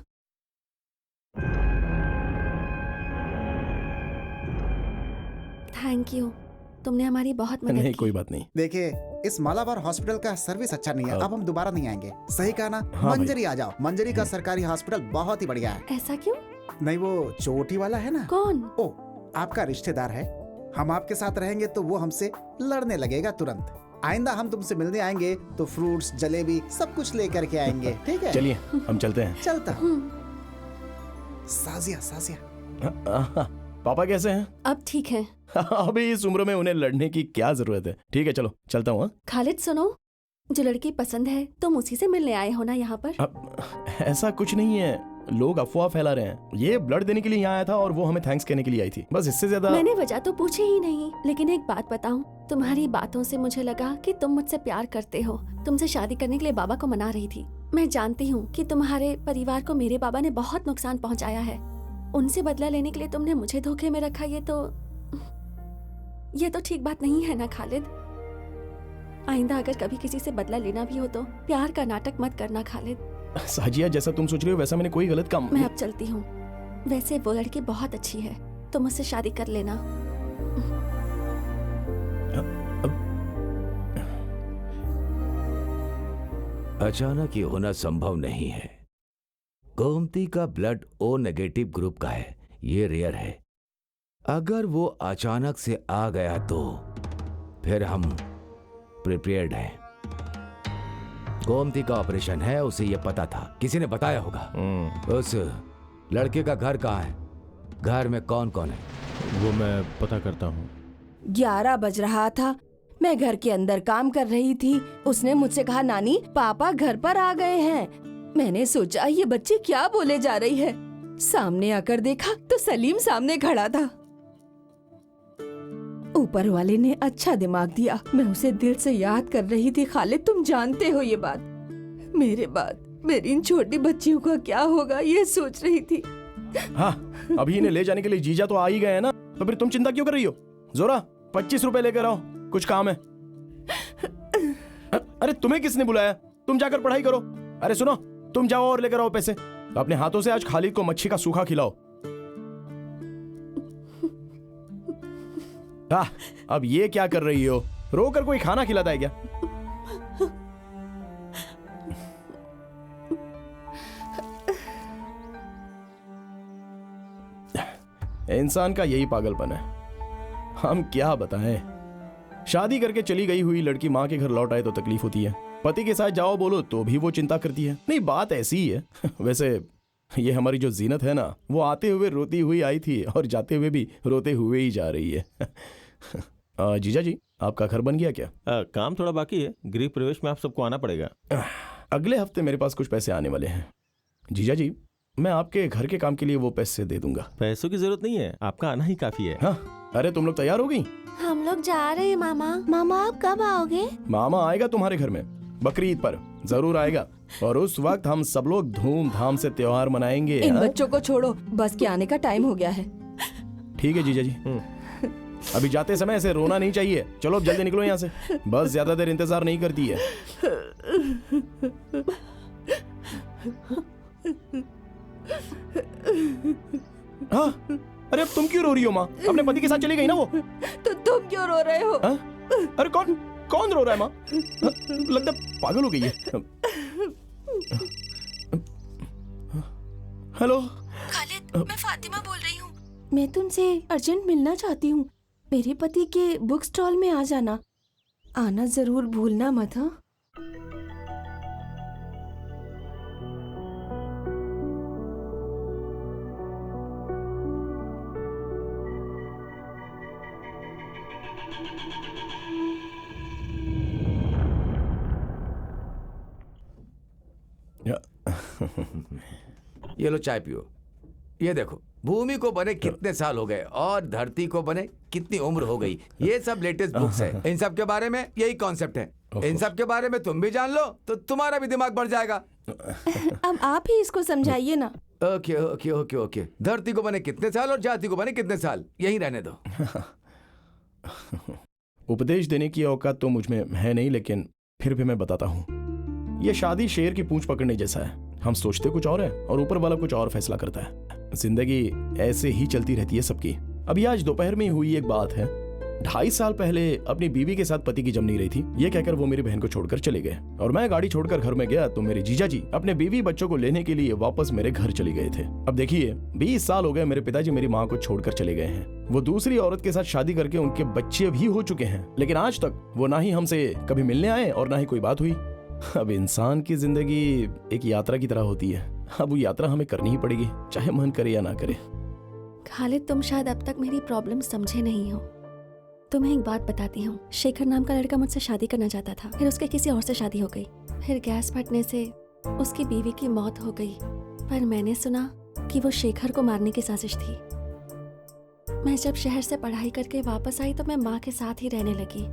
थैंक यू, तुमने हमारी बहुत मदद नहीं की। कोई बात नहीं। देखिए, इस मालाबार हॉस्पिटल का सर्विस अच्छा नहीं है। अब हम दोबारा नहीं आएंगे। सही कहा ना? हाँ मंजरी आ जाओ। मंजरी का सरकारी हॉस्पिटल बहुत ही बढ़िया है। ऐसा क्यों? नहीं, वो चोटी वाला है ना। कौन? ओ, आपका रिश्तेदार है। हम आपके साथ रहेंगे तो वो हमसे लड़ने लगेगा तुरंत। आइंदा हम तुमसे मिलने आएंगे तो फ्रूट्स, जलेबी सब कुछ लेकर के आएंगे, ठीक है? चलिए हम चलते हैं। चलता। साजिया, साजिया। पापा कैसे हैं? अब ठीक है। अभी इस उम्र में उन्हें लड़ने की क्या जरूरत है। ठीक है चलो चलता हूँ। खालिद सुनो, जो लड़की पसंद है तुम उसी से मिलने आए हो ना यहाँ पर? ऐसा कुछ नहीं है, लोग अफवाह फैला रहे हैं। ये ब्लड देने के लिए यहाँ आया था और वो हमें थैंक्स कहने के लिए आई थी, बस इससे ज्यादा। मैंने वजह तो पूछी ही नहीं, लेकिन एक बात बताऊं, तुम्हारी बातों से मुझे लगा कि तुम मुझसे प्यार करते हो। तुमसे शादी करने के लिए बाबा को मना रही थी। मैं जानती हूँ कि तुम्हारे परिवार को मेरे बाबा ने बहुत नुकसान पहुँचाया है। उनसे बदला लेने के लिए तुमने मुझे धोखे में रखा। ये तो ठीक बात नहीं है ना खालिद। आइंदा अगर कभी किसी से बदला लेना भी हो तो प्यार का नाटक मत करना खालिद। साजिया जैसा तुम सोच रही हो वैसा मैंने कोई गलत काम। मैं अब चलती हूँ। वैसे वो लड़की बहुत अच्छी है, तुम मुझसे शादी कर लेना। अचानक ये होना संभव नहीं है। गोमती का ब्लड ओ नेगेटिव ग्रुप का है, ये रेयर है। अगर वो अचानक से आ गया तो फिर हम प्रिपेयर्ड हैं। गोमती का ऑपरेशन है, उसे ये पता था, किसी ने बताया होगा। उस लड़के का घर कहाँ है? घर में कौन कौन है? वो मैं पता करता हूँ। 11 बज रहा था, मैं घर के अंदर काम कर रही थी। उसने मुझसे कहा, नानी पापा घर पर आ गए हैं। मैंने सोचा ये बच्ची क्या बोले जा रही है। सामने आकर देखा तो सलीम सामने खड़ा था। ऊपर वाले ने अच्छा दिमाग दिया। मैं उसे दिल से याद कर रही थी। खालिद तुम जानते हो ये बात। मेरे बाद मेरी इन छोटी बच्चियों का क्या होगा ये सोच रही थी। हाँ, अभी इन्हें ले जाने के लिए जीजा तो आ ही गए हैं ना, तो फिर तुम चिंता क्यों कर रही हो? जोरा 25 रुपए लेकर आओ, कुछ काम है। अरे तुम्हें किसने बुलाया? तुम जाकर पढ़ाई करो। अरे सुनो, तुम जाओ और लेकर आओ पैसे। अपने हाथों से आज खालिद को मच्छी का सूखा खिलाओ। अब ये क्या कर रही हो? रोकर कोई खाना खिलाता है क्या? इंसान का यही पागलपन है, हम क्या बताएं। शादी करके चली गई हुई लड़की माँ के घर लौट आए तो तकलीफ होती है। पति के साथ जाओ बोलो तो भी वो चिंता करती है। नहीं, बात ऐसी ही है। वैसे ये हमारी जो जीनत है ना, वो आते हुए रोती हुई आई थी और जाते हुए भी रोते हुए ही जा रही है। जीजा जी, आपका घर बन गया क्या? काम थोड़ा बाकी है, गृह प्रवेश में आप सबको आना पड़ेगा। अगले हफ्ते मेरे पास कुछ पैसे आने वाले हैं। जीजा जी, मैं आपके घर के काम के लिए वो पैसे दे दूंगा। पैसों की जरूरत नहीं है, आपका आना ही काफी है। हाँ, अरे तुम लोग तैयार हो गई? हम लोग जा रहे हैं मामा। मामा आप कब आओगे? मामा आएगा तुम्हारे घर में बकरीद पर, जरूर आएगा। और उस वक्त हम सब लोग धूमधाम से त्योहार मनाएंगे। इन बच्चों को छोड़ो, बस के आने का टाइम हो गया है। ठीक है जीजा जी, अभी जाते समय ऐसे रोना नहीं चाहिए। चलो अब जल्दी निकलो यहाँ से, बस ज्यादा देर इंतजार नहीं करती है। हाँ, अरे अब तुम क्यों रो रही हो माँ? अपने पति के साथ चली गई ना वो। तो तुम क्यों रो रहे हो? अरे कौन रो रहा है माँ? लगता पागल हो गई है। हेलो खालिद, मैं फातिमा बोल रही हूँ। मैं तुमसे अर्जेंट मिलना चाहती हूँ। मेरे पति के बुक स्टॉल में आ जाना, आना जरूर भूलना मत। हाँ, ये लो चाय पियो। ये देखो, भूमि को बने कितने साल हो गए और धरती को बने कितनी उम्र हो गई। ये सब लेटेस्ट बुक्स है। इन सब के बारे में यही कॉन्सेप्ट है। इन सब के बारे में तुम भी जान लो तो तुम्हारा भी दिमाग बढ़ जाएगा। अब आप ही इसको समझाइए ना। Okay okay okay okay. धरती को बने कितने साल और जाति को बने कितने साल, यही रहने दो। उपदेश देने की औकात तो मुझ में है नहीं, लेकिन फिर भी मैं बताता हूँ। ये शादी शेर की पूंछ पकड़ने जैसा है। हम सोचते कुछ और है और ऊपर वाला कुछ और फैसला करता है। जिंदगी ऐसे ही चलती रहती है सबकी। अभी आज दोपहर में हुई एक बात है। 2.5 साल पहले अपनी बीवी के साथ पति की जम नहीं रही थी, ये कहकर वो मेरी बहन को छोड़कर चले गए और मैं गाड़ी छोड़कर घर में गया तो मेरे जीजा जी अपने बीवी बच्चों को लेने के लिए वापस मेरे घर चले गए थे। अब देखिए 20 साल हो गए मेरे पिताजी मेरी माँ को छोड़कर चले गए हैं। वो दूसरी औरत के साथ शादी करके उनके बच्चे भी हो चुके हैं, लेकिन आज तक वो ना ही हमसे कभी मिलने आए और ना ही कोई बात हुई। अब इंसान की जिंदगी एक यात्रा की तरह होती है, अब वो यात्रा हमें करनी ही पड़ेगी, चाहे मन करे या ना करे। खालिद, तुम शायद अब तक मेरी प्रॉब्लम समझे नहीं हो। तुम्हें एक बात बताती हूँ, शेखर नाम का लड़का मुझसे शादी करना चाहता था, फिर उसके किसी और से शादी हो गई, फिर गैस फटने से उसकी बीवी की मौत हो गई। पर मैंने सुना कि वो शेखर को मारने की साजिश थी। मैं जब शहर से पढ़ाई करके वापस आई तो मैं माँ के साथ ही रहने लगी।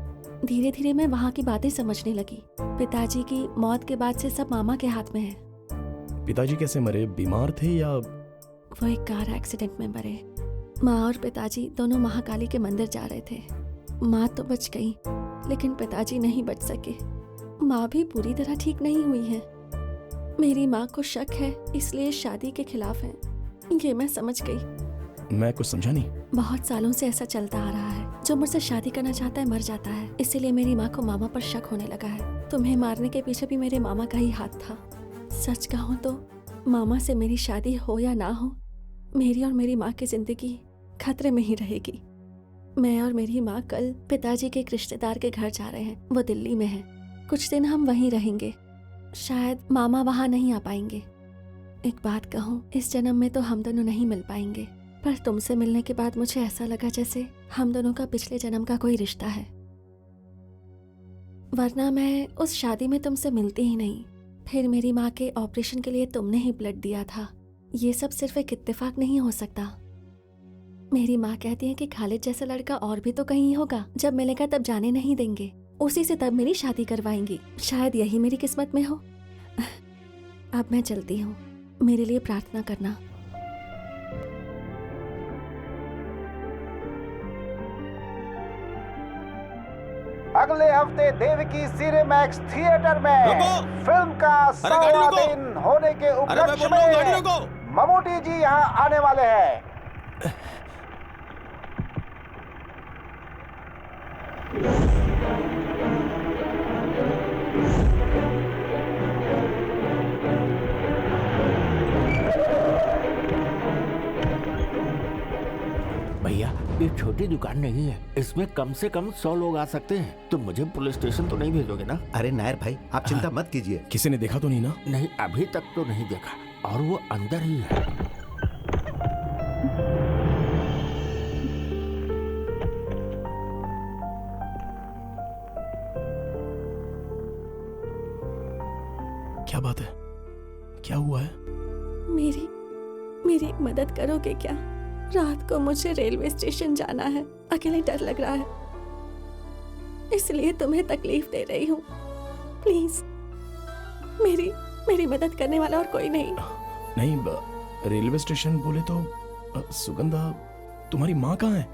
धीरे धीरे मैं वहाँ की बातें समझने लगी। पिताजी की मौत के बाद से सब मामा के हाथ में है। पिताजी कैसे मरे, बीमार थे या? वो एक कार एक्सीडेंट में मरे। माँ और पिताजी दोनों महाकाली के मंदिर जा रहे थे। माँ तो बच गई, लेकिन पिताजी नहीं बच सके। माँ भी पूरी तरह ठीक नहीं हुई है। मेरी माँ को शक है, इसलिए शादी के खिलाफ है। ये मैं समझ गई। मैं कुछ समझा नहीं। बहुत सालों से ऐसा चलता आ रहा है, जो मुझसे शादी करना चाहता है मर जाता है, इसीलिए मेरी माँ को मामा पर शक होने लगा है। तुम्हें मारने के पीछे भी मेरे मामा का ही हाथ था। सच कहूँ तो मामा से मेरी शादी हो या ना हो, मेरी और मेरी माँ की जिंदगी खतरे में ही रहेगी। मैं और मेरी माँ कल पिताजी के एक रिश्तेदार के घर जा रहे हैं। वो दिल्ली में है। कुछ दिन हम वहीं रहेंगे। शायद मामा वहाँ नहीं आ पाएंगे। एक बात कहूँ, इस जन्म में तो हम दोनों नहीं मिल पाएंगे, पर तुमसे मिलने के बाद मुझे ऐसा लगा जैसे हम दोनों का पिछले जन्म का कोई रिश्ता है। वरना मैं उस शादी में तुमसे मिलती ही नहीं। फिर मेरी माँ के ऑपरेशन के लिए तुमने ही ब्लड दिया था। ये सब सिर्फ एक इत्तेफाक नहीं हो सकता। मेरी माँ कहती है कि खालिद जैसा लड़का और भी तो कहीं होगा, जब मिलेगा तब जाने नहीं देंगे, उसी से तब मेरी शादी करवाएंगी। शायद यही मेरी किस्मत में हो। अब मैं चलती हूँ, मेरे लिए प्रार्थना करना। अगले हफ्ते देवकी सिनेमैक्स थिएटर में फिल्म का 100वां दिन होने के उपलक्ष्य में ममूटी जी यहाँ आने वाले हैं। भैया, ये छोटी दुकान नहीं है, इसमें कम से कम 100 लोग आ सकते हैं। तुम मुझे पुलिस स्टेशन तो नहीं भेजोगे ना? अरे नायर भाई, आप चिंता मत कीजिए। किसी ने देखा तो नहीं ना? नहीं, अभी तक तो नहीं देखा, और वो अंदर ही है। क्या बात है? क्या हुआ है? मेरी एक मदद करोगे क्या? रात को मुझे रेलवे स्टेशन जाना है। अकेले डर लग रहा है, इसलिए तुम्हें तकलीफ दे रही हूँ। प्लीज, मेरी मदद करने वाला और कोई नहीं। नहीं, रेलवे स्टेशन बोले तो सुगंधा, तुम्हारी माँ कहाँ है?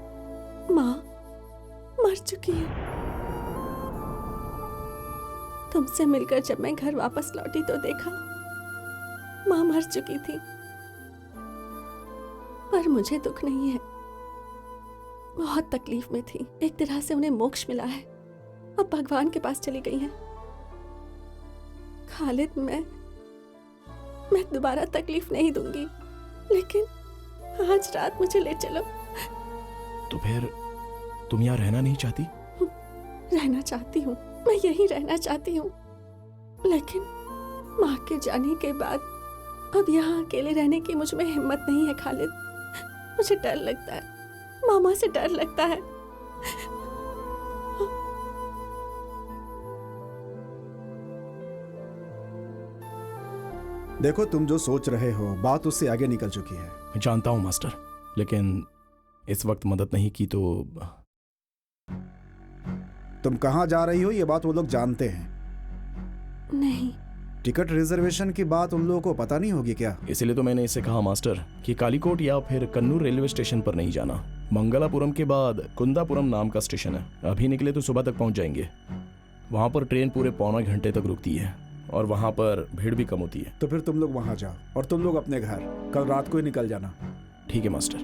माँ मर चुकी है। तुमसे मिलकर जब मैं घर वापस लौटी तो देखा माँ मर चुकी थी। पर मुझे दुख नहीं है, बहुत तकलीफ में थी। एक तरह से उन्हें मोक्ष मिला है, अब भगवान के पास चली गई हैं। खालिद, मैं दोबारा तकलीफ नहीं दूंगी, लेकिन आज रात मुझे ले चलो। तो फिर तुम यहाँ रहना नहीं चाहती? रहना चाहती हूँ, मैं यहीं रहना चाहती हूँ, लेकिन माँ के जाने के बाद अब यहाँ अकेले रहने की मुझ में हिम्मत नहीं है खालिद। मुझे डर लगता है, मामा से डर लगता है। देखो, तुम जो सोच रहे हो बात उससे आगे निकल चुकी है। मैं जानता हूँ मास्टर, लेकिन इस वक्त मदद नहीं की तो। तुम कहाँ जा रही हो ये बात वो लोग जानते हैं। नहीं। टिकट रिजर्वेशन की बात उन लोगों को पता नहीं होगी क्या? इसलिए तो मैंने इसे कहा मास्टर कि कालीकोट या फिर कन्नूर रेलवे स्टेशन पर नहीं जाना। मंगलापुरम के बाद कुंदापुरम नाम का स्टेशन है, अभी निकले तो सुबह तक पहुंच जाएंगे। वहां पर ट्रेन पूरे पौना घंटे तक रुकती है और वहां पर भीड़ भी कम होती है। तो फिर तुम लोग वहां जाओ और तुम लोग अपने घर कल रात को ही निकल जाना। ठीक है मास्टर।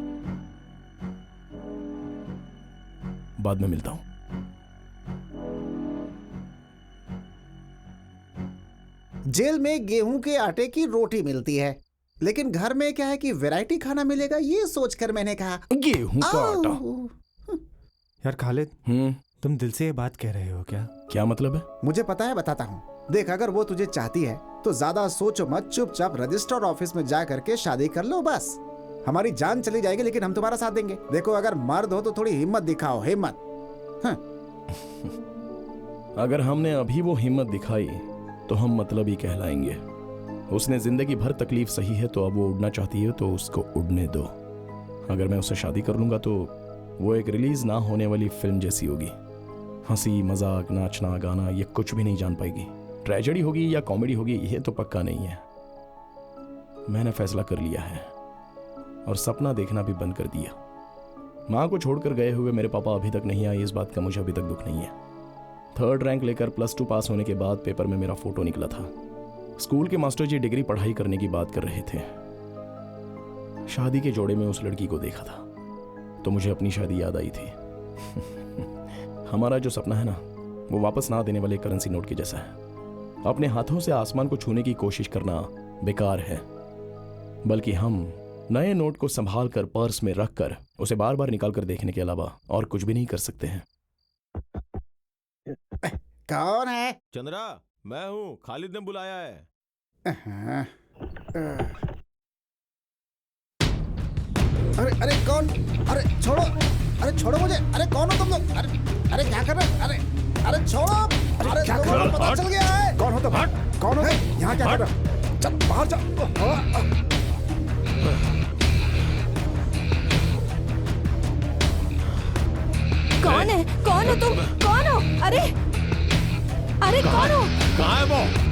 बाद में मिलता हूँ। जेल में गेहूं के आटे की रोटी मिलती है, लेकिन घर में क्या है कि वैरायटी खाना मिलेगा, ये सोचकर मैंने कहा गेहूं का आटा। यार खालिद, तुम दिल से ये बात कह रहे हो क्या? क्या मतलब है? मुझे पता है, बताता हूँ। देख, अगर वो तुझे चाहती है तो ज्यादा सोचो मत, चुपचाप रजिस्टर ऑफिस में जा करके शादी कर लो बस। हमारी जान चली जाएगी लेकिन हम तुम्हारा साथ देंगे। देखो, अगर मर्द हो तो थोड़ी हिम्मत दिखाओ, हिम्मत। अगर हमने अभी वो हिम्मत दिखाई तो हम मतलबी कहलाएंगे। उसने जिंदगी भर तकलीफ सही है, तो अब वो उड़ना चाहती है तो उसको उड़ने दो। अगर मैं उससे शादी कर लूंगा तो वो एक रिलीज ना होने वाली फिल्म जैसी होगी। हंसी मजाक, नाचना गाना, ये कुछ भी नहीं जान पाएगी। ट्रेजेडी होगी या कॉमेडी होगी ये तो पक्का नहीं है। मैंने फैसला कर लिया है और सपना देखना भी बंद कर दिया। माँ को छोड़कर गए हुए मेरे पापा अभी तक नहीं आए, इस बात का मुझे अभी तक दुख नहीं है। 3rd रैंक लेकर +2 पास होने के बाद पेपर में मेरा फोटो निकला था। स्कूल के मास्टर जी डिग्री पढ़ाई करने की बात कर रहे थे। शादी के जोड़े में उस लड़की को देखा था तो मुझे अपनी शादी याद आई थी। हमारा जो सपना है ना, वो वापस ना देने वाले करेंसी नोट के जैसा है। अपने हाथों से आसमान को छूने की कोशिश करना बेकार है, बल्कि हम नए नोट को संभाल कर पर्स में रख कर उसे बार बार निकाल कर देखने के अलावा और कुछ भी नहीं कर सकते हैं। कौन है? चंद्रा, मैं हूँ। खालिद ने बुलाया है। अरे अरे कौन? अरे छोड़ो, अरे छोड़ो मुझे। अरे कौन हो तुम लोग? अरे अरे क्या कर रहे हो? अरे अरे छोड़ो। अरे क्या कर रहे हो? पता चल गया है। कौन हो तुम? कौन हो? यहाँ क्या कर रहे हो? चल बाहर जाओ। कौन है? कौन हो तुम? कौन हो? अरे अरे कौन हो? कहाँ है वो?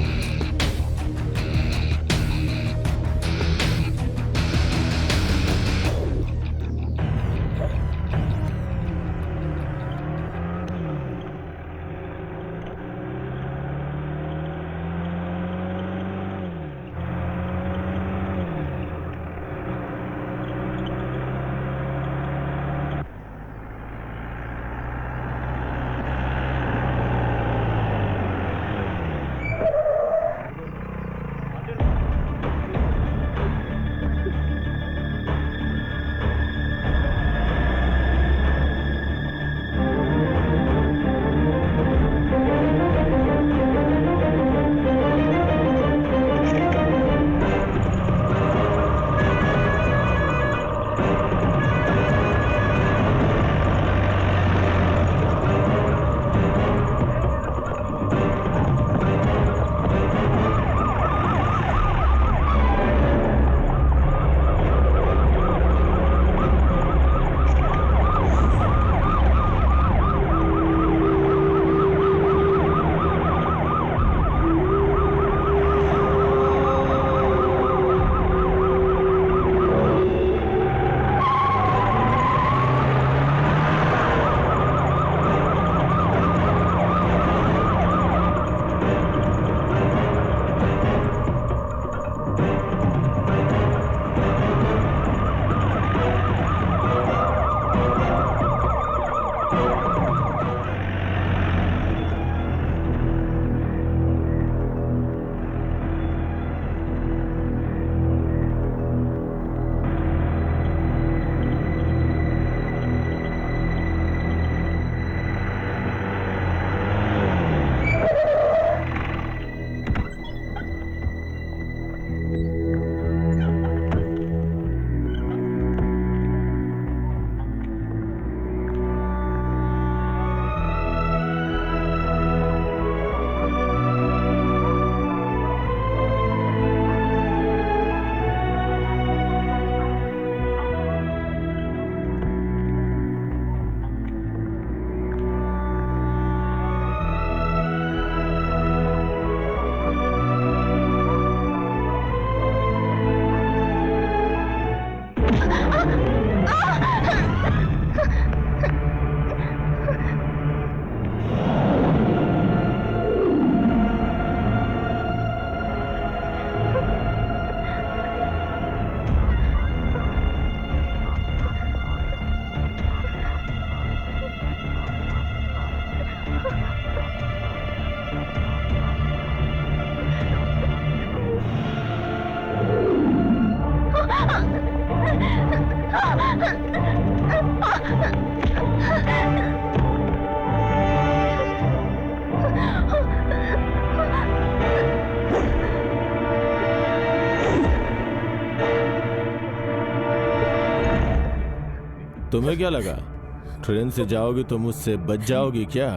तुम्हें क्या लगा ट्रेन से जाओगी तो मुझसे बच जाओगी क्या?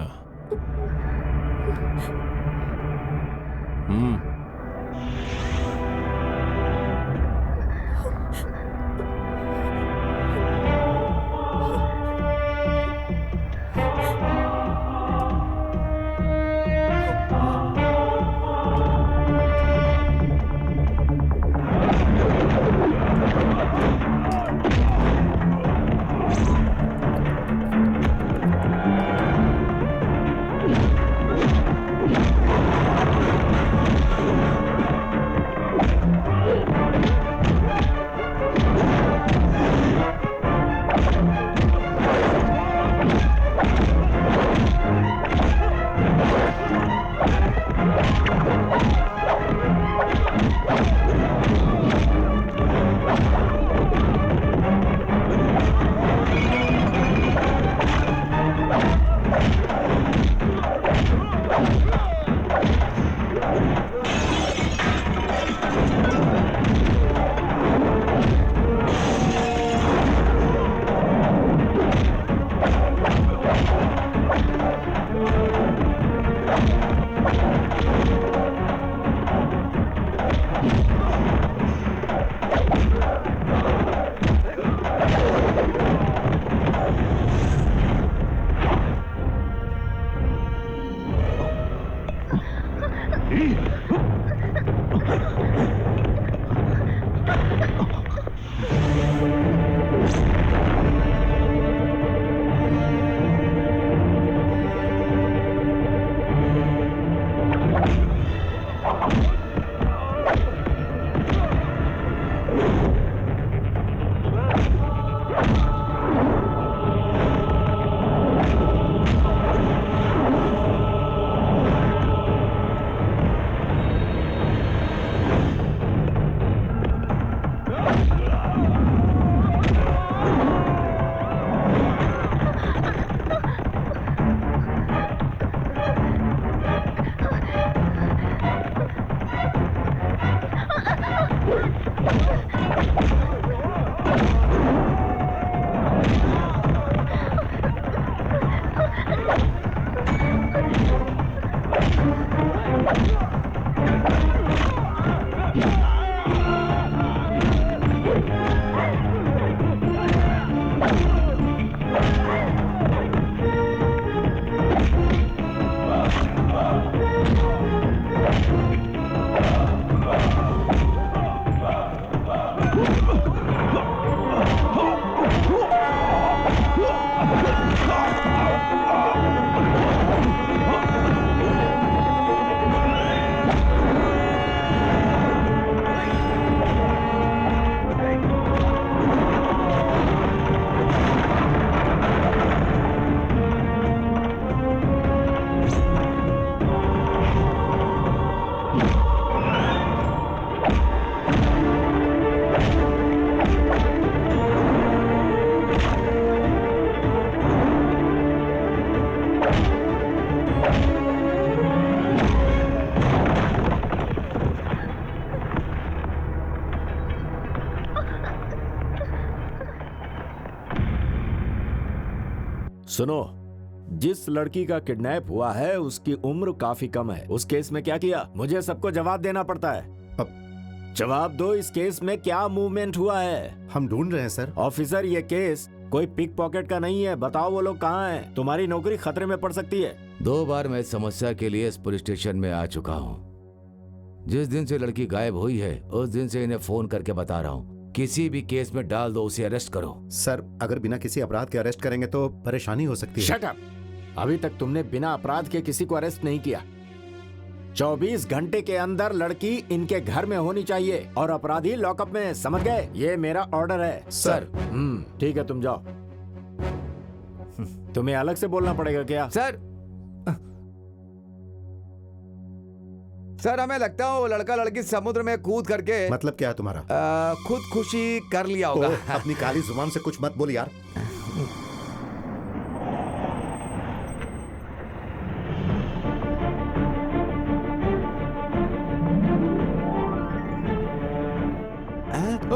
सुनो, जिस लड़की का किडनैप हुआ है उसकी उम्र काफी कम है। उस केस में क्या किया? मुझे सबको जवाब देना पड़ता है। अब जवाब दो, इस केस में क्या मूवमेंट हुआ है? हम ढूंढ रहे हैं सर। ऑफिसर, ये केस कोई पिक पॉकेट का नहीं है। बताओ वो लोग कहाँ हैं? तुम्हारी नौकरी खतरे में पड़ सकती है। 2 बार मैं इस समस्या के लिए इस पुलिस स्टेशन में आ चुका हूँ। जिस दिन से लड़की गायब हुई है उस दिन से इन्हें फोन करके बता रहा हूँ, किसी भी केस में डाल दो, उसे अरेस्ट करो। सर, अगर बिना किसी अपराध के अरेस्ट करेंगे तो परेशानी हो सकती है। Shut up! अभी तक तुमने बिना अपराध के किसी को अरेस्ट नहीं किया। 24 घंटे के अंदर लड़की इनके घर में होनी चाहिए और अपराधी लॉकअप में, समझ गए? ये मेरा ऑर्डर है। सर। ठीक है, तुम जाओ। तुम्हें अलग से बोलना पड़ेगा क्या? सर, हमें लगता है वो लड़का लड़की समुद्र में कूद करके मतलब क्या है तुम्हारा? खुदकुशी कर लिया होगा। अपनी काली जुबान से कुछ मत बोल यार।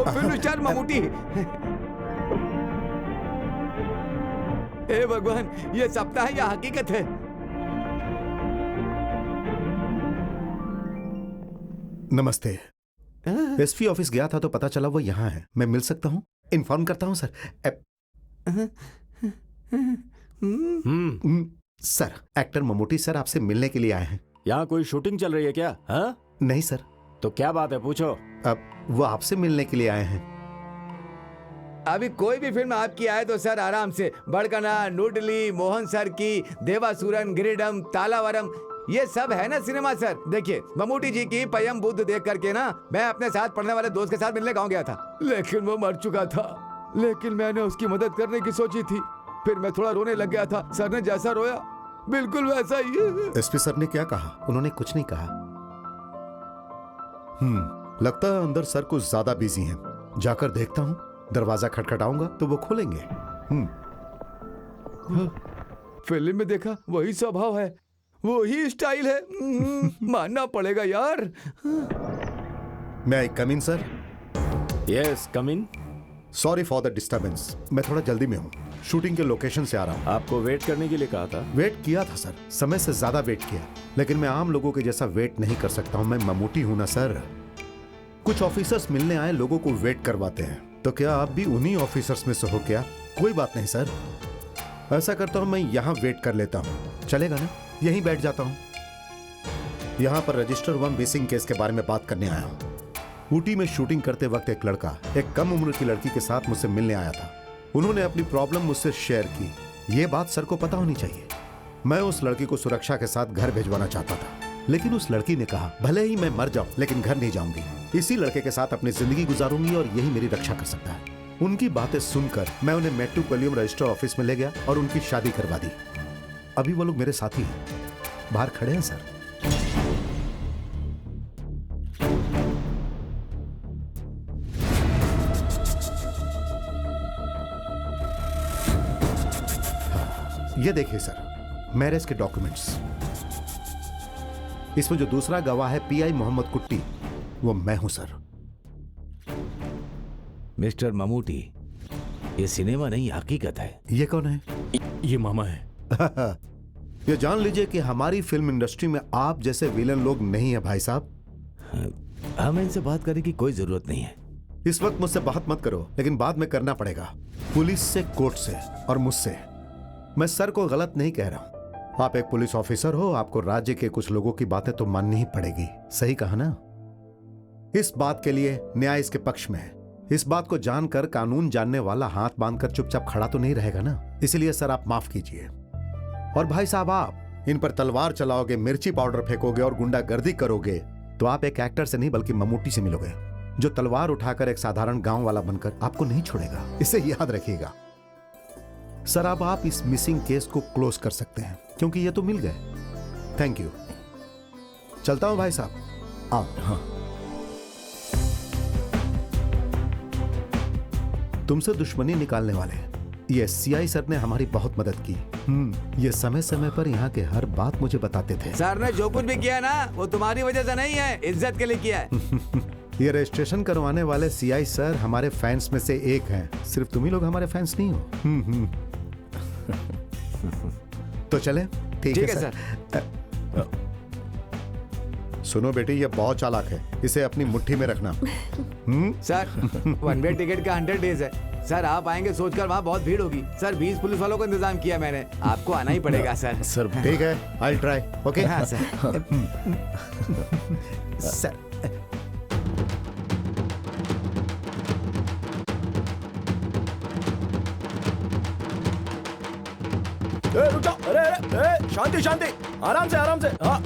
Film star Mammootty. हे भगवान, ये सपना है या हकीकत है? नमस्ते। एसपी ऑफिस गया था तो पता चला वो यहाँ है। मैं मिल सकता हूँ? इन्फॉर्म करता हूँ sir. Sir, actor Mammootty sir आपसे मिलने के लिए आए हैं। यहाँ कोई शूटिंग चल रही है क्या? हाँ? नहीं सर। तो क्या बात है, पूछो। अब वो आपसे मिलने के लिए आए हैं। अभी कोई भी फिल्म आपकी आए तो सर आराम से, बड़कना, नूडली, मोहन सर की, देवासुरन, गिरिडम, तालावरम, ये सब है ना सिनेमा सर। देखिए, ममूटी जी की पयम बुद्ध देख करके ना मैं अपने साथ पढ़ने वाले दोस्त के साथ मिलने गाँव गया था, लेकिन वो मर चुका था। लेकिन मैंने उसकी मदद करने की सोची थी, फिर मैं थोड़ा रोने लग गया था। सर ने जैसा रोया बिल्कुल वैसा ही है। एसपी सर ने क्या कहा? उन्होंने कुछ नहीं कहा। लगता है अंदर सर कुछ ज्यादा बिजी हैं। जाकर देखता हूँ। दरवाजा खटखटाऊंगा तो वो खोलेंगे। फिल्म में देखा वही स्वभाव है, वही स्टाइल है। मानना पड़ेगा यार। May I come in sir? Yes, come in. Sorry for the disturbance, मैं थोड़ा जल्दी में हूँ। शूटिंग के लोकेशन से आ रहा हूँ। आपको वेट करने के लिए कहा था। वेट किया था सर, समय से ज्यादा वेट किया, लेकिन मैं आम लोगों के जैसा वेट नहीं कर सकता हूँ। मैं ममूटी हूँ ना सर। कुछ ऑफिसर्स मिलने आए लोगों को वेट करवाते हैं, तो क्या आप भी उन्हीं ऑफिसर्स में से हो क्या? कोई बात नहीं सर, ऐसा करता हूँ, मैं यहाँ वेट कर लेता हूँ। चलेगा ना? यहीं बैठ जाता हूँ। यहाँ पर रजिस्टर 1 मिसिंग केस के बारे में बात करने आया हूँ। ऊटी में शूटिंग करते वक्त एक लड़का एक कम उम्र की लड़की के साथ मुझसे मिलने आया था। उन्होंने अपनी प्रॉब्लम मुझसे शेयर की। ये बात सर को पता होनी चाहिए। मैं उस लड़की को सुरक्षा के साथ घर भिजवाना चाहता था, लेकिन उस लड़की ने कहा भले ही मैं मर जाऊं लेकिन घर नहीं जाऊंगी, इसी लड़के के साथ अपनी जिंदगी गुजारूंगी और यही मेरी रक्षा कर सकता है। उनकी बातें सुनकर मैं उन्हें मेट्रोपोलियम रजिस्टर ऑफिस में ले गया और उनकी शादी करवा दी। अभी वो लोग मेरे साथी हैं, बाहर खड़े हैं सर। ये देखिए सर, मैरिज के डॉक्यूमेंट्स। इसमें जो दूसरा गवाह है पीआई मोहम्मद कुट्टी, वो मैं हूं सर। मिस्टर ममूटी, ये सिनेमा नहीं हकीकत है। ये कौन है? ये मामा है। ये जान लीजिए कि हमारी फिल्म इंडस्ट्री में आप जैसे विलन लोग नहीं है भाई साहब। हमें इनसे बात करने की कोई जरूरत नहीं है। इस वक्त मुझसे बात मत करो, लेकिन बाद में करना पड़ेगा। पुलिस से, कोर्ट से और मुझसे। मैं सर को गलत नहीं कह रहा हूं। आप एक पुलिस ऑफिसर हो, आपको राज्य के कुछ लोगों की बातें तो माननी ही पड़ेगी। सही कहा ना? इस बात के लिए न्याय इसके पक्ष में है। इस बात को जानकर कानून जानने वाला हाथ बांधकर चुपचाप खड़ा तो नहीं रहेगा ना। इसलिए सर आप माफ कीजिए। और भाई साहब, आप इन पर तलवार चलाओगे, मिर्ची पाउडर फेंकोगे और गुंडागर्दी करोगे तो आप एक एक्टर से नहीं बल्कि ममूटी से मिलोगे, जो तलवार उठाकर एक साधारण गांव वाला बनकर आपको नहीं छोड़ेगा। इसे याद रखिएगा सर। अब आप इस मिसिंग केस को क्लोज कर सकते हैं क्योंकि ये तो मिल गए। Thank you. चलता हूं भाई साहब। आप हाँ, तुमसे दुश्मनी निकालने वाले ये सीआई सर ने हमारी बहुत मदद की। ये समय समय पर यहाँ के हर बात मुझे बताते थे। सर ने जो कुछ भी किया ना वो तुम्हारी वजह से नहीं है, इज्जत के लिए किया है। ये रजिस्ट्रेशन करवाने वाले सीआई सर हमारे फैंस में से एक हैं। सिर्फ तुम ही लोग हमारे फैंस नहीं हो। तो चले? ठीक है सर। सुनो बेटी, ये बहुत चालाक है, इसे अपनी मुट्ठी में रखना। सर 1 वे टिकट का 100 डेज है। सर आप आएंगे सोचकर वहाँ बहुत भीड़ होगी। सर 20 पुलिस वालों का इंतजाम किया मैंने, आपको आना ही पड़ेगा सर। सर ठीक है, आई ट्राई। ओके हाँ सर। सर रुक जाओ। अरे शांति शांति, आराम से हाँ।